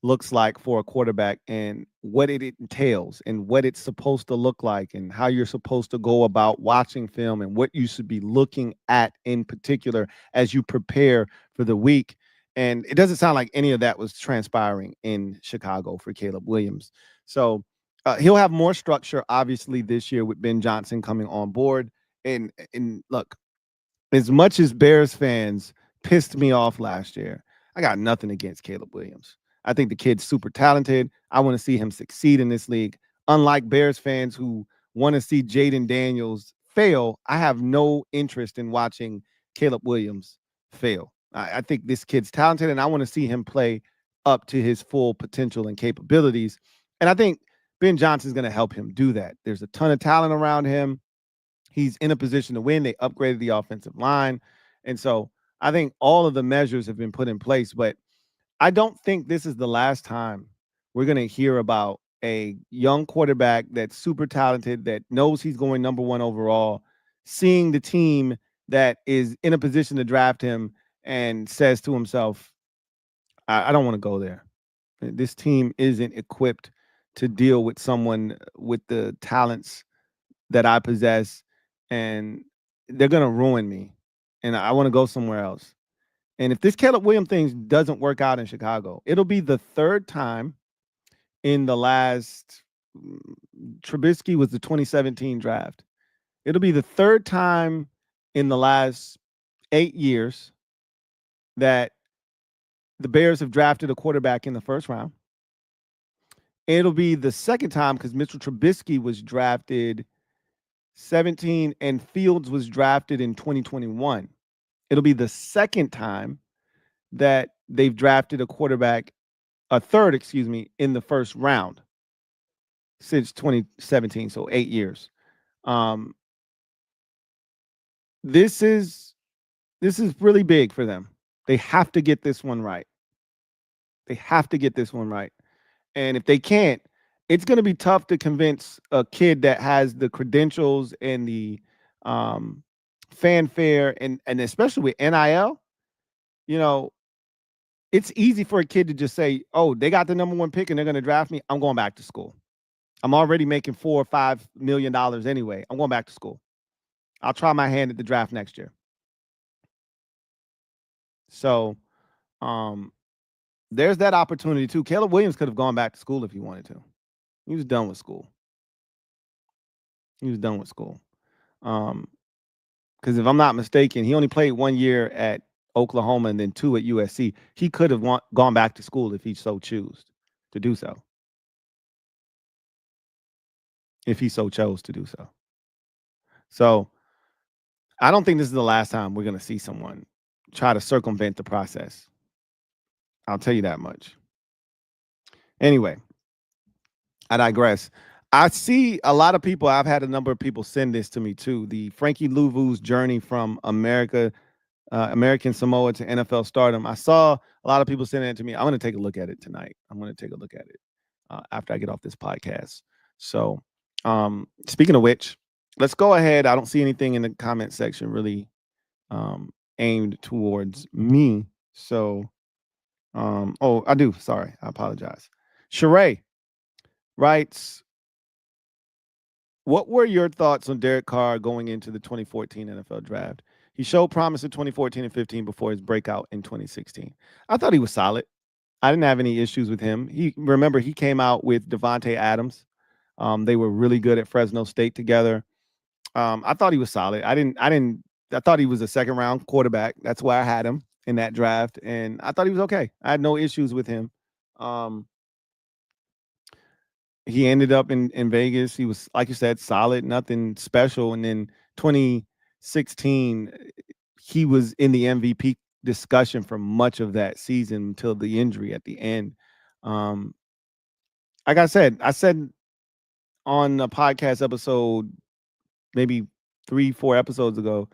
looks like for a quarterback and what it entails and what it's supposed to look like and how you're supposed to go about watching film and what you should be looking at in particular as you prepare for the week. And it doesn't sound like any of that was transpiring in Chicago for Caleb Williams. So he'll have more structure, obviously, this year with Ben Johnson coming on board. And look, as much as Bears fans pissed me off last year, I got nothing against Caleb Williams. I think the kid's super talented. I want to see him succeed in this league. Unlike Bears fans who want to see Jaden Daniels fail, I have no interest in watching Caleb Williams fail. I think this kid's talented, and I want to see him play up to his full potential and capabilities. And I think Ben Johnson's going to help him do that. There's a ton of talent around him. He's in a position to win. They upgraded the offensive line. And so I think all of the measures have been put in place, but I don't think this is the last time we're going to hear about a young quarterback that's super talented, that knows he's going number 1 overall, seeing the team that is in a position to draft him and says to himself, I don't want to go there. This team isn't equipped to deal with someone with the talents that I possess, and they're going to ruin me, and I want to go somewhere else. And if this Caleb Williams thing doesn't work out in Chicago, it'll be the 3rd time in the last Trubisky was the 2017 draft. It'll be the 3rd time in the last 8 years that the Bears have drafted a quarterback in the 1st round. It'll be the 2nd time because Mitchell Trubisky was drafted 17 and Fields was drafted in 2021. It'll be the 2nd time that they've drafted a quarterback, a 3rd, in the 1st round since 2017, so 8 years. This is really big for them. They have to get this one right. They have to get this one right. And if they can't, it's going to be tough to convince a kid that has the credentials and the fanfare and especially with NIL, it's easy for a kid to just say, oh, they got the number 1 pick and they're going to draft me. I'm going back to school. I'm already making $4 or $5 million anyway. I'm going back to school. I'll try my hand at the draft next year. So there's that opportunity too. Caleb Williams could have gone back to school if he wanted to. He was done with school. He was done with school. Because if I'm not mistaken, he only played 1 year at Oklahoma and then 2 at USC. He could have gone back to school if he so chose to do so. If he so chose to do so. So I don't think this is the last time we're going to see someone try to circumvent the process. I'll tell you that much. Anyway, I digress. I see a lot of people. I've had a number of people send this to me too. The Frankie Louvu's journey from American Samoa to NFL stardom. I saw a lot of people sending it to me. I'm going to take a look at it tonight. I'm going to take a look at it after I get off this podcast. So, speaking of which, let's go ahead. I don't see anything in the comment section really aimed towards me. So, oh, I do. Sorry. I apologize. Sheree writes, what were your thoughts on Derek Carr going into the 2014 NFL draft? He showed promise in 2014 and 15 before his breakout in 2016. I thought he was solid. I didn't have any issues with him. He came out with Devontae Adams. They were really good at Fresno State together. I thought he was solid. I thought he was a second round quarterback. That's why I had him in that draft. And I thought he was okay. I had no issues with him. He ended up in Vegas. He was, like you said, solid, nothing special. And then 2016, he was in the MVP discussion for much of that season until the injury at the end. Like I said on a podcast episode, maybe 3-4 episodes ago,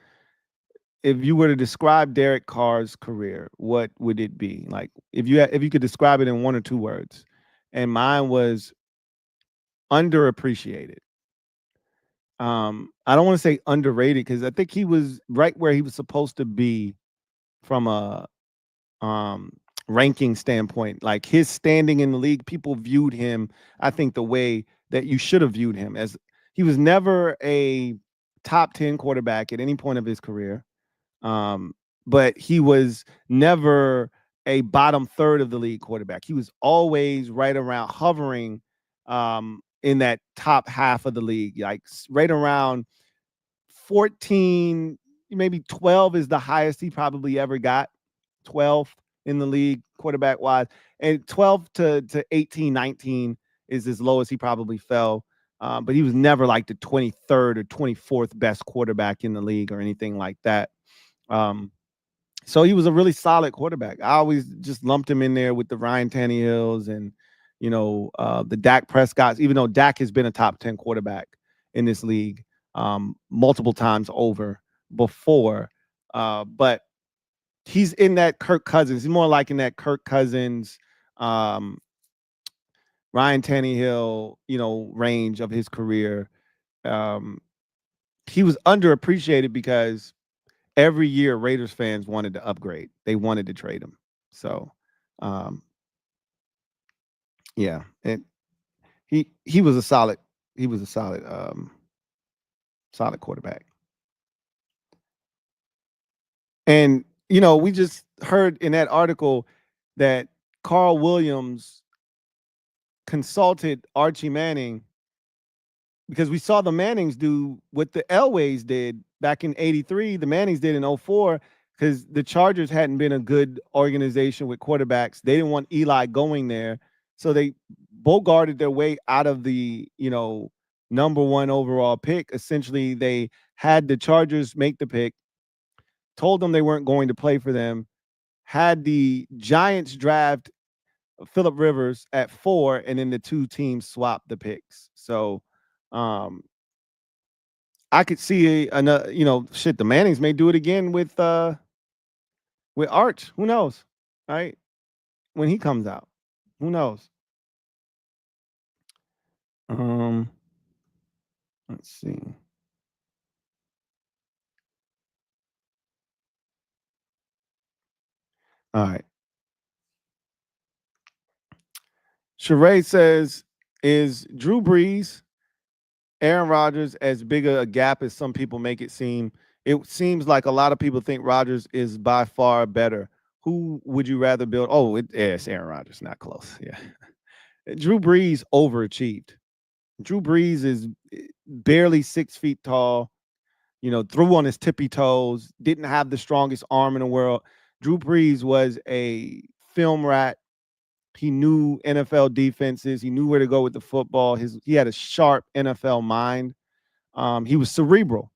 if you were to describe Derek Carr's career, what would it be? Like if you could describe it in 1 or 2 words. And mine was underappreciated. I don't want to say underrated because I think he was right where he was supposed to be from a ranking standpoint. Like his standing in the league, people viewed him, I think, the way that you should have viewed him. As he was never a top 10 quarterback at any point of his career. But he was never a bottom third of the league quarterback. He was always right around hovering in that top half of the league, like right around 14, maybe 12 is the highest he probably ever got. 12 in the league quarterback wise, and 12 to 18, 19 is as low as he probably fell. But he was never like the 23rd or 24th best quarterback in the league or anything like that. So he was a really solid quarterback. I always just lumped him in there with the Ryan Tannehills and, the Dak Prescotts, even though Dak has been a top 10 quarterback in this league multiple times over before. But he's in that Kirk Cousins. He's more like in that Kirk Cousins, Ryan Tannehill, range of his career. He was underappreciated because every year Raiders fans wanted to upgrade. They wanted to trade him. So, yeah, he was a solid solid quarterback. And we just heard in that article that Carl Williams consulted Archie Manning because we saw the Mannings do what the Elways did back in '83. The Mannings did in '04 because the Chargers hadn't been a good organization with quarterbacks. They didn't want Eli going there. So they bogarted their way out of the, number 1 overall pick. Essentially, they had the Chargers make the pick, told them they weren't going to play for them, had the Giants draft Phillip Rivers at 4, and then the 2 teams swap the picks. So I could see another, the Mannings may do it again with Arch. Who knows? Right? When he comes out. Who knows? Let's see. All right. Sheree says, is Drew Brees, Aaron Rodgers as big a gap as some people make it seem? It seems like a lot of people think Rodgers is by far better. Who would you rather build? Oh, it's Aaron Rodgers, not close. Yeah. Drew Brees overachieved. Drew Brees is barely 6 feet tall, threw on his tippy toes, didn't have the strongest arm in the world. Drew Brees was a film rat. He knew NFL defenses. He knew where to go with the football. He had a sharp NFL mind. He was cerebral,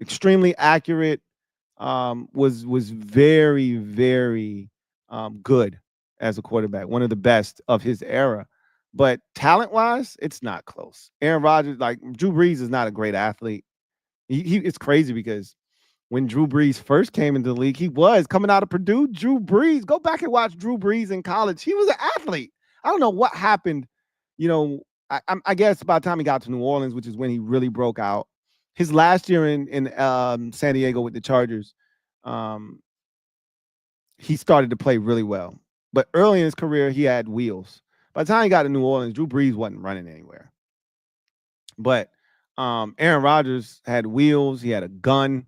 extremely accurate. Was very, very good as a quarterback, one of the best of his era. But talent-wise, it's not close. Aaron Rodgers, like Drew Brees, is not a great athlete. It's crazy because when Drew Brees first came into the league, he was coming out of Purdue. Drew Brees, go back and watch Drew Brees in college. He was an athlete. I don't know what happened. I guess by the time he got to New Orleans, which is when he really broke out, his last year in San Diego with the Chargers, he started to play really well. But early in his career, he had wheels. By the time he got to New Orleans, Drew Brees wasn't running anywhere. But Aaron Rodgers had wheels. He had a gun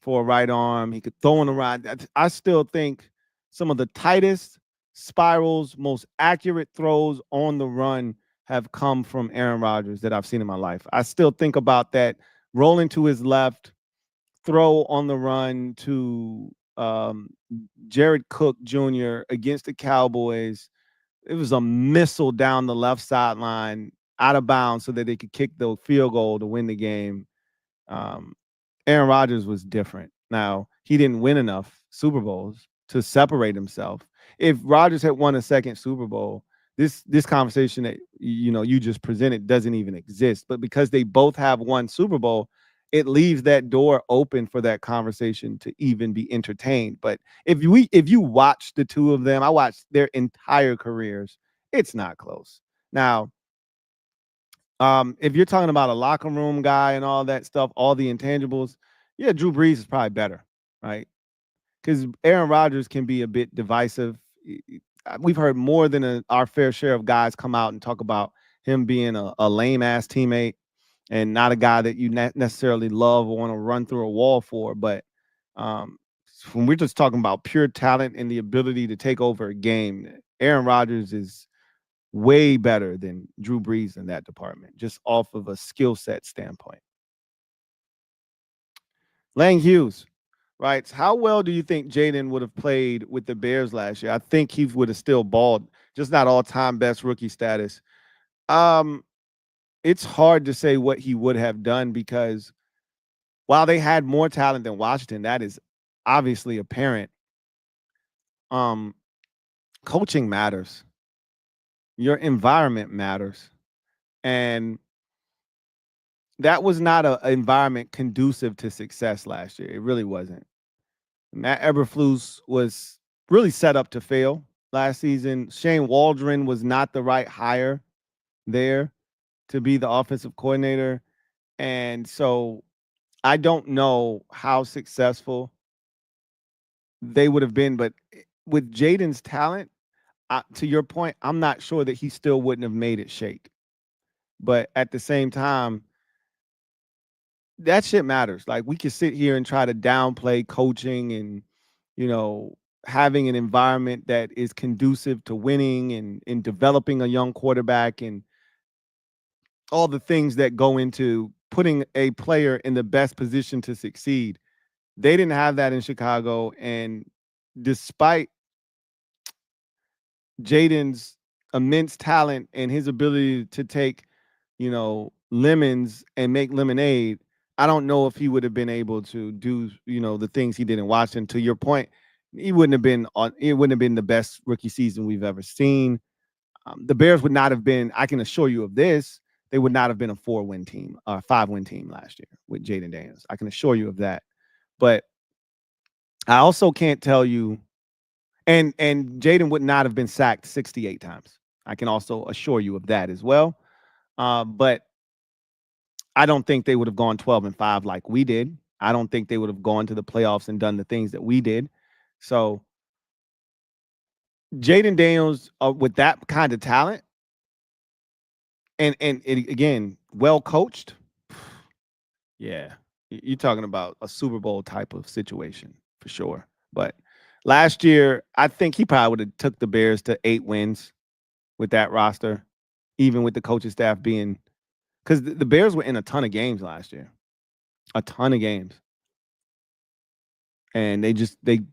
for a right arm. He could throw on the right. I still think some of the tightest spirals, most accurate throws on the run have come from Aaron Rodgers that I've seen in my life. I still think about that rolling to his left, throw on the run to Jared Cook Jr. against the Cowboys. It was a missile down the left sideline, out of bounds, so that they could kick the field goal to win the game. Aaron Rodgers was different. Now, he didn't win enough Super Bowls to separate himself. If Rodgers had won a second Super Bowl, this conversation that you just presented doesn't even exist. But because they both have one Super Bowl, it leaves that door open for that conversation to even be entertained. But if you watch the two of them, I watched their entire careers, it's not close. Now, if you're talking about a locker room guy and all that stuff, all the intangibles, yeah, Drew Brees is probably better, right? Because Aaron Rodgers can be a bit divisive. We've heard more than our fair share of guys come out and talk about him being a lame-ass teammate and not a guy that you necessarily love or want to run through a wall for. But when we're just talking about pure talent and the ability to take over a game, Aaron Rodgers is way better than Drew Brees in that department, just off of a skill set standpoint. Lang Hughes writes, how well do you think Jaden would have played with the Bears last year? I think he would have still balled, just not all-time best rookie status. It's hard to say what he would have done because while they had more talent than Washington, that is obviously apparent. Coaching matters. Your environment matters. And that was not an environment conducive to success last year. It really wasn't. Matt Eberflus was really set up to fail last season. Shane Waldron was not the right hire there to be the offensive coordinator. And so I don't know how successful they would have been. But with Jaden's talent, to your point, I'm not sure that he still wouldn't have made it shake. But at the same time, that shit matters. Like, we can sit here and try to downplay coaching and, having an environment that is conducive to winning and developing a young quarterback and all the things that go into putting a player in the best position to succeed. They didn't have that in Chicago. And despite Jaden's immense talent and his ability to take, lemons and make lemonade, I don't know if he would have been able to do, the things he did in Washington. To your point, it wouldn't have been the best rookie season we've ever seen. The Bears would not have been, I can assure you of this, they would not have been a 4-win team, 5-win team last year with Jaden Daniels. I can assure you of that. But I also can't tell you, and Jaden would not have been sacked 68 times. I can also assure you of that as well. But I don't think they would have gone 12-5 like we did. I don't think they would have gone to the playoffs and done the things that we did. So Jaden Daniels, with that kind of talent, and again, well coached, yeah, you're talking about a Super Bowl type of situation for sure. But last year, I think he probably would have took the Bears to 8 wins with that roster, even with the coaching staff being because the Bears were in a ton of games last year, a ton of games, and they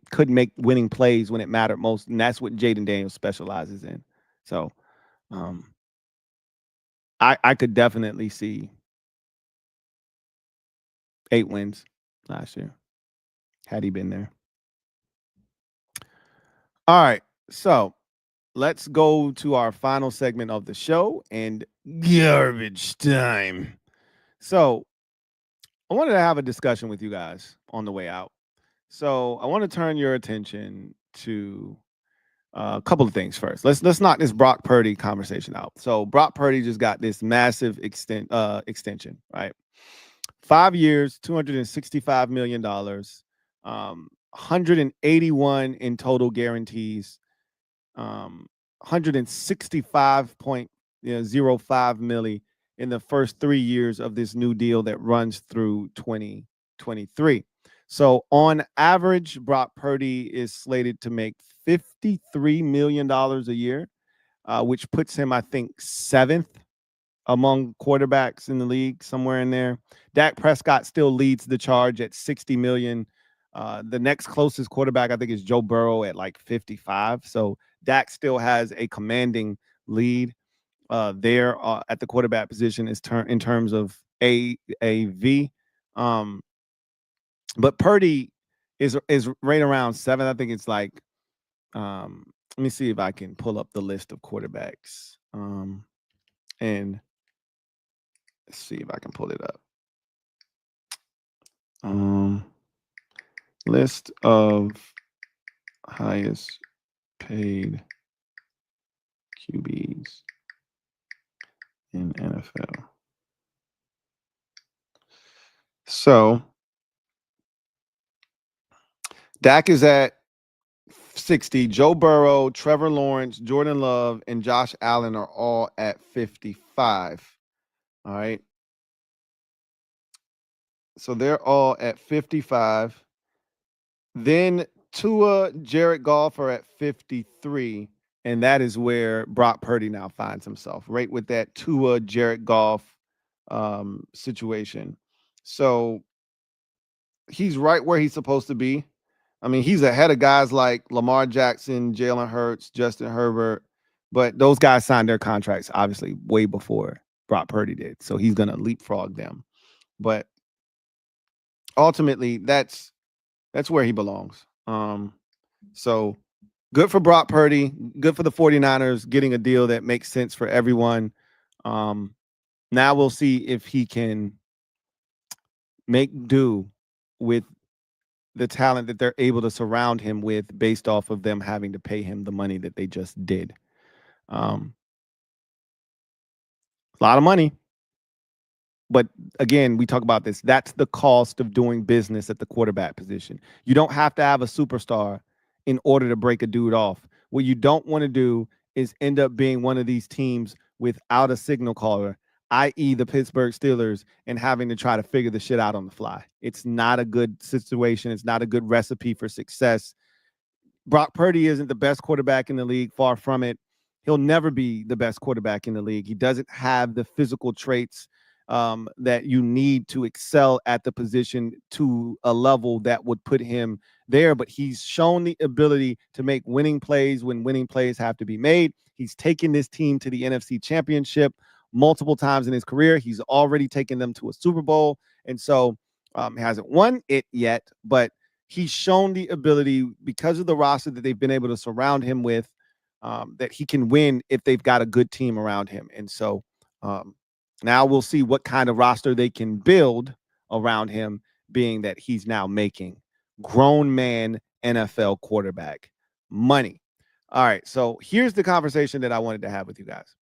couldn't make winning plays when it mattered most, and that's what Jaden Daniels specializes in. So, I could definitely see 8 wins last year had he been there. All right, so let's go to our final segment of the show and garbage time. So I wanted to have a discussion with you guys on the way out. So I want to turn your attention to a couple of things first. Let's knock this Brock Purdy conversation out. So Brock Purdy just got this massive extension, right? 5 years, $265 million, 181 in total guarantees, 165.05 milli in the first 3 years of this new deal that runs through 2023. So on average, Brock Purdy is slated to make $53 million a year, which puts him, I think, 7th among quarterbacks in the league, somewhere in there. Dak Prescott still leads the charge at $60 million. The next closest quarterback, I think, is Joe Burrow at like 55. So Dak still has a commanding lead there at the quarterback position in terms of AAV. But Purdy is right around 7. I think it's like, let me see if I can pull up the list of quarterbacks. And let's see if I can pull it up. List of highest paid QBs in NFL. So Dak is at 60. Joe Burrow, Trevor Lawrence, Jordan Love, and Josh Allen are all at 55. All right. So they're all at 55. Then Tua, Jared Goff are at 53. And that is where Brock Purdy now finds himself, right with that Tua, Jared Goff situation. So he's right where he's supposed to be. I mean, he's ahead of guys like Lamar Jackson, Jalen Hurts, Justin Herbert, but those guys signed their contracts obviously way before Brock Purdy did. So he's going to leapfrog them. But ultimately, that's where he belongs. So good for Brock Purdy, good for the 49ers getting a deal that makes sense for everyone. Now we'll see if he can make do with the talent that they're able to surround him with based off of them having to pay him the money that they just did. A lot of money. But again, we talk about this. That's the cost of doing business at the quarterback position. You don't have to have a superstar in order to break a dude off. What you don't want to do is end up being one of these teams without a signal caller, i.e. the Pittsburgh Steelers, and having to try to figure the shit out on the fly. It's not a good situation. It's not a good recipe for success. Brock Purdy isn't the best quarterback in the league, far from it. He'll never be the best quarterback in the league. He doesn't have the physical traits that you need to excel at the position to a level that would put him there. But he's shown the ability to make winning plays when winning plays have to be made. He's taken this team to the NFC Championship multiple times in his career. He's already taken them to a Super Bowl. And so he hasn't won it yet, but he's shown the ability, because of the roster that they've been able to surround him with, that he can win if they've got a good team around him. And so now we'll see what kind of roster they can build around him, being that he's now making grown man NFL quarterback money. All right, so here's the conversation that I wanted to have with you guys.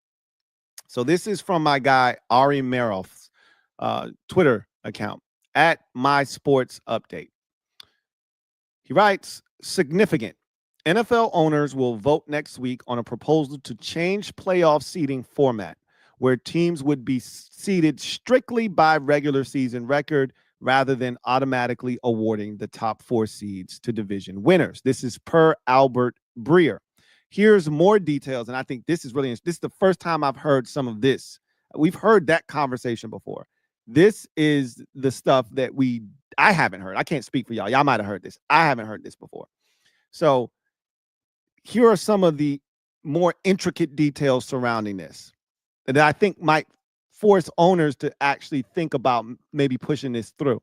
So this is from my guy, Ari Meroff's Twitter account, at My Sports Update. He writes, significant. NFL owners will vote next week on a proposal to change playoff seeding format, where teams would be seeded strictly by regular season record rather than automatically awarding the top 4 seeds to division winners. This is per Albert Breer. Here's more details, and I think this is really interesting. This is the first time I've heard some of this We've heard that conversation before. This is the stuff that I haven't heard. I can't speak for y'all. Y'all might have heard this. I haven't heard this before. So here are some of the more intricate details surrounding this that I think might force owners to actually think about maybe pushing this through.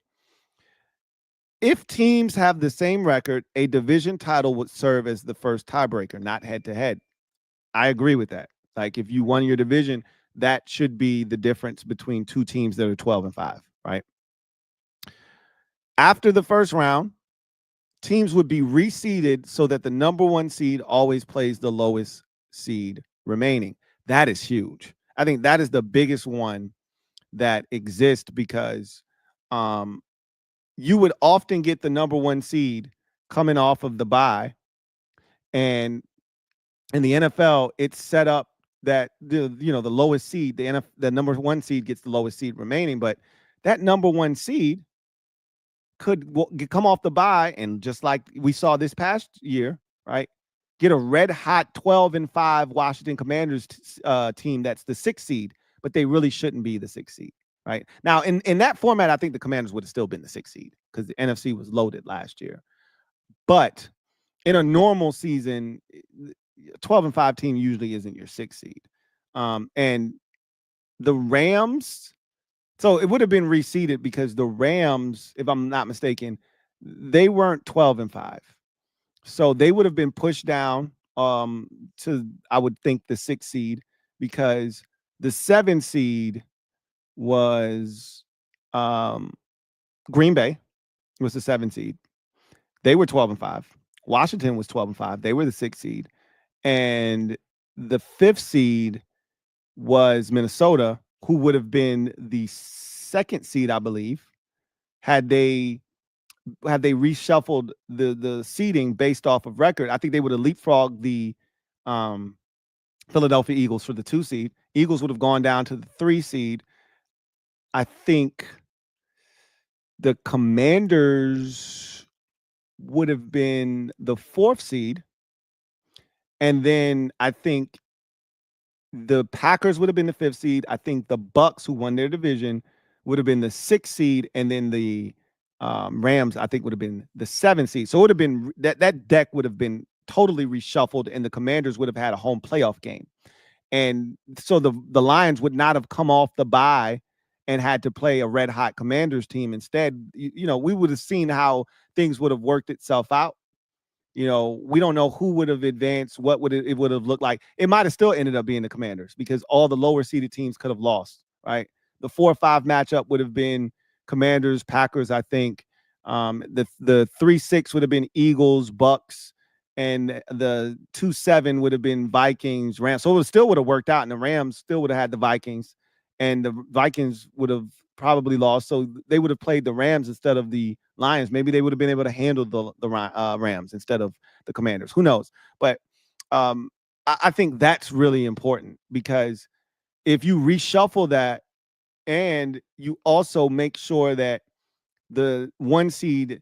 If teams have the same record, a division title would serve as the first tiebreaker, not head-to-head. I agree with that. Like, if you won your division, that should be the difference between two teams that are 12-5, right? After the first round, teams would be reseeded so that the number one seed always plays the lowest seed remaining. That is huge. I think that is the biggest one that exists because you would often get the number one seed coming off of the bye. And in the NFL, it's set up that the lowest seed, the number one seed gets the lowest seed remaining, but that number one seed could come off the bye and, just like we saw this past year, right, get a red hot 12-5 Washington Commanders team that's the 6th seed, but they really shouldn't be the 6th seed, right? Now, in that format, I think the Commanders would have still been the 6th seed because the NFC was loaded last year. But in a normal season, 12-5 team usually isn't your 6th seed. And the Rams, so it would have been reseeded because the Rams, if I'm not mistaken, they weren't 12-5. So they would have been pushed down to, I would think, the 6th seed, because the 7th seed was Green Bay was the 7th seed. They were 12-5. Washington was 12-5. They were the 6th seed. And the 5th seed was Minnesota, who would have been the 2nd seed, I believe, had they reshuffled the seeding based off of record. I think they would have leapfrogged the Philadelphia Eagles for the 2 seed. Eagles would have gone down to the 3 seed. I think the Commanders would have been the 4th seed. And then I think the Packers would have been the 5th seed. I think the Bucs, who won their division, would have been the 6th seed. And then the Rams, I think, would have been the 7th seed. So it would have been that deck would have been totally reshuffled, and the Commanders would have had a home playoff game. And so the Lions would not have come off the bye and had to play a red hot Commanders team. Instead, we would have seen how things would have worked itself out. We don't know who would have advanced, what would it would have looked like. It might have still ended up being the Commanders because all the lower seeded teams could have lost, right? The 4-5 matchup would have been Commanders, Packers, I think. The 3-6 would have been Eagles, Bucks, and the 2-7 would have been Vikings, Rams. So it still would have worked out, and the Rams still would have had the Vikings, and the Vikings would have probably lost. So they would have played the Rams instead of the Lions. Maybe they would have been able to handle the Rams instead of the Commanders. Who knows? But I think that's really important, because if you reshuffle that and you also make sure that the 1 seed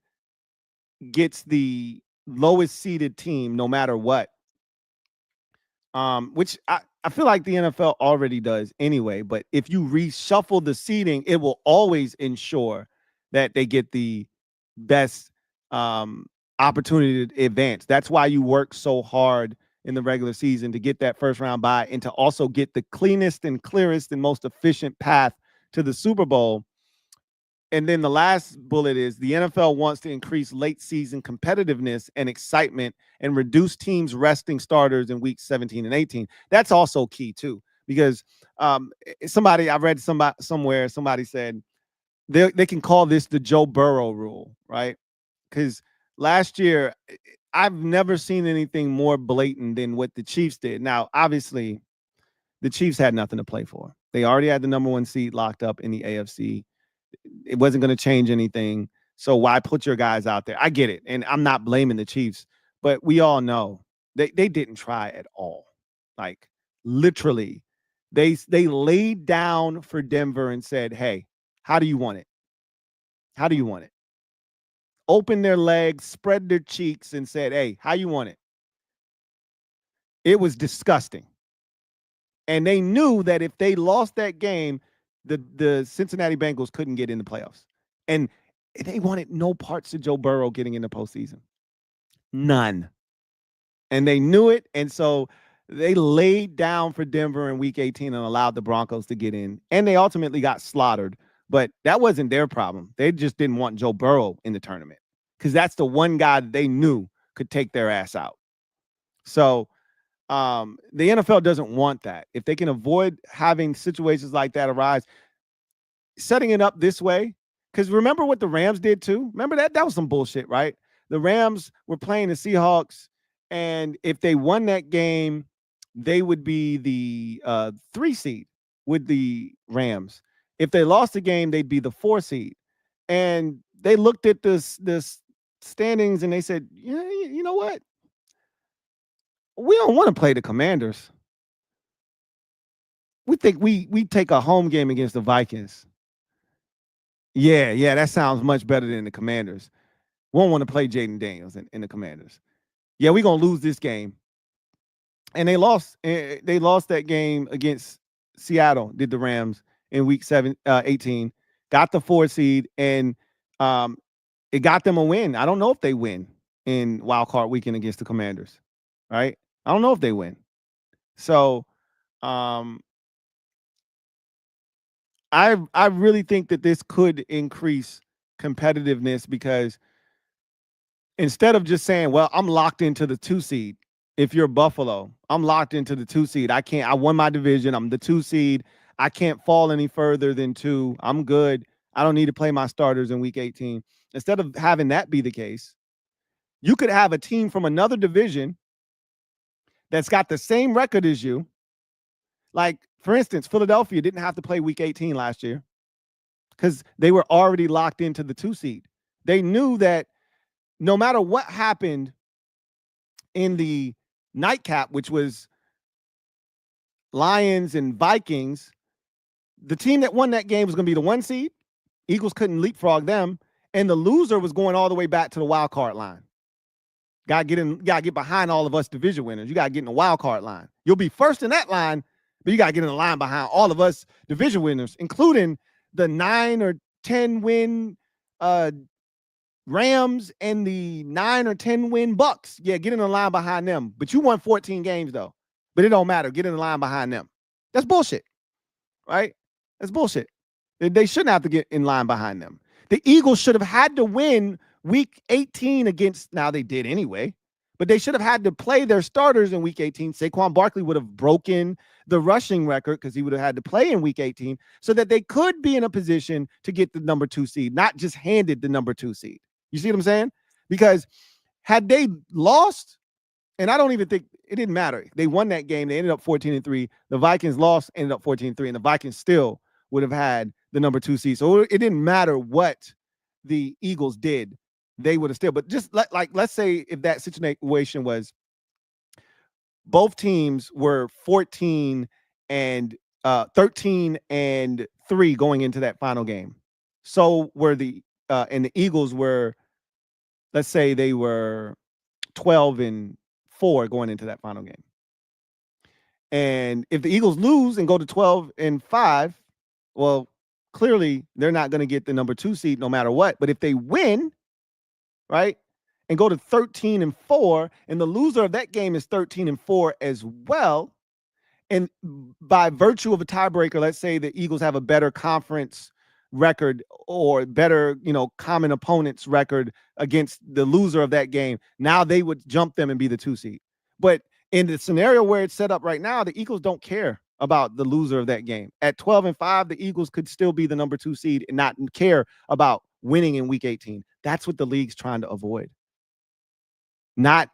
gets the lowest seeded team no matter what, which I feel like the NFL already does anyway. But if you reshuffle the seeding, it will always ensure that they get the best opportunity to advance. That's why you work so hard in the regular season to get that first round bye and to also get the cleanest and clearest and most efficient path to the Super Bowl. And then the last bullet is the NFL wants to increase late season competitiveness and excitement and reduce teams resting starters in weeks 17 and 18. That's also key too, because I read somewhere somebody said they can call this the Joe Burrow rule, right? Because last year, I've never seen anything more blatant than what the Chiefs did. Now, obviously, the Chiefs had nothing to play for. They already had the number 1 seed locked up in the AFC. It wasn't going to change anything. So why put your guys out there? I get it. And I'm not blaming the Chiefs, but we all know they didn't try at all. Like, literally, they laid down for Denver and said, hey, how do you want it? How do you want it? Opened their legs, spread their cheeks, and said, hey, how you want it? It was disgusting. And they knew that if they lost that game, the Cincinnati Bengals couldn't get in the playoffs. And they wanted no parts of Joe Burrow getting in the postseason. None. And they knew it. And so they laid down for Denver in week 18 and allowed the Broncos to get in. And they ultimately got slaughtered. But that wasn't their problem. They just didn't want Joe Burrow in the tournament because that's the one guy that they knew could take their ass out. So the NFL doesn't want that. If they can avoid having situations like that arise, setting it up this way, because remember what the Rams did too? Remember that was some bullshit, right? The Rams were playing the Seahawks, and if they won that game, they would be the 3 seed with the Rams. If they lost the game, they'd be the 4 seed. And they looked at this standings and they said, yeah, you know what? We don't want to play the Commanders. We think we take a home game against the Vikings. Yeah, that sounds much better than the Commanders. Won't want to play Jaden Daniels in the Commanders. Yeah, we're going to lose this game. And they lost. They lost that game against Seattle, did the Rams in week 18. Got the 4 seed, and it got them a win. I don't know if they win in wild card weekend against the Commanders, right? I don't know if they win. So I really think that this could increase competitiveness because instead of just saying, well, I'm locked into the 2 seed. If you're Buffalo, I'm locked into the 2 seed. I won my division. I'm the 2 seed. I can't fall any further than 2. I'm good. I don't need to play my starters in week 18. Instead of having that be the case, you could have a team from another division that's got the same record as you. Like, for instance, Philadelphia didn't have to play week 18 last year because they were already locked into the 2 seed. They knew that no matter what happened in the nightcap, which was Lions and Vikings, the team that won that game was going to be the 1 seed. Eagles couldn't leapfrog them. And the loser was going all the way back to the wild card line. Got to get behind all of us division winners. You got to get in the wild card line. You'll be first in that line, but you got to get in the line behind all of us division winners, including the 9 or 10 win Rams and the 9 or 10 win Bucks. Yeah, get in the line behind them. But you won 14 games, though. But it don't matter. Get in the line behind them. That's bullshit, right? That's bullshit. They shouldn't have to get in line behind them. The Eagles should have had to win week 18 against, now they did anyway, but they should have had to play their starters in week 18. Saquon Barkley would have broken the rushing record because he would have had to play in week 18 so that they could be in a position to get the number 2 seed, not just handed the number 2 seed. You see what I'm saying? Because had they lost, and I don't even think it didn't matter. They won that game. They ended up 14-3. The Vikings lost, ended up 14-3, and the Vikings still would have had the number 2 seed. So it didn't matter what the Eagles did. They would have still, but just like let's say if that situation was both teams were 13 and 3 going into that final game. So were the and the Eagles were, let's say they were 12-4 going into that final game. And if the Eagles lose and go to 12-5, well, clearly they're not going to get the number 2 seed no matter what. But if they win, right, and go to 13-4, and the loser of that game is 13-4 as well, and by virtue of a tiebreaker, let's say the Eagles have a better conference record or better, common opponents record against the loser of that game, now they would jump them and be the 2 seed. But in the scenario where it's set up right now, the Eagles don't care about the loser of that game. At 12-5, the Eagles could still be the number 2 seed and not care about winning in week 18. That's what the league's trying to avoid. Not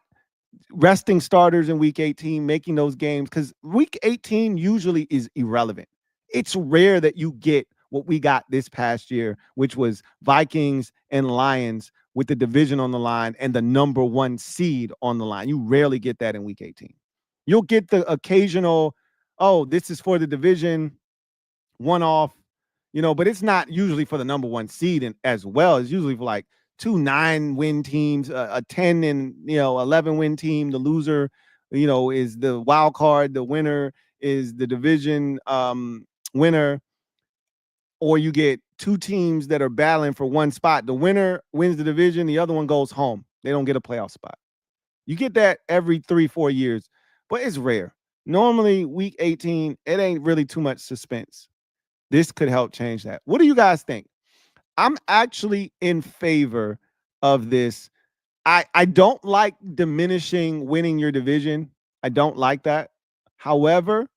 resting starters in week 18, making those games, because week 18 usually is irrelevant. It's rare that you get what we got this past year, which was Vikings and Lions with the division on the line and the number 1 seed on the line. You rarely get that in week 18. You'll get the occasional, oh, this is for the division, one-off, but it's not usually for the number 1 seed as well. It's usually for like 2 9-win teams, a 10 and 11-win team. The loser, is the wild card. The winner is the division winner, or you get two teams that are battling for one spot. The winner wins the division, the other one goes home. They don't get a playoff spot. You get that every 3-4 years, but it's rare. Normally, week 18, it ain't really too much suspense. This could help change that. What do you guys think? I'm actually in favor of this. I don't like diminishing winning your division. I don't like that. However,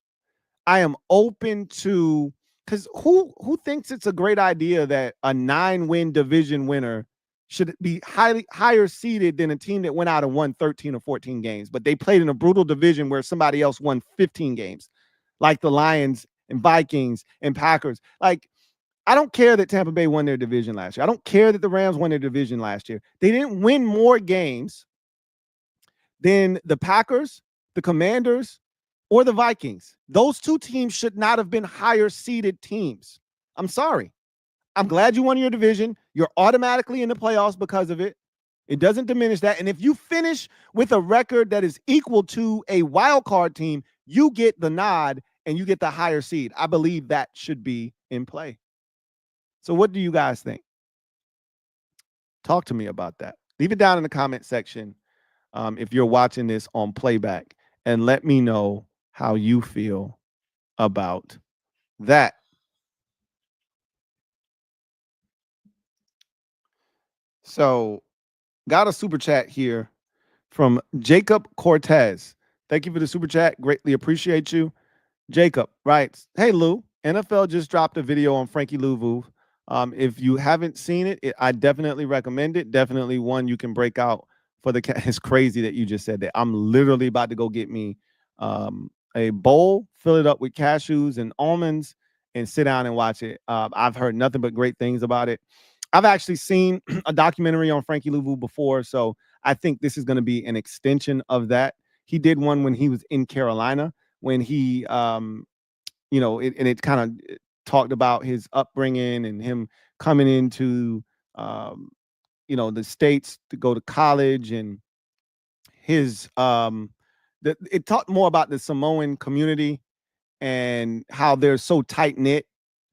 I am open to, because who thinks it's a great idea that a 9-win division winner should be higher seeded than a team that went out and won 13 or 14 games, but they played in a brutal division where somebody else won 15 games, like the Lions and Vikings and Packers. Like, I don't care that Tampa Bay won their division last year. I don't care that the Rams won their division last year. They didn't win more games than the Packers, the Commanders, or the Vikings. Those two teams should not have been higher seeded teams. I'm sorry. I'm glad you won your division. You're automatically in the playoffs because of it. It doesn't diminish that. And if you finish with a record that is equal to a wild card team, you get the nod and you get the higher seed. I believe that should be in play. So what do you guys think? Talk to me about that. Leave it down in the comment section if you're watching this on playback, and let me know how you feel about that. So, got a super chat here from Jacob Cortez. Thank you for the super chat. Greatly appreciate you. Jacob writes, "Hey Lou, NFL just dropped a video on Frankie Louvu. If you haven't seen it, I definitely recommend it. Definitely one you can break out for the cat." It's crazy that you just said that. I'm literally about to go get me a bowl, fill it up with cashews and almonds, and sit down and watch it. I've heard nothing but great things about it. I've actually seen a documentary on Frankie Louvu before, so I think this is going to be an extension of that. He did one when he was in Carolina, when he, and it kind of talked about his upbringing and him coming into, the States to go to college, and his, it talked more about the Samoan community and how they're so tight knit,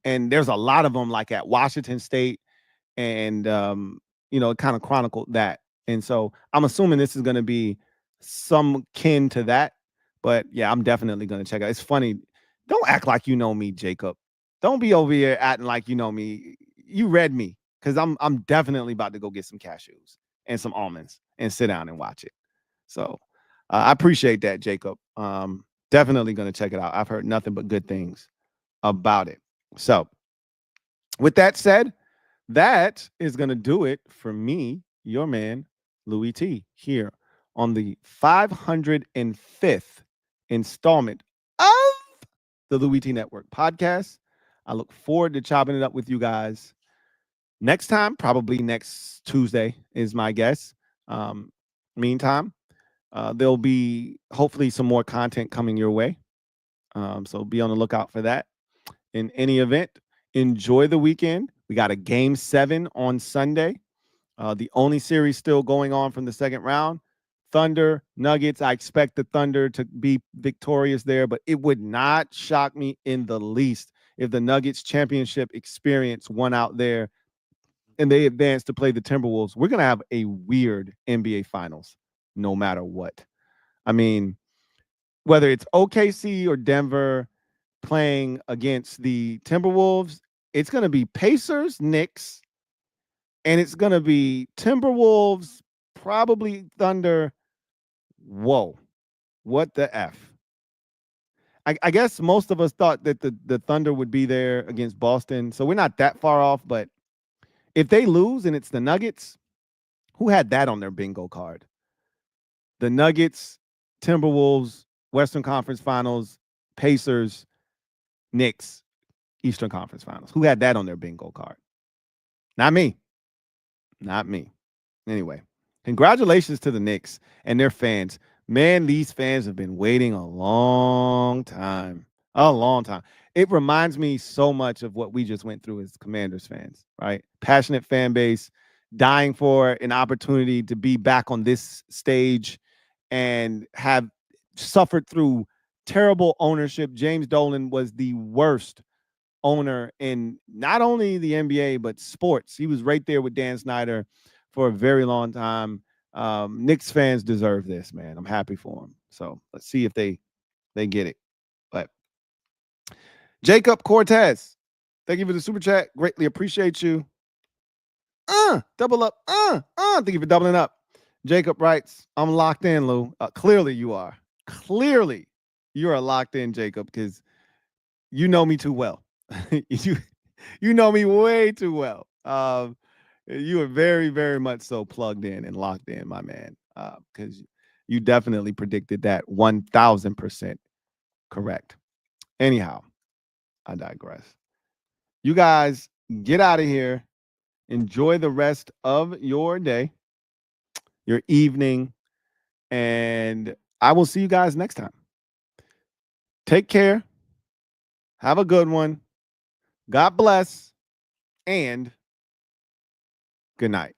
and there's a lot of them like at Washington State, and it kind of chronicled that. And so I'm assuming this is going to be some kin to that. But yeah, I'm definitely going to check it out. It's funny. Don't act like you know me, Jacob. Don't be over here acting like you know me. You read me, because I'm definitely about to go get some cashews and some almonds and sit down and watch it. So I appreciate that, Jacob. Definitely going to check it out. I've heard nothing but good things about it. So with that said, that is going to do it for me, your man, Louie T, here on the 505th installment of the Louie T Network podcast. I look forward to chopping it up with you guys next time, probably next Tuesday is my guess. Meantime, there'll be hopefully some more content coming your way. So be on the lookout for that. In any event, enjoy the weekend. We got a game 7 on Sunday. The only series still going on from the second round. Thunder, Nuggets. I expect the Thunder to be victorious there, but it would not shock me in the least if the Nuggets championship experience won out there and they advance to play the Timberwolves. We're going to have a weird NBA Finals no matter what. I mean, whether it's OKC or Denver playing against the Timberwolves, it's going to be Pacers, Knicks, and it's going to be Timberwolves, probably Thunder. Whoa, what the F? I guess most of us thought that the Thunder would be there against Boston, so we're not that far off. But if they lose and it's the Nuggets, who had that on their bingo card? The Nuggets, Timberwolves, Western Conference Finals, Pacers, Knicks, Eastern Conference Finals. Who had that on their bingo card? Not me. Not me. Anyway, congratulations to the Knicks and their fans. Man, these fans have been waiting a long time. A long time. It reminds me so much of what we just went through as Commanders fans, right? Passionate fan base, dying for an opportunity to be back on this stage and have suffered through terrible ownership. James Dolan was the worst owner in not only the NBA, but sports. He was right there with Dan Snyder for a very long time. Knicks fans deserve this, man. I'm happy for them. So let's see if they get it. But Jacob Cortez, thank you for the super chat. Greatly appreciate you. Double up. Thank you for doubling up. Jacob writes, I'm locked in, Lou. Clearly you are. Clearly you are locked in, Jacob, because you know me too well. you know me way too well. You are very, very much so plugged in and locked in, my man, because you definitely predicted that 1,000% correct. Anyhow, I digress. You guys get out of here. Enjoy the rest of your day, your evening, and I will see you guys next time. Take care. Have a good one. God bless, and good night.